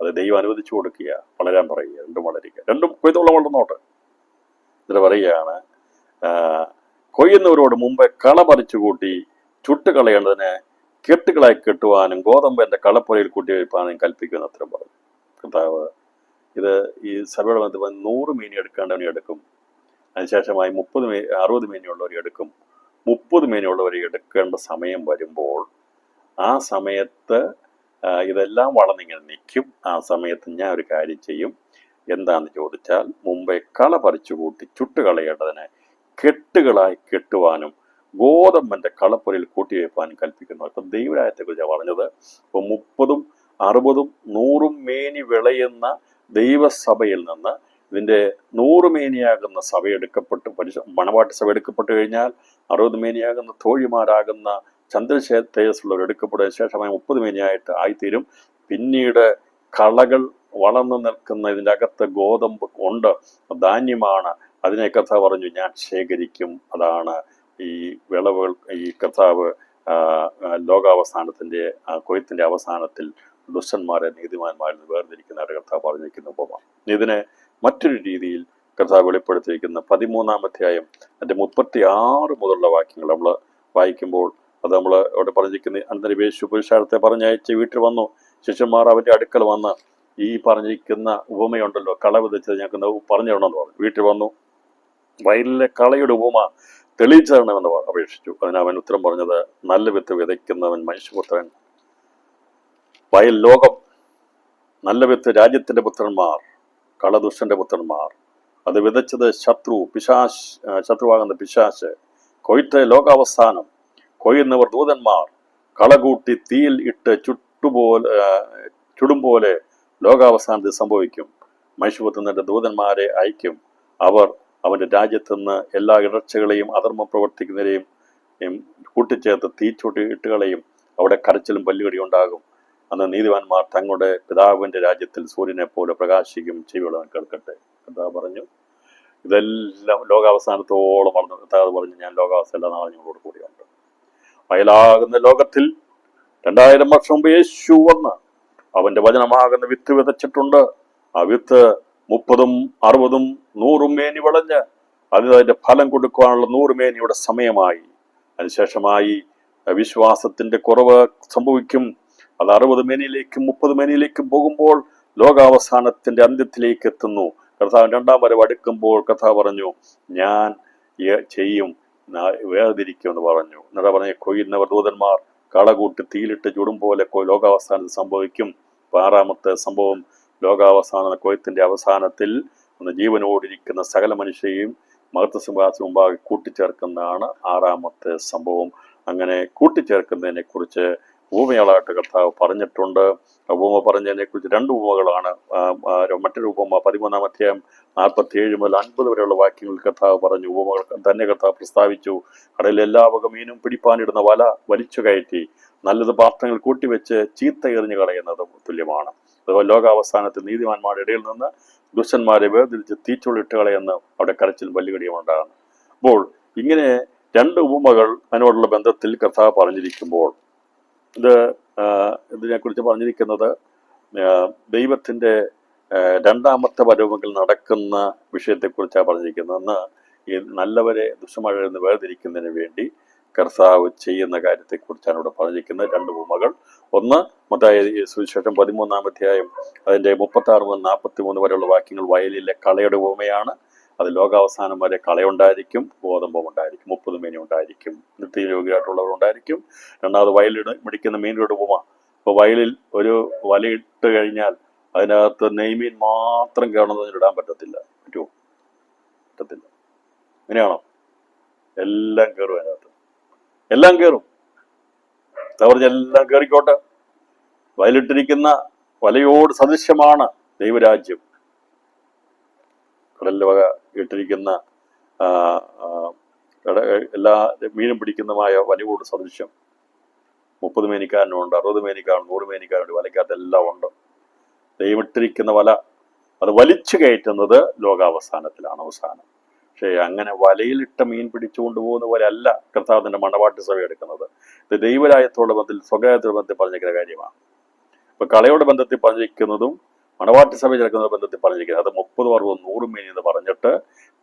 അത് ദൈവം അനുവദിച്ചു കൊടുക്കുക, വളരാൻ പറയുക, രണ്ടും വളരുക, രണ്ടും കൊയ്ത്തോളം വളർന്നോട്ടെ. എന്നിട്ട് പറയുകയാണ്, കൊയ്യുന്നവരോട് മുമ്പേ കള പറിച്ചു കൂട്ടി ചുട്ടുകളയേണ്ടതിന് കെട്ടുകളായി കെട്ടുവാനും ഗോതമ്പ് എൻ്റെ കളപ്പുരയിൽ കൂട്ടി വയ്പ്പാനും കൽപ്പിക്കുമെന്ന് അത്രയും പറഞ്ഞു. കർത്താവ് ഇത് ഈ സഭയുടെ ബന്ധം 100 മീനി എടുക്കേണ്ടവനെ എടുക്കും, അതിനുശേഷമായി 60 മീനിയുള്ളവരെ എടുക്കും. 30 മീനിയുള്ളവരെ എടുക്കേണ്ട സമയം വരുമ്പോൾ ആ സമയത്ത് ഇതെല്ലാം വളർന്നിങ്ങനെ നിൽക്കും. ആ സമയത്ത് ഞാൻ ഒരു കാര്യം ചെയ്യും. എന്താണെന്ന് ചോദിച്ചാൽ, മുമ്പേ കള പറിച്ചു കൂട്ടി ചുട്ടുകളയേണ്ടതിന് കെട്ടുകളായി കെട്ടുവാനും ഗോതമ്പന്റെ കളപ്പുരയിൽ കൂട്ടിവയ്പ്പാനും കൽപ്പിക്കുന്നു. അപ്പം ദൈവരാജ്യത്തെക്കുറിച്ചാണ് പറഞ്ഞത്. ഇപ്പം 30, 60, 100 മേനി വിളയുന്ന ദൈവസഭയിൽ നിന്ന് ഇതിൻ്റെ 100 മേനിയാകുന്ന സഭ എടുക്കപ്പെട്ട് മണവാട്ടി സഭ എടുക്കപ്പെട്ട് കഴിഞ്ഞാൽ 60 മേനിയാകുന്ന തോഴിമാരാകുന്ന ചന്ദ്രശേഖരസുള്ളവർ എടുക്കപ്പെടുന്ന ശേഷമായി 30 മേനിയായിട്ട് ആയിത്തീരും. പിന്നീട് കളകൾ വളർന്നു നിൽക്കുന്ന ഇതിൻ്റെ അകത്ത് ഗോതമ്പ് ഉണ്ട്, ധാന്യമാണ്. അതിനെ കർത്താവ് പറഞ്ഞു, ഞാൻ ശേഖരിക്കും. അതാണ് ഈ വിളവുകൾ. ഈ കർത്താവ് ലോകാവസാനത്തിൻ്റെ കൊയ്ത്തിൻ്റെ അവസാനത്തിൽ ദുഷ്ടന്മാരെ നീതിമാന്മാരിൽ വേർതിരിക്കുന്ന കർത്താവ് പറഞ്ഞിരിക്കുന്ന ഉപമ. ഇതിനെ മറ്റൊരു രീതിയിൽ കർത്താവ് വെളിപ്പെടുത്തിയിരിക്കുന്ന 13-ാം അധ്യായം അതിൻ്റെ 36 മുതലുള്ള വാക്യങ്ങൾ നമ്മൾ വായിക്കുമ്പോൾ അത് നമ്മൾ അവിടെ പറഞ്ഞിരിക്കുന്ന, അനന്തരം യേശു പുരുഷാരത്തെ പറഞ്ഞയച്ച് വീട്ടിൽ വന്നു. ശിഷ്യന്മാർ അവൻ്റെ അടുക്കൽ വന്ന് ഈ പറഞ്ഞിരിക്കുന്ന ഉപമയുണ്ടല്ലോ, കള വിതച്ചത് ഞങ്ങൾക്ക് പറഞ്ഞു തരണമെന്ന് പറഞ്ഞു. വീട്ടിൽ വന്നു, വയലിലെ കളയുടെ ഉപമ തെളിയിച്ചു തരണമെന്ന് അപേക്ഷിച്ചു. അതിന് അവൻ ഉത്തരം പറഞ്ഞത്, നല്ല വിത്ത് വിതയ്ക്കുന്നവൻ മനുഷ്യപുത്രൻ, വയൽ ലോകം. നല്ല വിത്ത് രാജ്യത്തിന്റെ പുത്രന്മാർ, കള ദുഷ്ടന്റെ പുത്രന്മാർ. അത് വിതച്ചത് ശത്രുവാകുന്ന പിശാശ്. കൊയ്ത്ത് ലോകാവസാനം. കൊയ്യുന്നവർ ദൂതന്മാർ. കളകൂട്ടി തീയിൽ ഇട്ട് ചുടും പോലെ ലോകാവസാനത്തിൽ സംഭവിക്കും. മനുഷ്യപുത്രന്റെ ദൂതന്മാരെ അയക്കും. അവർ അവന്റെ രാജ്യത്തുനിന്ന് എല്ലാ ഇടർച്ചകളെയും അധർമ്മം പ്രവർത്തിക്കുന്നവരെയും കൂട്ടിച്ചേർത്ത് തീച്ചൂട്ടി ഇട്ടുകളെയും. അവിടെ കരച്ചിലും പല്ലുകടി ഉണ്ടാകും. അന്ന് നീതിവാന്മാർ തങ്ങളുടെ പിതാവിന്റെ രാജ്യത്തിൽ സൂര്യനെ പോലെ പ്രകാശിക്കും. ചെവിയുള്ളവൻ കേൾക്കട്ടെ. കർത്താവ് പറഞ്ഞു, ഇതെല്ലാം ലോകാവസാനത്തോളം വളർന്നു. കർത്താവ് പറഞ്ഞു, ഞാൻ ലോകാവസാന എല്ലാ നാളും ഞങ്ങളോട് കൂടിയുണ്ട്. വയലാകുന്ന ലോകത്തിൽ 2000 വർഷം മുമ്പ് യേശു വന്ന് അവന്റെ വചനമാകുന്ന വിത്ത് വിതച്ചിട്ടുണ്ട്. ആ വിത്ത് 30, 60, 100 മേനി വിളഞ്ഞ് അതിന്റെ ഫലം കൊടുക്കുവാനുള്ള 100 മേനിയുടെ സമയമായി. അതിനുശേഷമായി വിശ്വാസത്തിന്റെ കുറവ് സംഭവിക്കും. അത് 60 മേനിയിലേക്കും 30 മേനിയിലേക്കും പോകുമ്പോൾ ലോകാവസാനത്തിന്റെ അന്ത്യത്തിലേക്ക് എത്തുന്നു. കർത്താവ് 2ാം വരവ് അടുക്കുമ്പോൾ കർത്താവ് പറഞ്ഞു, ഞാൻ ചെയ്യും, വേർതിരിക്കുമെന്ന് പറഞ്ഞു. എന്നിട്ട് പറഞ്ഞ, കൊയ്യുന്നവർ ദൂതന്മാർ കളകൂട്ടി തീയിലിട്ട് ചുടും പോലെ ലോകാവസാനത്തിൽ സംഭവിക്കും. 6ാമത്തെ സംഭവം, ലോകാവസാന കൊയ്ത്തിന്റെ അവസാനത്തിൽ ജീവനോടിരിക്കുന്ന സകല മനുഷ്യരെയും മഹത്വ സിംഹാസനം മുമ്പാകെ കൂട്ടിച്ചേർക്കുന്നതാണ് 6ാമത്തെ സംഭവം. അങ്ങനെ കൂട്ടിച്ചേർക്കുന്നതിനെ കുറിച്ച് ഉപമകളായിട്ട് കർത്താവ് പറഞ്ഞിട്ടുണ്ട്. ഉപമ പറഞ്ഞതിനെ കുറിച്ച് 2 ഉപമകളാണ്. മറ്റൊരു ഉപമ 13-ാം അധ്യായം 47 മുതൽ 50 വരെയുള്ള വാക്യങ്ങൾ കർത്താവ് പറഞ്ഞു. ഉപമകൾ തന്നെ കർത്താവ് പ്രസ്താവിച്ചു. കടലിൽ എല്ലാ വക മീനും പിടിപ്പാനിടുന്ന വല വലിച്ചു കയറ്റി നല്ലത് പാത്രങ്ങൾ കൂട്ടിവെച്ച് ചീത്ത എറിഞ്ഞു കളയുന്നത് തുല്യമാണ്. അതുപോലെ ലോകാവസാനത്തിൽ നീതിമാന്മാരുടെ ഇടയിൽ നിന്ന് ദുഷ്ടന്മാരെ വേർതിരിച്ച് തീച്ചുള്ളിട്ട് കളയെന്ന് അവിടെ കരച്ചിൽ വല്ലുകടിയും ഉണ്ടാകുന്നു. അപ്പോൾ ഇങ്ങനെ 2 ഉപമകൾ അതിനോടുള്ള ബന്ധത്തിൽ കർത്താവ് പറഞ്ഞിരിക്കുമ്പോൾ ഇതിനെക്കുറിച്ച് പറഞ്ഞിരിക്കുന്നത് ദൈവത്തിൻ്റെ രണ്ടാമത്തെ വരവുകൾ നടക്കുന്ന വിഷയത്തെക്കുറിച്ചാണ് പറഞ്ഞിരിക്കുന്നത്. അന്ന് ഈ നല്ലവരെ ദുഷ്ടന്മാരിൽ നിന്ന് വേർതിരിക്കുന്നതിന് വേണ്ടി കർത്താവ് ചെയ്യുന്ന കാര്യത്തെക്കുറിച്ചാണ് ഇവിടെ പറഞ്ഞിരിക്കുന്നത്. 2 ഉപമകൾ. ഒന്ന് മത്തായി സുവിശേഷം 13-ാം അധ്യായം അതിൻ്റെ 36 മുതൽ 43 വരെയുള്ള വാക്യങ്ങൾ വയലിലെ കളയുടെ ഉപമയാണ്. അത് ലോകാവസാനം വരെ കളയുണ്ടായിരിക്കും, ഗോതമ്പം ഉണ്ടായിരിക്കും, 30 മേനി ഉണ്ടായിരിക്കും, നിത്യയോഗ്യമായിട്ടുള്ളവർ ഉണ്ടായിരിക്കും. രണ്ടാമത് വയലിൽ പിടിക്കുന്ന മീനുകളുടെ ഉപമ. ഇപ്പോൾ വയലിൽ ഒരു വലയിട്ട് കഴിഞ്ഞാൽ അതിനകത്ത് നെയ്മീൻ മാത്രം കയറുന്നത് ഇടാൻ പറ്റത്തില്ല. പറ്റുമോ? പറ്റത്തില്ല. ഇങ്ങനെയാണോ? എല്ലാം കയറും അതിനകത്ത്, എല്ലാം കയറും. എല്ലാം കയറിക്കോട്ടെ. വയലിട്ടിരിക്കുന്ന വലയോട് സദൃശ്യമാണ് ദൈവരാജ്യം. കടലിൽ വക ഇട്ടിരിക്കുന്ന എല്ലാ മീനും പിടിക്കുന്നതുമായ വലയോട് സദൃശ്യം. 30 മേനിക്കാരനുണ്ട്, 60 മേനിക്കാരുണ്ട്, 100 മേനിക്കാരുണ്ട്. വലയ്ക്കകത്ത് എല്ലാം ഉണ്ട്. ദൈവമിട്ടിരിക്കുന്ന വല അത് വലിച്ചു കയറ്റുന്നത് ലോകാവസാനത്തിലാണ്, അവസാനം. പക്ഷേ അങ്ങനെ വലയിലിട്ട മീൻ പിടിച്ചുകൊണ്ട് പോകുന്ന പോലെ അല്ല കർത്താവിന്റെ മണവാട്ടി സഭ എടുക്കുന്നത്. ഇത് ദൈവരാജ്യത്തോടെ ബന്ധത്തിൽ, സ്വകാര്യത്തോടെ ബന്ധത്തിൽ പറഞ്ഞിരിക്കുന്ന കാര്യമാണ്. ഇപ്പൊ കളയോടെ ബന്ധത്തിൽ പറഞ്ഞിരിക്കുന്നതും മണവാട്ടി സഭ ചേർക്കുന്ന ബന്ധത്തിൽ പറഞ്ഞിരിക്കുന്നത് അത് 30, 60, 100 മേനി എന്ന് പറഞ്ഞിട്ട്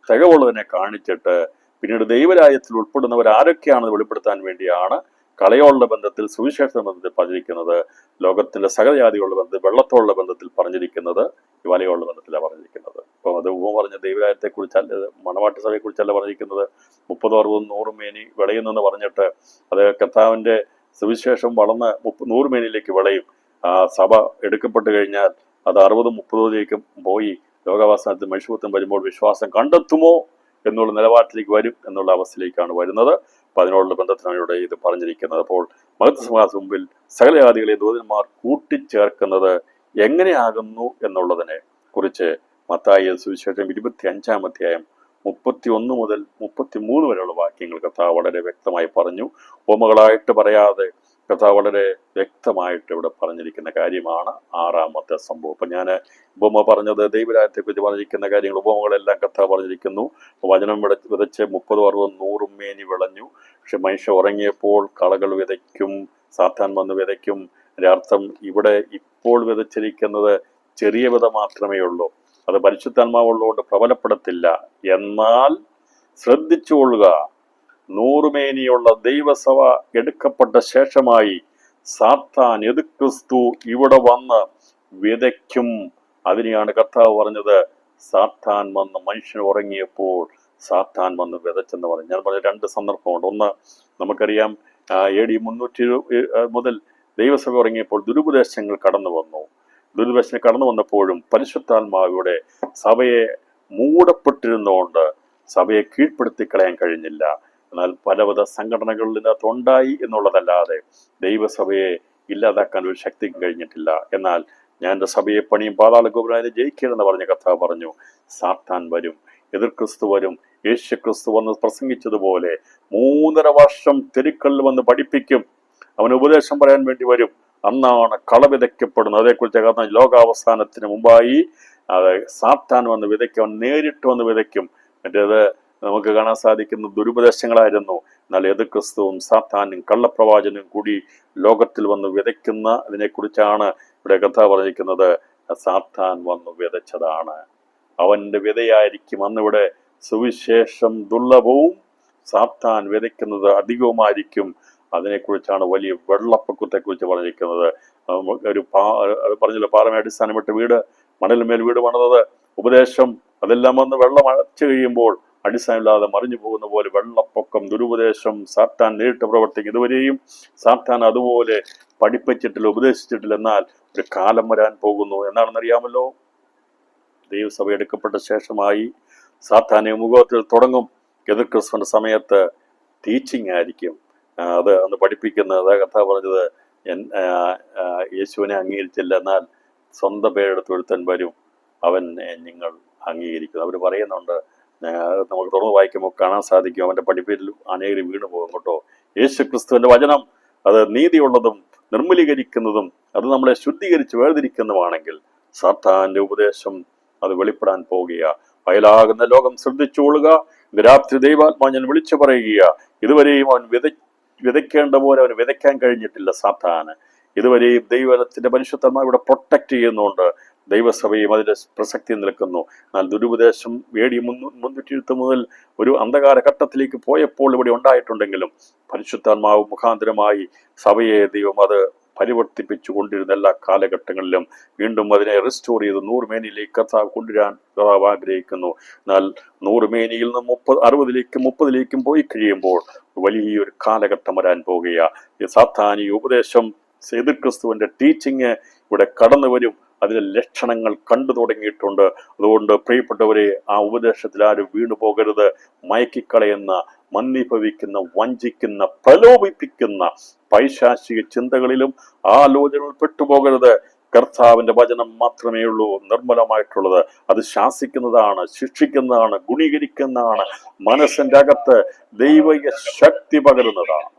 തികവുള്ളതിനെ കാണിച്ചിട്ട് പിന്നീട് ദൈവരാജ്യത്തിൽ ഉൾപ്പെടുന്നവർ ആരൊക്കെയാണെന്ന് വെളിപ്പെടുത്താൻ വേണ്ടിയാണ് കളയോടുള്ള ബന്ധത്തിൽ, സുവിശേഷ ബന്ധത്തിൽ പറഞ്ഞിരിക്കുന്നത്. ലോകത്തിന്റെ സകലജാതികളുടെ ബന്ധത്തിൽ, വെള്ളത്തോടുള്ള ബന്ധത്തിൽ പറഞ്ഞിരിക്കുന്നത് ഈ വലയോടുള്ള ബന്ധത്തിലാണ് പറഞ്ഞിരിക്കുന്നത്. അപ്പോൾ അത് ഉപമ പറഞ്ഞ ദൈവരാജ്യത്തെ കുറിച്ചല്ല, മണവാട്ടി സഭയെ കുറിച്ചല്ല പറഞ്ഞിരിക്കുന്നത്. 30, 60, 100 മേനി വിളയുന്നെന്ന് പറഞ്ഞിട്ട് അത് കർത്താവിന്റെ സുവിശേഷം വളർന്ന് 100 മേനിയിലേക്ക് വിളയും. ആ സഭ എടുക്കപ്പെട്ട് കഴിഞ്ഞാൽ അത് 60, 30 പോയി ലോകാവസാനത്തിൽ മനുഷ്യത്വം വരുമ്പോൾ വിശ്വാസം കണ്ടെത്തുമോ എന്നുള്ള നിലവാരത്തിലേക്ക് വരും എന്നുള്ള അവസ്ഥയിലേക്കാണ് വരുന്നത്. അപ്പൊ അതിനോടുള്ള ബന്ധത്തിനാണ് ഇവിടെ ഇത് പറഞ്ഞിരിക്കുന്നത്. അപ്പോൾ മഹത്വസിംഹാസനത്തിന് മുമ്പിൽ സകലജാതികളെ ദൂതന്മാർ കൂട്ടിച്ചേർക്കുന്നത് എങ്ങനെയാകുന്നു എന്നുള്ളതിനെ കുറിച്ച് മത്തായി സുവിശേഷം 25-ാം അധ്യായം 31 മുതൽ 33 വരെയുള്ള വാക്യങ്ങൾ കർത്താവ് വളരെ വ്യക്തമായി പറഞ്ഞു. ഉപമകളായിട്ട് പറയാതെ കർത്താവ് വളരെ വ്യക്തമായിട്ട് ഇവിടെ പറഞ്ഞിരിക്കുന്ന കാര്യമാണ് 6ാമത്തെ സംഭവം. അപ്പൊ ഞാൻ ഉപമ പറഞ്ഞത് ദൈവരാജ്യത്തെ കുറിച്ച് പറഞ്ഞിരിക്കുന്ന കാര്യങ്ങൾ, ഉപമകളെല്ലാം കർത്താവ് പറഞ്ഞിരിക്കുന്നു. വചനം വിതച്ച് 30, 60, 100 മേനി വിളഞ്ഞു. പക്ഷെ മനുഷ്യൻ ഉറങ്ങിയപ്പോൾ കളകൾ വിതയ്ക്കും, സാത്താൻ വന്ന് വിതയ്ക്കും. അതിന്റെ അർത്ഥം ഇവിടെ ഇപ്പോൾ വിതച്ചിരിക്കുന്നത് ചെറിയ വിത മാത്രമേ ഉള്ളൂ. അത് പരിശുദ്ധാത്മാവുള്ളതുകൊണ്ട് പ്രബലപ്പെടത്തില്ല. എന്നാൽ ശ്രദ്ധിച്ചുകൊള്ളുക, 100 മേനിയുള്ള ദൈവസഭ എടുക്കപ്പെട്ട ശേഷമായി സാത്താൻ, എതിർക്രിസ്തു ഇവിടെ വന്ന് വിതയ്ക്കും. അതിനെയാണ് കർത്താവ് പറഞ്ഞത്, സാത്താൻ വന്ന് മനുഷ്യൻ ഉറങ്ങിയപ്പോൾ സാത്താൻ വന്ന് വിതച്ചെന്ന് പറഞ്ഞു. ഞാൻ പറഞ്ഞ 2 സന്ദർഭമുണ്ട്. ഒന്ന് നമുക്കറിയാം, AD 300 മുതൽ ദൈവസഭ ഉറങ്ങിയപ്പോൾ ദുരുപദേശങ്ങൾ കടന്നു വന്നു. ദുരുപദേശങ്ങൾ കടന്നു വന്നപ്പോഴും പരിശുദ്ധാത്മാവിയുടെ സഭയെ മൂടപ്പെട്ടിരുന്നുകൊണ്ട് സഭയെ കീഴ്പ്പെടുത്തി കളയാൻ കഴിഞ്ഞില്ല. എന്നാൽ പലവിധ സംഘടനകളിൽ ഇതിനകത്ത് ഉണ്ടായി എന്നുള്ളതല്ലാതെ ദൈവസഭയെ ഇല്ലാതാക്കാൻ ഒരു ശക്തിക്ക് കഴിഞ്ഞിട്ടില്ല. എന്നാൽ ഞാൻ എൻ്റെ സഭയെ പണിയും, പാതാള ഗോപുരത്തെ ജയിക്കണമെന്ന് പറഞ്ഞ കർത്താവ് പറഞ്ഞു, സാത്താൻ വരും, എതിർക്രിസ്തു വരും. യേശുക്രിസ്തു വന്ന് പ്രസംഗിച്ചതുപോലെ 3.5 വർഷം തെരുക്കളിൽ വന്ന് പഠിപ്പിക്കും. അവന് ഉപദേശം പറയാൻ വേണ്ടി വരും. അന്നാണ് കള വിതയ്ക്കപ്പെടുന്നത്. അതേക്കുറിച്ച് കാരണം ലോകാവസാനത്തിന് മുമ്പായി സാത്താൻ വന്ന് വിതയ്ക്കും, നേരിട്ട് വന്ന് വിതയ്ക്കും. മറ്റേത് നമുക്ക് കാണാൻ സാധിക്കുന്ന ദുരുപദേശങ്ങളായിരുന്നു. എന്നാൽ എതിർക്രിസ്തുവും സാത്താനും കള്ളപ്രവാചനും കൂടി ലോകത്തിൽ വന്ന് വിതയ്ക്കുന്ന ഇതിനെക്കുറിച്ചാണ് ഇവിടെ കഥ പറഞ്ഞിരിക്കുന്നത്. സാത്താൻ വന്ന് വിതച്ചതാണ്, അവന്റെ വിതയായിരിക്കും. അന്നിവിടെ സുവിശേഷം ദുർലഭവും സാത്താൻ വിതയ്ക്കുന്നത് അധികവുമായിരിക്കും. അതിനെക്കുറിച്ചാണ് വലിയ വെള്ളപ്പൊക്കത്തെക്കുറിച്ച് പറഞ്ഞിരിക്കുന്നത്. ഒരു പറഞ്ഞല്ലോ, പാറമേ അടിസ്ഥാനമിട്ട് വീട്, മണലിന്മേൽ വീട് പണിതത്, ഉപദേശം അതെല്ലാം വന്ന് വെള്ളം അടച്ചു കഴിയുമ്പോൾ അടിസ്ഥാനമില്ലാതെ മറിഞ്ഞു പോകുന്ന പോലെ വെള്ളപ്പൊക്കം, ദുരുപദേശം, സാത്താൻ നേരിട്ട് പ്രവർത്തിക്കും. ഇതുവരെയും സാത്താൻ അതുപോലെ പഠിപ്പിച്ചിട്ടില്ല, ഉപദേശിച്ചിട്ടില്ല. എന്നാൽ ഒരു കാലം വരാൻ പോകുന്നു. എന്താണെന്നറിയാമല്ലോ, ദൈവസഭ എടുക്കപ്പെട്ട ശേഷമായി സാത്താനെ മുഖത്തിൽ തുടങ്ങും. എതിർക്രിസ്തുവിന്റെ സമയത്ത് ടീച്ചിങ് ആയിരിക്കും. അത് അന്ന് പഠിപ്പിക്കുന്നത് കർത്താവ് പറഞ്ഞത്, യേശുവിനെ അംഗീകരിച്ചില്ല, എന്നാൽ സ്വന്തം പേരെടുത്ത് ഒരുത്തൻ വരും, അവനെ നിങ്ങൾ അംഗീകരിക്കുന്നു. അവർ പറയുന്നുണ്ട്, നമുക്ക് തുറന്ന് വായിക്കുമ്പോൾ കാണാൻ സാധിക്കും, അവൻ്റെ പഠിപ്പിൽ അനേകർ വീണു പോകും കേട്ടോ. യേശു ക്രിസ്തുവിൻ്റെ വചനം അത് നീതിയുള്ളതും നിർമ്മലീകരിക്കുന്നതും അത് നമ്മളെ ശുദ്ധീകരിച്ച് വേർതിരിക്കുന്നതുമാണെങ്കിൽ സാത്താന്റെ ഉപദേശം അത് വെളിപ്പെടാൻ പോകുക. വയലാകുന്ന ലോകം ശ്രദ്ധിച്ചുകൊള്ളുക, ഇന്ന് രാത്രി ദൈവാത്മാ ഞാൻ വിളിച്ചു പറയുക, ഇതുവരെയും അവൻ വിതയ്ക്കേണ്ട പോലെ അവന് വിതയ്ക്കാൻ കഴിഞ്ഞിട്ടില്ല സാത്താന്. ഇതുവരെയും ദൈവത്തിന്റെ പരിശുദ്ധമായി ഇവിടെ പ്രൊട്ടക്ട് ചെയ്യുന്നുണ്ട്, ദൈവസഭയും അതിന്റെ പ്രസക്തി നിൽക്കുന്നു. എന്നാൽ ദുരുപദേശം വേടി 320 മുതൽ ഒരു അന്ധകാര ഘട്ടത്തിലേക്ക് പോയപ്പോൾ ഇവിടെ ഉണ്ടായിട്ടുണ്ടെങ്കിലും പരിശുദ്ധാത്മാവ് മുഖാന്തരമായി സഭയെ ദൈവം അത് പരിവർത്തിപ്പിച്ചു കൊണ്ടിരുന്ന എല്ലാ കാലഘട്ടങ്ങളിലും വീണ്ടും അതിനെ റിസ്റ്റോർ ചെയ്ത് 100 മേനിയിലേക്ക് കർത്താവ് കൊണ്ടുവരാൻ കർത്താവ് ആഗ്രഹിക്കുന്നു. എന്നാൽ 100 മേനിയിൽ നിന്ന് 60ലേക്കും 30ലേക്കും പോയി കഴിയുമ്പോൾ വലിയൊരു കാലഘട്ടം വരാൻ പോകുക. ഈ സാത്താനി ഉപദേശം, എതിർ ക്രിസ്തുവിന്റെ ടീച്ചിങ് ഇവിടെ കടന്നു വരും. അതിലെ ലക്ഷണങ്ങൾ കണ്ടു തുടങ്ങിയിട്ടുണ്ട്. അതുകൊണ്ട് പ്രിയപ്പെട്ടവരെ, ആ ഉപദേശത്തിൽ ആരും വീണു പോകരുത്. മയക്കിക്കളയുന്ന, മന്ദീഭവിക്കുന്ന, വഞ്ചിക്കുന്ന, പ്രലോഭിപ്പിക്കുന്ന പൈശാചിക ചിന്തകളിലും ആലോചനകൾ പെട്ടുപോകരുത്. കർത്താവിന്റെ വചനം മാത്രമേ ഉള്ളൂ നിർമ്മലമായിട്ടുള്ളത്. അത് ശാസിക്കുന്നതാണ്, ശിക്ഷിക്കുന്നതാണ്, ഗുണീകരിക്കുന്നതാണ്, മനസ്സിന്റെ അകത്ത് ദൈവിക ശക്തി പകരുന്നതാണ്.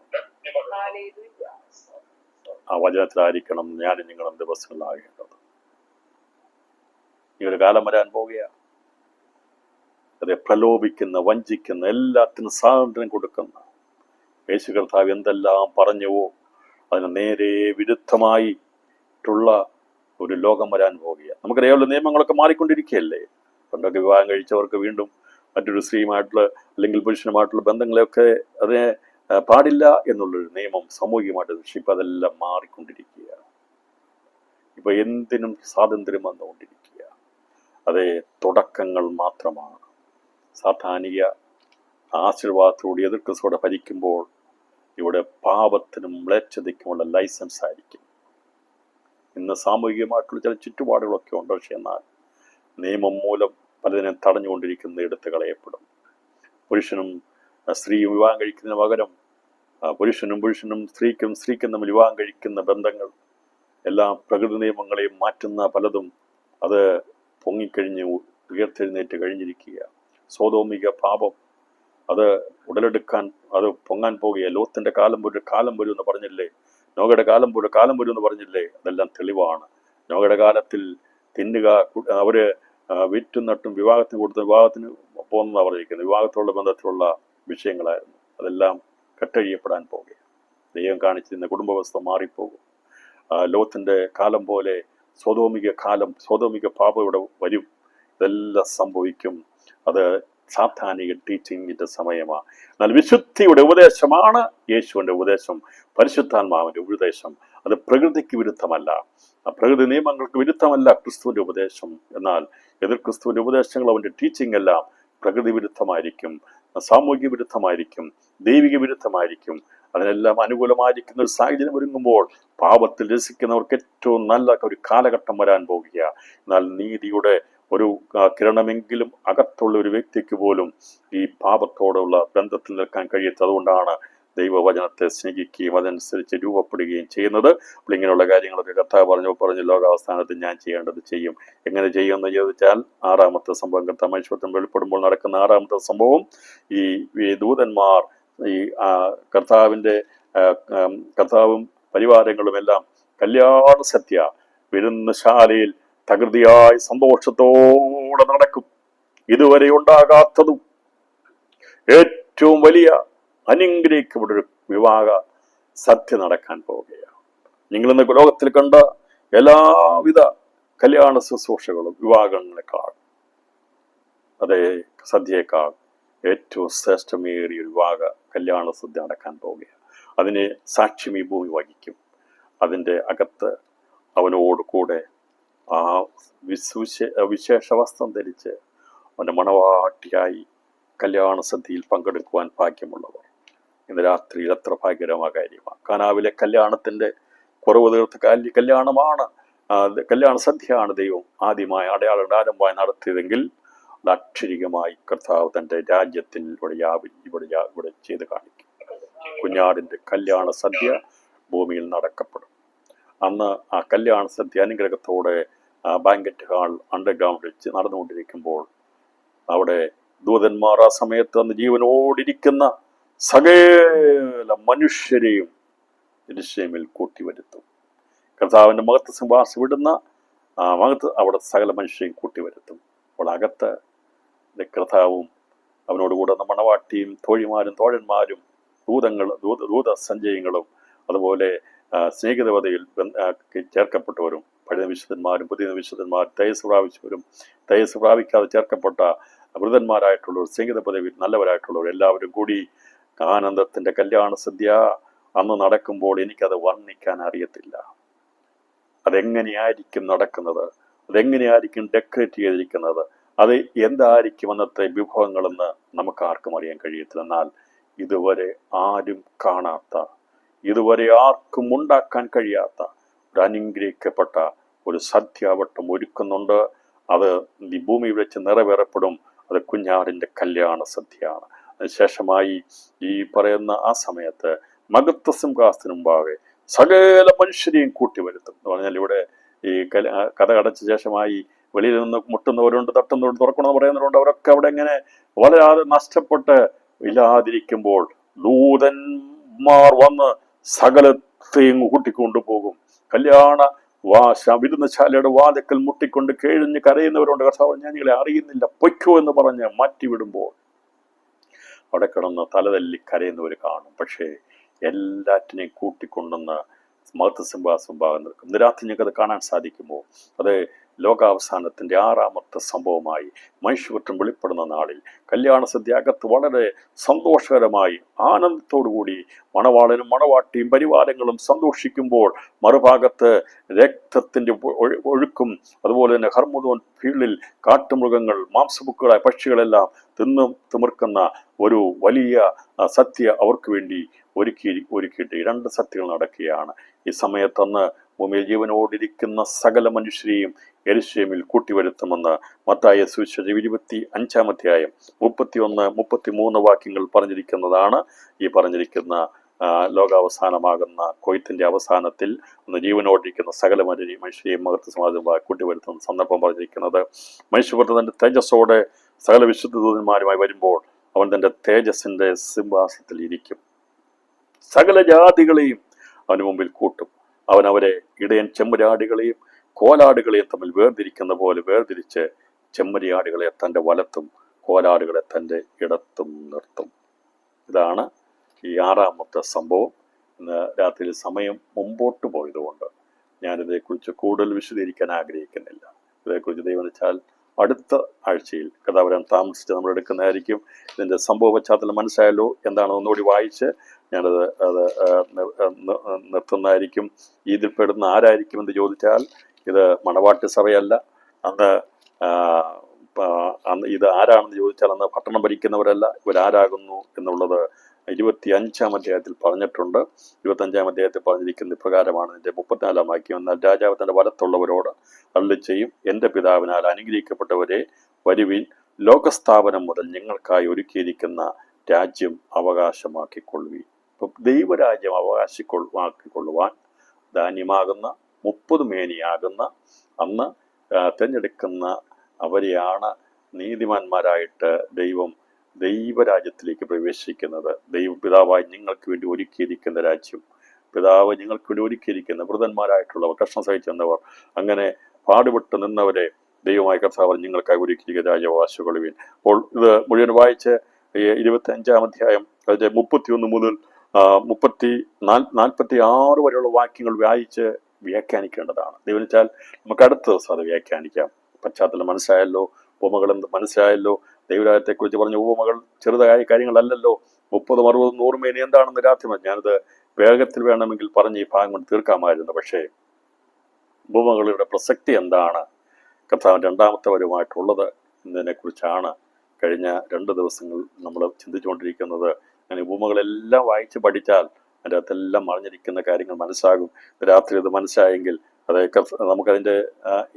ആ വചനത്തിലായിരിക്കണം ഞാൻ നിങ്ങളും ദിവസങ്ങളിലാകേണ്ടത്. ഈ ഒരു കാലം വരാൻ പോവുകയാണ്. അതെ, പ്രലോഭിക്കുന്ന, വഞ്ചിക്കുന്ന, എല്ലാത്തിനും സ്വാതന്ത്ര്യം കൊടുക്കുന്ന യേശു കർത്താവ് എന്തെല്ലാം പറഞ്ഞുവോ അതിന് നേരെ വിരുദ്ധമായിട്ടുള്ള ഒരു ലോകം വരാൻ പോവുകയാണ്. നമുക്കറിയാവുന്ന നിയമങ്ങളൊക്കെ മാറിക്കൊണ്ടിരിക്കുകയല്ലേ. പണ്ടൊക്കെ വിവാഹം കഴിച്ചവർക്ക് വീണ്ടും മറ്റൊരു സ്ത്രീയുമായിട്ടുള്ള അല്ലെങ്കിൽ പുരുഷനുമായിട്ടുള്ള ബന്ധങ്ങളെയൊക്കെ അതിനെ പാടില്ല എന്നുള്ളൊരു നിയമം സാമൂഹികമായിട്ട്, പക്ഷെ ഇപ്പം അതെല്ലാം മാറിക്കൊണ്ടിരിക്കുകയാണ്. ഇപ്പൊ എന്തിനും സ്വാതന്ത്ര്യം വന്നുകൊണ്ടിരിക്കുക. അത് തുടക്കങ്ങൾ മാത്രമാണ്. സാധാനിക ആശീർവാദത്തോട് എതിർ ക്രിസ്തുവോടെ ഭരിക്കുമ്പോൾ ഇവിടെ പാപത്തിനും മ്ലേച്ഛതയ്ക്കുമുള്ള ലൈസൻസ് ആയിരിക്കും. ഇന്ന് സാമൂഹികമായിട്ടുള്ള ചില ചുറ്റുപാടുകളൊക്കെ ഉണ്ട്, പക്ഷെ എന്നാൽ നിയമം മൂലം പലതിനെ തടഞ്ഞുകൊണ്ടിരിക്കുന്ന എടുത്തു കളയപ്പെടും. പുരുഷനും സ്ത്രീയും വിവാഹം കഴിക്കുന്നതിന് പകരം പുരുഷനും സ്ത്രീക്കും തമ്മിൽ വിവാഹം കഴിക്കുന്ന ബന്ധങ്ങൾ എല്ലാ പ്രകൃതി നിയമങ്ങളെയും മാറ്റുന്ന പലതും അത് പൊങ്ങിക്കഴിഞ്ഞ് ഉയർത്തെഴുന്നേറ്റ് കഴിഞ്ഞിരിക്കുക. സോദോമിക പാപം അത് ഉടലെടുക്കാൻ, അത് പൊങ്ങാൻ പോകുക. ലോത്തിന്റെ കാലം വരും എന്ന് പറഞ്ഞില്ലേ, നോഗയുടെ കാലം വരും എന്ന് പറഞ്ഞില്ലേ, അതെല്ലാം തെളിവാണ്. നോഗയുടെ കാലത്തിൽ തിന്നുക, അവര് വിറ്റും നട്ടും വിവാഹത്തിന് കൊടുത്ത് വിവാഹത്തിന് പോകുന്നതാണ് പറഞ്ഞിരിക്കുന്നത്. വിവാഹത്തോടുള്ള ബന്ധത്തിലുള്ള വിഷയങ്ങളായിരുന്നു. അതെല്ലാം കെട്ടഴിയപ്പെടാൻ പോകുക. ദൈവം കാണിച്ചിരുന്ന കുടുംബവസ്ഥ മാറിപ്പോകും. ലോത്തിന്റെ കാലം പോലെ സോദോമിക പാപം ഇവിടെ വരും. ഇതെല്ലാം സംഭവിക്കും. അത് സാത്താനിക ടീച്ചിങ്ങിന്റെ സമയമാണ്. എന്നാൽ വിശുദ്ധിയുടെ ഉപദേശമാണ് യേശുവിന്റെ ഉപദേശം, പരിശുദ്ധാത്മാവിന്റെ ഉപദേശം. അത് പ്രകൃതിക്ക് വിരുദ്ധമല്ല, പ്രകൃതി നിയമങ്ങൾക്ക് വിരുദ്ധമല്ല ക്രിസ്തുവിന്റെ ഉപദേശം. എന്നാൽ എതിർ ക്രിസ്തുവിന്റെ ഉപദേശങ്ങൾ, അവന്റെ ടീച്ചിങ് എല്ലാം പ്രകൃതി വിരുദ്ധമായിരിക്കും, സാമൂഹിക വിരുദ്ധമായിരിക്കും, ദൈവിക വിരുദ്ധമായിരിക്കും. അതിനെല്ലാം അനുകൂലമായിരിക്കുന്ന ഒരു സാഹചര്യം ഒരുങ്ങുമ്പോൾ പാപത്തിൽ രസിക്കുന്നവർക്ക് ഏറ്റവും നല്ല ഒരു കാലഘട്ടം വരാൻ പോകുക. എന്നാൽ നീതിയുടെ ഒരു കിരണമെങ്കിലും അകത്തുള്ള ഒരു വ്യക്തിക്ക് പോലും ഈ പാപത്തോടുള്ള ബന്ധത്തിൽ നിൽക്കാൻ കഴിയാത്തത്. അതുകൊണ്ടാണ് ദൈവവചനത്തെ സ്നേഹിക്കുകയും അതനുസരിച്ച് രൂപപ്പെടുകയും ചെയ്യുന്നത്. അപ്പോൾ ഇങ്ങനെയുള്ള കാര്യങ്ങളൊക്കെ കർത്താവ് പറഞ്ഞു ലോകാവസാനത്തിൽ ഞാൻ ചെയ്യേണ്ടത് ചെയ്യും. എങ്ങനെ ചെയ്യുമെന്ന് ചോദിച്ചാൽ 6ാമത്തെ സംഭവം, കർത്താവ് മനുഷ്യത്വം വെളിപ്പെടുമ്പോൾ നടക്കുന്ന 6ാമത്തെ സംഭവം, ഈ ദൂതന്മാർ ഈ കർത്താവും പരിവാരങ്ങളും എല്ലാം കല്യാണ സദ്യ വിരുന്നശാലയിൽ തകൃതിയായി സന്തോഷത്തോടെ നടക്കും. ഇതുവരെ ഉണ്ടാകാത്തതും ഏറ്റവും വലിയ അനുഗ്രഹിക്കപ്പെട്ട ഒരു വിവാഹ സദ്യ നടക്കാൻ പോവുകയാണ്. നിങ്ങളിന്ന് ലോകത്തിൽ കണ്ട എല്ലാവിധ കല്യാണ ശുശ്രൂഷകളും വിവാഹങ്ങളെക്കാൾ, അതേ സദ്യയേക്കാൾ ഏറ്റവും ശ്രേഷ്ഠമേറിയ വിവാഹ കല്യാണ സദ്യ നടക്കാൻ പോവുകയാണ്. അതിന് സാക്ഷ്യം ഈ ഭൂമി വഹിക്കും. അതിൻ്റെ അകത്ത് അവനോട് കൂടെ ആ വിശേഷ വസ്ത്രം ധരിച്ച് അവൻ്റെ മണവാട്ടിയായി കല്യാണ സദ്യയിൽ പങ്കെടുക്കുവാൻ ഭാഗ്യമുള്ളവർ ഇന്ന് രാത്രിയിൽ എത്ര ഭാഗ്യകരമായ കാര്യമാണ്. കാനാവിലെ കല്യാണത്തിൻ്റെ കുറവ് തീർത്ത കല്യാണമാണ്, കല്യാണ സദ്യയാണ് ദൈവം ആദ്യമായി ആരംഭമായി നടത്തിയതെങ്കിൽ അത് അക്ഷരികമായി കർത്താവ് തൻ്റെ രാജ്യത്തിൽ ഇവിടെ ചെയ്ത് കാണിക്കും. കുഞ്ഞാടിൻ്റെ കല്യാണ സദ്യ ഭൂമിയിൽ നടക്കപ്പെടും. അന്ന് ആ കല്യാണ സദ്യ അനുഗ്രഹത്തോടെ ആ ബാങ്കറ്റ് ഹാൾ അണ്ടർഗ്രൗണ്ടിൽ നടന്നുകൊണ്ടിരിക്കുമ്പോൾ അവിടെ ദൂതന്മാർ ആ സമയത്ത് അന്ന് ജീവനോടിരിക്കുന്ന സകല മനുഷ്യരെയും യെരൂശലേമിൽ കൂട്ടിവരുത്തും. കർത്താവിൻ്റെ മഹത്വ സിംഹാസനം വിടുന്ന മഹത്വ അവിടെ സകല മനുഷ്യരെയും കൂട്ടിവരുത്തും. അപ്പോൾ അകത്ത് കർത്താവും അവനോടുകൂടെ മണവാട്ടിയും തോഴിമാരും തോഴന്മാരും ദൂത സഞ്ചയങ്ങളും അതുപോലെ സ്നേഹിതവതയിൽ ചേർക്കപ്പെട്ടവരും പഴയ വിശുദ്ധന്മാരും പുതിയ വിശുദ്ധന്മാരും തേജസ് പ്രാപിച്ചവരും തേജസ് പ്രാപിക്കാതെ ചേർക്കപ്പെട്ട വൃതന്മാരായിട്ടുള്ളവർ സ്നേഹിത പദവിയിൽ നല്ലവരായിട്ടുള്ളവർ എല്ലാവരും കൂടി ആനന്ദത്തിൻ്റെ കല്യാണ സദ്യ അന്ന് നടക്കുമ്പോൾ എനിക്കത് വർണ്ണിക്കാൻ അറിയത്തില്ല. അതെങ്ങനെയായിരിക്കും നടക്കുന്നത്, അതെങ്ങനെയായിരിക്കും ഡെക്കറേറ്റ് ചെയ്തിരിക്കുന്നത്, അത് എന്തായിരിക്കും അന്നത്തെ വിഭവങ്ങളെന്ന് നമുക്ക് ആർക്കും അറിയാൻ കഴിയത്തില്ല. എന്നാൽ ഇതുവരെ ആരും കാണാത്ത, ഇതുവരെ ആർക്കും ഉണ്ടാക്കാൻ കഴിയാത്ത ഒരു അനുഗ്രഹിക്കപ്പെട്ട ഒരു സദ്യാവട്ടം ഒരുക്കുന്നുണ്ട്. അത് ഈ ഭൂമിയിൽ വെച്ച് നിറവേറപ്പെടും. അത് കുഞ്ഞാടിൻ്റെ കല്യാണ സദ്യയാണ്. അതിനുശേഷമായി ഈ പറയുന്ന ആ സമയത്ത് മഹത്വ സിംഹാസനത്തിന് മുമ്പാകെ സകല മനുഷ്യരെയും കൂട്ടിവരുത്തും എന്ന് പറഞ്ഞാൽ ഇവിടെ ഈ കഥ അടച്ച ശേഷമായി വെളിയിൽ നിന്ന് മുട്ടുന്നവരുണ്ട്, തട്ടുന്നവരുണ്ട്, തുറക്കണമെന്ന് പറയുന്നവരുണ്ട്. അവരൊക്കെ അവിടെ ഇങ്ങനെ വളരെ നഷ്ടപ്പെട്ട് ഇല്ലാതിരിക്കുമ്പോൾ ദൂതന്മാർ വന്ന് സകലത്തെയും കൂട്ടിക്കൊണ്ടുപോകും. കല്യാണ വിരുന്നശാലയുടെ വാതിക്കൽ മുട്ടിക്കൊണ്ട് കേഴിഞ്ഞ് കരയുന്നവരുണ്ട്. കർത്താവ് ഞാൻ നിങ്ങളെ അറിയുന്നില്ല, പൊയ്ക്കോ എന്ന് പറഞ്ഞ് മാറ്റിവിടുമ്പോൾ അവിടെ കിടന്ന് തലതല്ലി കരയുന്നവർ കാണും. പക്ഷേ എല്ലാറ്റിനെയും കൂട്ടിക്കൊണ്ടെന്ന് മഹത്വ സിംഹാസനം ഭാഗം നിൽക്കും. ഇന്ന് രാത്രി ഞങ്ങൾക്ക് അത് കാണാൻ സാധിക്കുമ്പോൾ അത് ലോകാവസാനത്തിൻ്റെ 6ാമത്തെ സംഭവമായി മനുഷ്യപുത്രൻ വെളിപ്പെടുന്ന നാളിൽ കല്യാണ സദ്യ അകത്ത് വളരെ സന്തോഷകരമായി ആനന്ദത്തോടുകൂടി മണവാളനും മണവാട്ടിയും പരിവാരങ്ങളും സന്തോഷിക്കുമ്പോൾ മറുഭാഗത്ത് രക്തത്തിൻ്റെ ഒഴുക്കും അതുപോലെ തന്നെ ഹർമുദോൻ ഫീൽഡിൽ കാട്ടുമൃഗങ്ങൾ മാംസബുക്കുകളായ പക്ഷികളെല്ലാം തിമിർക്കുന്ന ഒരു വലിയ സദ്യ അവർക്ക് വേണ്ടി ഒരുക്കിയിട്ട് 2 സദ്യകൾ നടക്കുകയാണ്. ഈ സമയത്തന്ന് ഭൂമിയിൽ ജീവനോടിരിക്കുന്ന സകല മനുഷ്യരെയും യെരൂശലേമിൽ കൂട്ടിവരുത്തുമെന്ന് മത്തായി സുവിശേഷം 25-ാം അധ്യായം 31-33 വാക്യങ്ങൾ പറഞ്ഞിരിക്കുന്നതാണ്. ഈ പറഞ്ഞിരിക്കുന്ന ലോകാവസാനമാകുന്ന കൊയ്ത്തിന്റെ അവസാനത്തിൽ ജീവനോടിരിക്കുന്ന സകല മനുഷ്യരെയും മഹത്വ സമാജമായി കൂട്ടിവരുത്തുന്ന സന്ദർഭം പറഞ്ഞിരിക്കുന്നത്. മനുഷ്യപുത്രൻ തന്റെ തേജസ്സോടെ സകല വിശുദ്ധ ദൂതന്മാരുമായി വരുമ്പോൾ അവൻ തന്റെ തേജസ്സിന്റെ സിംഹാസനത്തിൽ ഇരിക്കും. സകല ജാതികളെയും അവന് മുമ്പിൽ കൂട്ടും. അവൻ അവരെ ഇടയൻ ചെമ്മരിയാടുകളെയും കോലാടുകളെയും തമ്മിൽ വേർതിരിക്കുന്ന പോലെ വേർതിരിച്ച് ചെമ്മരിയാടുകളെ തൻ്റെ വലത്തും കോലാടുകളെ തൻ്റെ ഇടത്തും നിർത്തും. ഇതാണ് ഈ 6ാമത്തെ സംഭവം. ഇന്ന് രാത്രി സമയം മുമ്പോട്ട് പോയതുകൊണ്ട് ഞാനിതേക്കുറിച്ച് കൂടുതൽ വിശദീകരിക്കാൻ ആഗ്രഹിക്കുന്നില്ല. ഇതേക്കുറിച്ച് ദൈവം വെച്ചാൽ അടുത്ത ആഴ്ചയിൽ കഥ വരാൻ താമസിച്ച് നമ്മൾ എടുക്കുന്നതായിരിക്കും. ഇതിൻ്റെ സംഭവ പശ്ചാത്തലം മനസ്സിലായല്ലോ എന്താണ് ഒന്നുകൂടി വായിച്ച് ഞാനത് നിർത്തുന്നതായിരിക്കും. ഇതിൽപ്പെടുന്ന ആരായിരിക്കും എന്ന് ചോദിച്ചാൽ ഇത് മണവാട്ടി സഭയല്ല. അന്ന് ഇത് ആരാണെന്ന് ചോദിച്ചാൽ അന്ന് പട്ടണം ഭരിക്കുന്നവരല്ല. ഇവരാരാകുന്നു എന്നുള്ളത് 25-ാം അധ്യായത്തിൽ പറഞ്ഞിട്ടുണ്ട്. 25-ാം അധ്യായത്തിൽ പറഞ്ഞിരിക്കുന്ന ഇപ്രകാരമാണ്. ഇതിൻ്റെ 34-ാം വാക്യം. എന്നാൽ രാജാവ് തൻ്റെ വലത്തുള്ളവരോട് അരുളിച്ചെയ്യും, എൻ്റെ പിതാവിനാൽ അനുഗ്രഹിക്കപ്പെട്ടവരെ വരുവിൻ, ലോകസ്ഥാപനം മുതൽ ഞങ്ങൾക്കായി ഒരുക്കിയിരിക്കുന്ന രാജ്യം അവകാശമാക്കിക്കൊള്ളുവീൻ. ഇപ്പം ദൈവരാജ്യം അവകാശമാക്കിക്കൊള്ളുവാൻ ധാന്യമാകുന്ന 30 മേനിയാകുന്ന അന്ന് തിരഞ്ഞെടുക്കുന്ന അവരെയാണ് നീതിമാന്മാരായിട്ട് ദൈവരാജ്യത്തിലേക്ക് പ്രവേശിക്കുന്നത്. പിതാവായി നിങ്ങൾക്ക് വേണ്ടി ഒരുക്കിയിരിക്കുന്ന രാജ്യം, പിതാവ് നിങ്ങൾക്ക് വേണ്ടി ഒരുക്കിയിരിക്കുന്ന വൃതന്മാരായിട്ടുള്ളവർ, കഷ്ണം സഹിച്ചെന്നവർ, അങ്ങനെ പാടുപെട്ട് നിന്നവരെ ദൈവമായ കർത്താവ് നിങ്ങൾക്കായി ഒരുക്കിയിരിക്കുന്ന രാജ്യാവകാശിക്കൊള്ളുവീൻ. അപ്പോൾ ഇത് മുഴുവൻ വായിച്ച് 25-ാം അധ്യായം അതിൻ്റെ 31 മുതൽ 46 വരെയുള്ള വാക്യങ്ങൾ വായിച്ച് വ്യാഖ്യാനിക്കേണ്ടതാണ്. ദൈവം വെച്ചാൽ നമുക്ക് അടുത്ത ദിവസം അത് വ്യാഖ്യാനിക്കാം. പശ്ചാത്തലം മനസ്സിലായല്ലോ, ഉപമകൾ മനസ്സിലായല്ലോ. ദൈവരാജ്യത്തെക്കുറിച്ച് പറഞ്ഞ ഉപമകൾ ചെറുതായ കാര്യങ്ങളല്ലല്ലോ. 30, 60, 100 മേനി എന്താണെന്ന് രാത്രി ഞാനത് വേഗത്തിൽ വേണമെങ്കിൽ പറഞ്ഞ് ഈ ഭാഗം കൊണ്ട് തീർക്കാമായിരുന്നു. പക്ഷേ ഉപമകളുടെ പ്രസക്തി എന്താണ്, കർത്താവിൻ്റെ 2ാമത്തെ വരവുമായിട്ടുള്ളത് എന്നതിനെക്കുറിച്ചാണ് കഴിഞ്ഞ 2 ദിവസങ്ങൾ നമ്മൾ ചിന്തിച്ചുകൊണ്ടിരിക്കുന്നത്. അങ്ങനെ ഉപമകളെല്ലാം വായിച്ച് പഠിച്ചാൽ അതിൻ്റെ അകത്തെല്ലാം മറിഞ്ഞിരിക്കുന്ന കാര്യങ്ങൾ മനസ്സാകും. രാത്രി ഇത് മനസ്സായെങ്കിൽ അത് നമുക്കതിൻ്റെ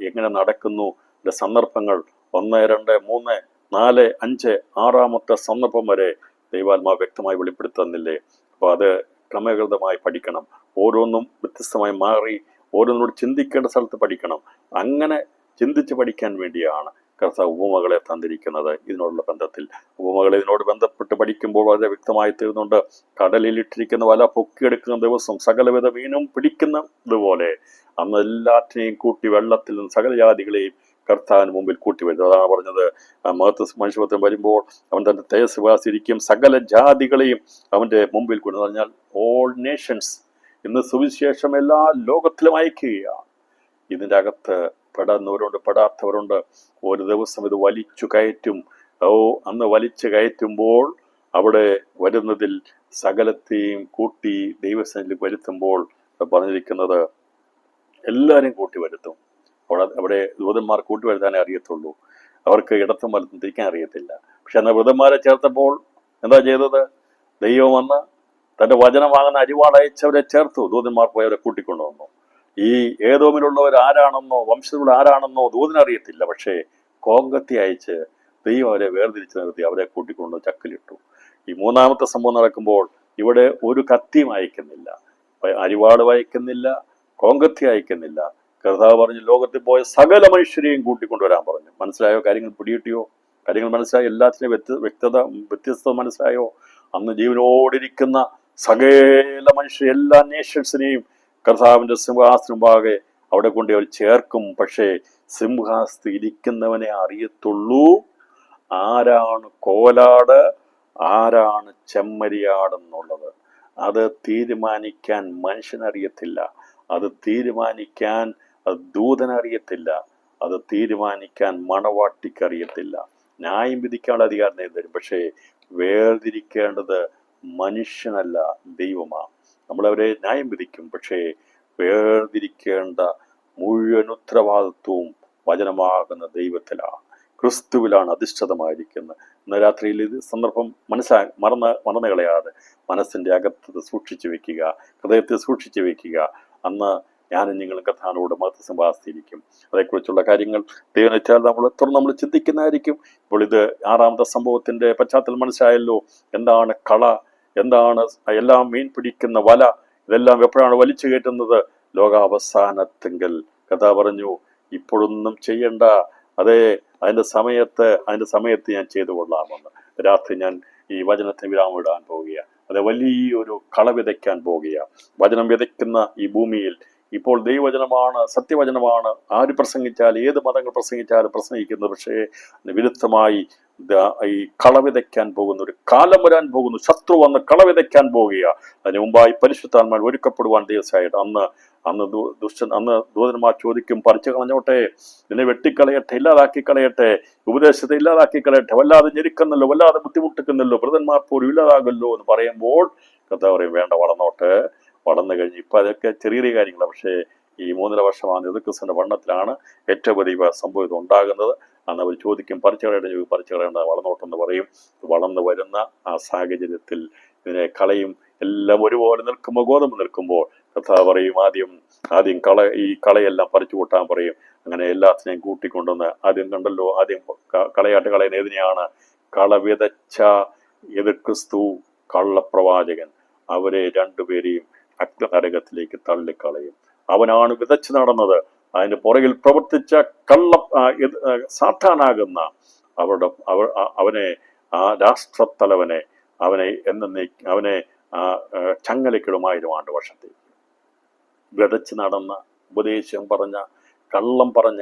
എങ്ങനെ നടക്കുന്നു, അതിൻ്റെ സന്ദർഭങ്ങൾ 1, 2, 3, 4, 5, 6ാമത്തെ സന്ദർഭം വരെ ദൈവാത്മാവ് വ്യക്തമായി വെളിപ്പെടുത്തുന്നില്ലേ. അപ്പോൾ അത് ക്രമീകൃതമായി പഠിക്കണം. ഓരോന്നും വ്യത്യസ്തമായി മാറി ഓരോന്നോട് ചിന്തിക്കേണ്ട സ്ഥലത്ത് പഠിക്കണം. അങ്ങനെ ചിന്തിച്ച് പഠിക്കാൻ വേണ്ടിയാണ് കർത്താവ് ഉപമകളെ തന്നിരിക്കുന്നത്. ഇതിനോടുള്ള ബന്ധത്തിൽ ഉപമകൾ ഇതിനോട് ബന്ധപ്പെട്ട് പഠിക്കുമ്പോൾ വളരെ വ്യക്തമായി തീർന്നുണ്ട്. കടലിലിട്ടിരിക്കുന്ന വല പൊക്കിയെടുക്കുന്ന ദിവസം സകലവിധ മീനും പിടിക്കുന്നത് പോലെ അന്ന് എല്ലാറ്റിനെയും കൂട്ടി വെള്ളത്തിൽ നിന്ന് സകല ജാതികളെയും കർത്താവിന് മുമ്പിൽ കൂട്ടി വരുന്നത്. അതാണ് പറഞ്ഞത്, മനുഷ്യത്വം വരുമ്പോൾ അവൻ തന്റെ തേജസ് വാസിരിക്കും, സകല ജാതികളെയും അവന്റെ മുമ്പിൽ കൊണ്ടു പറഞ്ഞാൽ ഓൾ നേഷൻസ്. ഇന്ന് സുവിശേഷം എല്ലാ ലോകത്തിലും അയക്കുകയാണ്. ഇതിൻ്റെ അകത്ത് പെടുന്നവരുണ്ട്, പെടാത്തവരുണ്ട്. ഒരു ദിവസം ഇത് വലിച്ചു കയറ്റും. അന്ന് വലിച്ചു കയറ്റുമ്പോൾ അവിടെ വരുന്നതിൽ സകലത്തെയും കൂട്ടി ദൈവസന്നിധിയിൽ വരുത്തുമ്പോൾ പറഞ്ഞിരിക്കുന്നത് എല്ലാവരെയും കൂട്ടി വരുത്തും. അവിടെ ദൂതന്മാർ കൂട്ടി വരുത്താനേ അറിയത്തുള്ളൂ. അവർക്ക് ഇടത്തും വലത്തും തിരിക്കാൻ അറിയത്തില്ല. പക്ഷെ എന്നാൽ വൃതന്മാരെ ചേർത്തപ്പോൾ എന്താ ചെയ്തത്? ദൈവം വന്ന് തന്റെ വചനം വാങ്ങുന്ന അരിവാളയച്ചവരെ ചേർത്തു. ദൂതന്മാർ പോയി അവരെ കൂട്ടിക്കൊണ്ടുവന്നു. ഈ ഏദോമിലുള്ളവർ ആരാണെന്നോ വംശത്തിലുള്ള ആരാണെന്നോ ദൂതനറിയത്തില്ല. പക്ഷേ കോങ്കത്തി അയച്ച് ദൈവം അവരെ വേർതിരിച്ച് നിർത്തി അവരെ കൂട്ടിക്കൊണ്ട് ചക്കിലിട്ടു. ഈ മൂന്നാമത്തെ സംഭവം നടക്കുമ്പോൾ ഇവിടെ ഒരു കത്തിയും അയക്കുന്നില്ല, അരിവാട് അയക്കുന്നില്ല, കോങ്കത്തി അയക്കുന്നില്ല. കർത്താവ് പറഞ്ഞു ലോകത്തിൽ പോയ സകല മനുഷ്യരെയും കൂട്ടിക്കൊണ്ടുവരാൻ പറഞ്ഞു. മനസ്സിലായോ? കാര്യങ്ങൾ പിടികിട്ടിയോ? കാര്യങ്ങൾ മനസ്സിലായോ? എല്ലാത്തിനെയും വ്യത്യസ്തത മനസ്സിലായോ? അന്ന് ജീവനോടിരിക്കുന്ന സകല മനുഷ്യർ എല്ലാ നേഷൻസിനെയും കർത്താവിന്റെ സിംഹാസനം മുമ്പാകെ അവിടെ കൊണ്ട് അവർ ചേർക്കും. പക്ഷേ സിംഹാസനത്തിൽ ഇരിക്കുന്നവനെ അറിയത്തുള്ളൂ ആരാണ് കോലാട്, ആരാണ് ചെമ്മരിയാടെന്നുള്ളത്. അത് തീരുമാനിക്കാൻ മനുഷ്യനറിയത്തില്ല, അത് തീരുമാനിക്കാൻ ദൂതനറിയത്തില്ല, അത് തീരുമാനിക്കാൻ മണവാട്ടിക്കറിയത്തില്ല. ന്യായം വിധിക്കാനുള്ള അധികാരം തരും. പക്ഷേ വേർതിരിക്കേണ്ടത് മനുഷ്യനല്ല, ദൈവമാണ്. നമ്മളവരെ ന്യായം വിധിക്കും. പക്ഷേ വേർതിരിക്കേണ്ട മുഴുവൻ ഉത്തരവാദിത്വവും വചനമാകുന്ന ദൈവത്തിലാണ്, ക്രിസ്തുവിലാണ് അധിഷ്ഠിതമായിരിക്കുന്നത്. ഇന്ന് രാത്രിയിൽ ഇത് സന്ദർഭം മറന്നു കളയാതെ മനസ്സിൻ്റെ അകത്ത് സൂക്ഷിച്ചു വെക്കുക, ഹൃദയത്തിൽ സൂക്ഷിച്ചു വെക്കുക. അന്ന് ഞാനും നിങ്ങളും കർത്താവിനോട് മഹത്വ സംഭാഷിച്ചിരിക്കും. അതേക്കുറിച്ചുള്ള കാര്യങ്ങൾ ദൈവം വെച്ചാൽ നമ്മൾ ചിന്തിക്കുന്നതായിരിക്കും. ഇപ്പോൾ ഇത് 6ാമത്തെ സംഭവത്തിന്റെ പശ്ചാത്തലം മനസ്സിലായല്ലോ. എന്താണ് കള, എന്താണ് എല്ലാം മീൻ പിടിക്കുന്ന വല, ഇതെല്ലാം എപ്പോഴാണ് വലിച്ചു കയറ്റുന്നത്? ലോകാവസാനത്തെങ്കിൽ കഥ പറഞ്ഞു ഇപ്പോഴൊന്നും ചെയ്യണ്ട, അതേ അതിന്റെ സമയത്ത് ഞാൻ ചെയ്തു കൊള്ളാമെന്ന്. രാത്രി ഞാൻ ഈ വചനത്തിന് വിരാമം ഇടാൻ പോവുകയാണ്. അത് വലിയൊരു കള വിതയ്ക്കാൻ പോവുകയാണ്. വചനം വിതയ്ക്കുന്ന ഈ ഭൂമിയിൽ ഇപ്പോൾ ദൈവവചനമാണ്, സത്യവചനമാണ്. ആര് പ്രസംഗിച്ചാൽ, ഏത് മതങ്ങൾ പ്രസംഗിച്ചാലും പ്രസംഗിക്കുന്നത്. പക്ഷേ വിരുദ്ധമായി ഈ കള വിതയ്ക്കാൻ പോകുന്ന ഒരു കാലം വരാൻ പോകുന്നു. ശത്രു വന്ന് കള വിതയ്ക്കാൻ പോവുക. അതിന് മുമ്പായി പരിശുദ്ധാത്മാൻ ഒരുക്കപ്പെടുവാൻ ദിവസമായിട്ട് അന്ന് ദൂതന്മാർ ചോദിക്കും, പറിച്ചു കളഞ്ഞോട്ടെ, ഇതിനെ വെട്ടിക്കളയട്ടെ, ഇല്ലാതാക്കി കളയട്ടെ, ഉപദേശത്തെ ഇല്ലാതാക്കി കളയട്ടെ, വല്ലാതെ ഞെരുക്കുന്നല്ലോ, വല്ലാതെ ബുദ്ധിമുട്ടിക്കുന്നല്ലോ, വൃതന്മാർ പോലും ഇല്ലാതാകല്ലോ എന്ന് പറയുമ്പോൾ കർത്താവ് പറയും വേണ്ട, വളർന്നു കഴിഞ്ഞ് ഇപ്പം അതൊക്കെ ചെറിയ കാര്യങ്ങളാണ്. പക്ഷേ ഈ 3.5 വർഷമാണ് എതിർക്രിസ്തുവിന്റെ വണ്ണത്തിലാണ് ഏറ്റവും വലിയ സംഭവം ഉണ്ടാകുന്നത്. അന്ന് അവർ ചോദിക്കും പറിച്ചു കളയേണ്ട, വളർന്നോട്ടെന്ന് പറയും. വളർന്നു വരുന്ന ആ സാഹചര്യത്തിൽ ഇതിനെ കളയും. എല്ലാം ഒരുപോലെ നിൽക്കുമ്പോൾ, ഗോതമ്പ് നിൽക്കുമ്പോൾ കർത്താവ് പറയും ആദ്യം ഈ കളയെല്ലാം പറിച്ചു കൂട്ടാൻ പറയും. അങ്ങനെ എല്ലാത്തിനെയും കൂട്ടിക്കൊണ്ടുവന്ന് ആദ്യം കണ്ടല്ലോ, ആദ്യം കളയുന്ന ഏതിനെയാണ്? കള വിതച്ച എതിർക്രിസ്തു, കള്ളപ്രവാചകൻ. അവരെ രണ്ടുപേരെയും അഗ്നിനരകത്തിലേക്ക് തള്ളിക്കളയും. അവനാണ് വിതച്ച് നടന്നത്. അതിന്റെ പുറകിൽ പ്രവർത്തിച്ച സാത്താനാകുന്ന അവനെ ആ രാഷ്ട്രത്തലവനെ അവനെ ചങ്ങലക്കിടും 1000 ആണ്ട് വർഷത്തേക്ക്. വിതച്ച് നടന്ന, ഉപദേശം പറഞ്ഞ,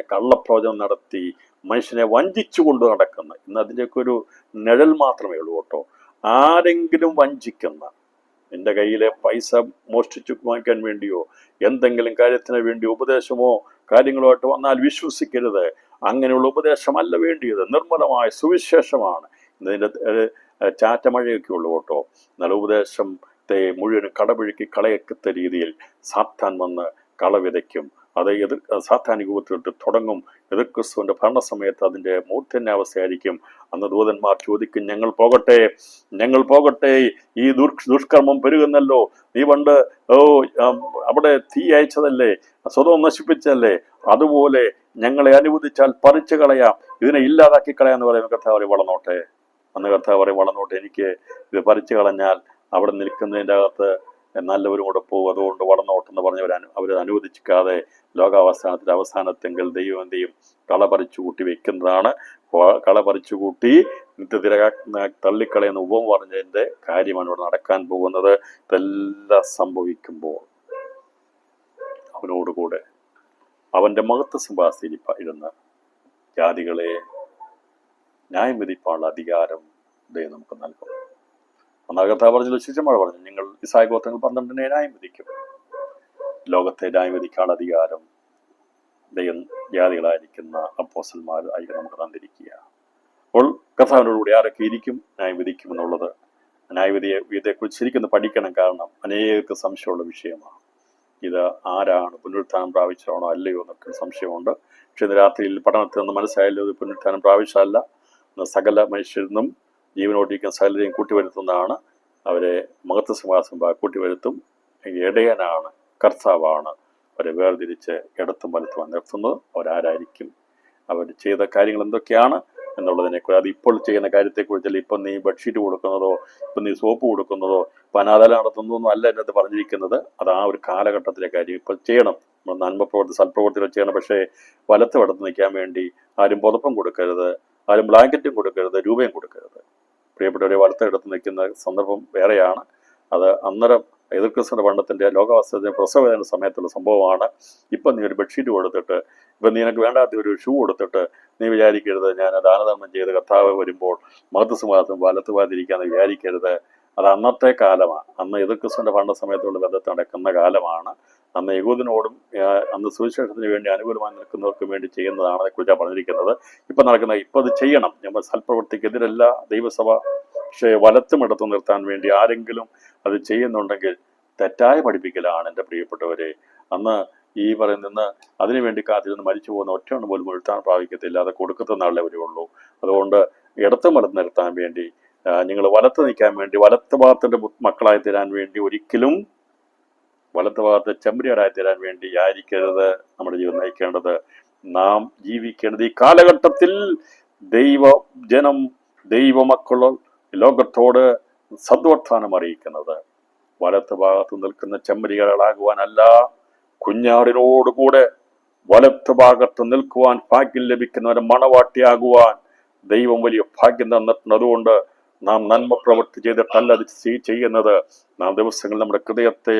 കള്ളപ്രവചനം നടത്തി മനുഷ്യനെ വഞ്ചിച്ചു കൊണ്ട് നടക്കുന്ന, ഇന്ന് അതിൻ്റെയൊക്കെ ഒരു നിഴൽ മാത്രമേ ഉള്ളൂ കേട്ടോ. ആരെങ്കിലും വഞ്ചിക്കുന്ന, നിന്റെ കയ്യിലെ പൈസ മോഷ്ടിച്ചു വാങ്ങിക്കാൻ വേണ്ടിയോ എന്തെങ്കിലും കാര്യത്തിന് വേണ്ടിയോ ഉപദേശമോ കാര്യങ്ങളുമായിട്ട് വന്നാൽ വിശ്വസിക്കരുത്. അങ്ങനെയുള്ള ഉപദേശമല്ല വേണ്ടിയത്, നിർമ്മലമായ സുവിശേഷമാണ്. ഇതിൻ്റെ ചാറ്റമഴയൊക്കെ ഉള്ളു കേട്ടോ. നല്ല ഉപദേശത്തെ മുഴുവനും കടപിഴുക്കി കളയക്കത്ത രീതിയിൽ സാത്താൻ വന്ന് കള വിതയ്ക്കും. അത് സാത്താനിക രൂപത്തിലിട്ട് തുടങ്ങും. എതിർക്രിസ്തുവിന്റെ ഭരണസമയത്ത് അതിന്റെ മൂർധന്യാവസ്ഥയായിരിക്കും. അന്ന് ദൂതന്മാർ ചോദിക്കും, ഞങ്ങൾ പോകട്ടെ, ഈ ദുഷ്കർമ്മം പെരുകുന്നല്ലോ. നീ പണ്ട് അവിടെ തീ അയച്ചതല്ലേ, സ്വതം നശിപ്പിച്ചല്ലേ, അതുപോലെ ഞങ്ങളെ അനുവദിച്ചാൽ പറിച്ചു കളയാം, ഇതിനെ ഇല്ലാതാക്കി കളയാന്ന് പറയുമ്പോൾ കർത്താവ് വളർന്നോട്ടെ. അന്ന് കർത്താവ് വളർന്നോട്ടെ, എനിക്ക് ഇത് പറിച്ചു കളഞ്ഞാൽ അവിടെ നിൽക്കുന്നതിൻ്റെ അകത്ത് നല്ലവരും കൂടെ പോകും, അതുകൊണ്ട് വളർന്നോട്ടെന്ന് പറഞ്ഞ് അവർ അനുവദിക്കാതെ ലോകാവസാനത്തിൻ്റെ അവസാനത്തെങ്കിൽ ദൈവം എന്ത് ചെയ്യും? കള പറിച്ചു കൂട്ടി വെക്കുന്നതാണ്. കള പറിച്ചു കൂട്ടി നിത്യത്തിര തള്ളിക്കളയുന്ന ഉപമ പറഞ്ഞതിൻ്റെ കാര്യമാണ് ഇവിടെ നടക്കാൻ പോകുന്നത്. ഇതെല്ലാം സംഭവിക്കുമ്പോൾ അവനോടുകൂടെ അവൻ്റെ മഹത്വ സിംഹാസനത്തിൽ ഇരുന്ന് ജാതികളെ ന്യായം വിധിപ്പാനുള്ള അധികാരം ദൈവം നമുക്ക് നൽകും. കർത്താവ് പറഞ്ഞു, ശിഷ്യന്മാർ പറഞ്ഞു, നിങ്ങൾ ഇസ്രായേൽ ഗോത്രങ്ങൾ 12 ന്യായം വിധിക്കും. ലോകത്തെ ന്യായം വിധിക്കാനുള്ള അധികാരം ദൈവം ജാതികളായിരിക്കുന്ന അപ്പോസ്തലന്മാർ ആയിരിക്കും നമുക്ക് തന്നിരിക്കുക. അപ്പോൾ കർത്താവിനോടുകൂടി ആരൊക്കെ ഇരിക്കും ന്യായം വിധിക്കും എന്നുള്ളത്, ന്യായവിധിയെക്കുറിച്ച് ശരിക്കും പഠിക്കണം. കാരണം അനേക സംശയമുള്ള വിഷയമാണ് ഇത്. ആരാണ് പുനരുത്ഥാനം പ്രാപിച്ചതാണോ അല്ലയോ എന്നൊക്കെ സംശയമുണ്ട്. പക്ഷെ ഇന്ന് രാത്രിയിൽ പഠനത്തിൽ നിന്ന് മനസ്സിലായല്ലോ, ഇത് പുനരുത്ഥാനം പ്രാപിച്ചതല്ല, സകല മനുഷ്യരിൽ ജീവനോടിരിക്കുന്ന സകലരെയും കൂട്ടിവരുത്തുന്നതാണ്. അവരെ മഹത്വ സിംഹാസനം കൂട്ടിവരുത്തും. ഇടയനാണ്, കർത്താവാണ് അവരെ വേർതിരിച്ച് ഇടത്തും വലത്തും നിർത്തുന്നത്. അവരാരായിരിക്കും, അവർ ചെയ്ത കാര്യങ്ങൾ എന്തൊക്കെയാണ് എന്നുള്ളതിനെക്കുറിച്ച്, അത് ഇപ്പോൾ ചെയ്യുന്ന കാര്യത്തെക്കുറിച്ചല്ല. ഇപ്പം നീ ബെഡ്ഷീറ്റ് കൊടുക്കുന്നതോ ഇപ്പം നീ സോപ്പ് കൊടുക്കുന്നതോ പനാതല നടത്തുന്നതൊന്നും അല്ല എന്നത് പറഞ്ഞിരിക്കുന്നത്. അത് ആ ഒരു കാലഘട്ടത്തിലെ കാര്യം. ഇപ്പോൾ ചെയ്യണം, നമ്മൾ നന്മ പ്രവർത്തി സൽപ്രവർത്തികൾ ചെയ്യണം. പക്ഷേ വലത്ത് വടത്ത് നിൽക്കാൻ വേണ്ടി ആരും പുതപ്പം കൊടുക്കരുത്, ആരും ബ്ലാങ്കറ്റും കൊടുക്കരുത്, രൂപയും കൊടുക്കരുത്. പ്രിയപ്പെട്ടവരെ, വലത്തെടുത്ത് നിൽക്കുന്ന സന്ദർഭം വേറെയാണ്. അത് അന്നേരം എതിർക്രിസ്തുവിന്റെ പണ്ടത്തിന്റെ ലോകാവസ്ഥയുടെ പ്രസവവേദന സമയത്തുള്ള സംഭവമാണ്. ഇപ്പം നീ ഒരു ബെഡ്ഷീറ്റ് കൊടുത്തിട്ട്, ഇപ്പം നിനക്ക് വേണ്ടാത്ത ഒരു ഷൂ കൊടുത്തിട്ട് നീ വിചാരിക്കരുത് ഞാൻ ദാനധർമ്മം ചെയ്ത് കർത്താവ് വരുമ്പോൾ മഹത്വസിംഹാസനം വലത്ത് പോകാതിരിക്കാന്ന് വിചാരിക്കരുത്. അത് അന്നത്തെ കാലമാണ്. അന്ന് എതിർക്രിസ്തുവിന്റെ പണ്ട സമയത്തുള്ള ബന്ധത്തിൽ നടക്കുന്ന കാലമാണ്. അന്ന് യഹൂദനോടും അന്ന് സുവിശേഷത്തിന് വേണ്ടി അനുകൂലമായി നിൽക്കുന്നവർക്ക് വേണ്ടി ചെയ്യുന്നതാണ് അതേക്കുറിച്ചാണ് പറഞ്ഞിരിക്കുന്നത്. ഇപ്പം ഇപ്പം അത് ചെയ്യണം. നമ്മൾ സൽപ്രവൃത്തിക്കെതിരല്ല ദൈവസഭ. പക്ഷേ വലത്തും ഇടത്തു നിർത്താൻ വേണ്ടി ആരെങ്കിലും അത് ചെയ്യുന്നുണ്ടെങ്കിൽ തെറ്റായ പഠിപ്പിക്കലാണ് എൻ്റെ പ്രിയപ്പെട്ടവരെ. അന്ന് ഈ പറയുന്ന അതിനുവേണ്ടി കാത്തിരുന്ന് മരിച്ചു പോകുന്ന ഒറ്റ പോലും മുഴുത്താൻ പ്രാപിക്കത്തില്ല. അത് കൊടുക്കുന്ന ആളെ വരുള്ളൂ. അതുകൊണ്ട് ഇടത്തും വലത്ത് നിർത്താൻ വേണ്ടി, നിങ്ങൾ വലത്ത് നിൽക്കാൻ വേണ്ടി, വലത്ത് ഭാഗത്തിൻ്റെ മക്കളായി തീരാൻ വേണ്ടി, ഒരിക്കലും വലത്ത് ഭാഗത്ത് ചെമ്പരിയാടായി തീരാൻ വേണ്ടി ആയിരിക്കരുത് നമ്മുടെ ജീവിതം നയിക്കേണ്ടത്. നാം ജീവിക്കേണ്ടത് ഈ കാലഘട്ടത്തിൽ ദൈവജനം, ദൈവമക്കൾ ലോകത്തോട് സദ്വർത്താനം അറിയിക്കുന്നത് വലത്ത് ഭാഗത്ത് നിൽക്കുന്ന ചെമ്മരികളാകുവാനല്ല, കുഞ്ഞാടിനോടുകൂടെ വലത്ത് ഭാഗത്ത് നിൽക്കുവാൻ ഭാഗ്യം ലഭിക്കുന്നവരെ മണവാട്ടിയാകുവാൻ ദൈവം വലിയ ഭാഗ്യം തന്നിട്ടുണ്ട്. അതുകൊണ്ട് നാം നന്മ പ്രവൃത്തി ചെയ്തിട്ടല്ല അത് ചെയ്യുന്നത്. നാം ദിവസങ്ങൾ നമ്മുടെ ഹൃദയത്തെ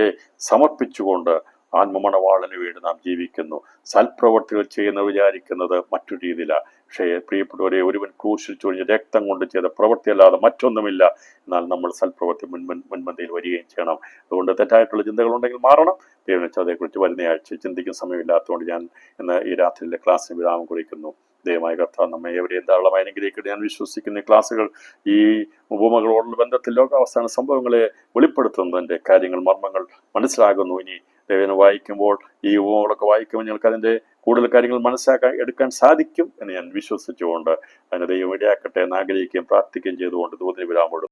സമർപ്പിച്ചുകൊണ്ട് ആത്മമണവാളന് വേണ്ടി നാം ജീവിക്കുന്നു. സൽപ്രവർത്തികൾ ചെയ്യുന്ന വിചാരിക്കുന്നത് മറ്റൊരു രീതിയിലാണ്. പക്ഷേ പ്രിയപ്പെട്ടവരെ, ഒരുവൻ ക്രൂശിൽ ചൊരിഞ്ഞ് രക്തം കൊണ്ട് ചെയ്ത പ്രവൃത്തിയല്ലാതെ മറ്റൊന്നുമില്ല. എന്നാൽ നമ്മൾ സൽപ്രവൃത്തി മുൻപന്തിയിൽ വരികയും ചെയ്യണം. അതുകൊണ്ട് തെറ്റായിട്ടുള്ള ചിന്തകളുണ്ടെങ്കിൽ മാറണം. ദൈവം അതേക്കുറിച്ച് വരുന്ന ആഴ്ച ചിന്തിക്കുന്ന സമയമില്ലാത്തതുകൊണ്ട് ഞാൻ ഇന്ന് ഈ രാത്രിയിലെ ക്ലാസ്സിന് വിരാമം കുറിക്കുന്നു. ദൈവമായ കർത്താവ് നമ്മെ എവിടെയും ധാരാളമായി അനുഗ്രഹിക്കട്ടെ. ഞാൻ വിശ്വസിക്കുന്ന ക്ലാസ്സുകൾ ഈ ഉപമകളോടുള്ള ബന്ധത്തിൽ ലോകാവസാന സംഭവങ്ങളെ വെളിപ്പെടുത്തുന്നതിൻ്റെ കാര്യങ്ങൾ, മർമ്മങ്ങൾ മനസ്സിലാകുന്നു. ഇനി ദൈവനെ വായിക്കുമ്പോൾ, ഈ ഉപമകളൊക്കെ വായിക്കുമ്പോൾ ഞങ്ങൾക്ക് അതിൻ്റെ കൂടുതൽ കാര്യങ്ങൾ എടുക്കാൻ സാധിക്കും എന്ന് ഞാൻ വിശ്വസിച്ചുകൊണ്ട് അതിന് ദൈവം ഇടയാക്കട്ടെ എന്ന് ആഗ്രഹിക്കുകയും പ്രാർത്ഥിക്കുകയും ചെയ്തുകൊണ്ട് ദൂതന് വിരാമം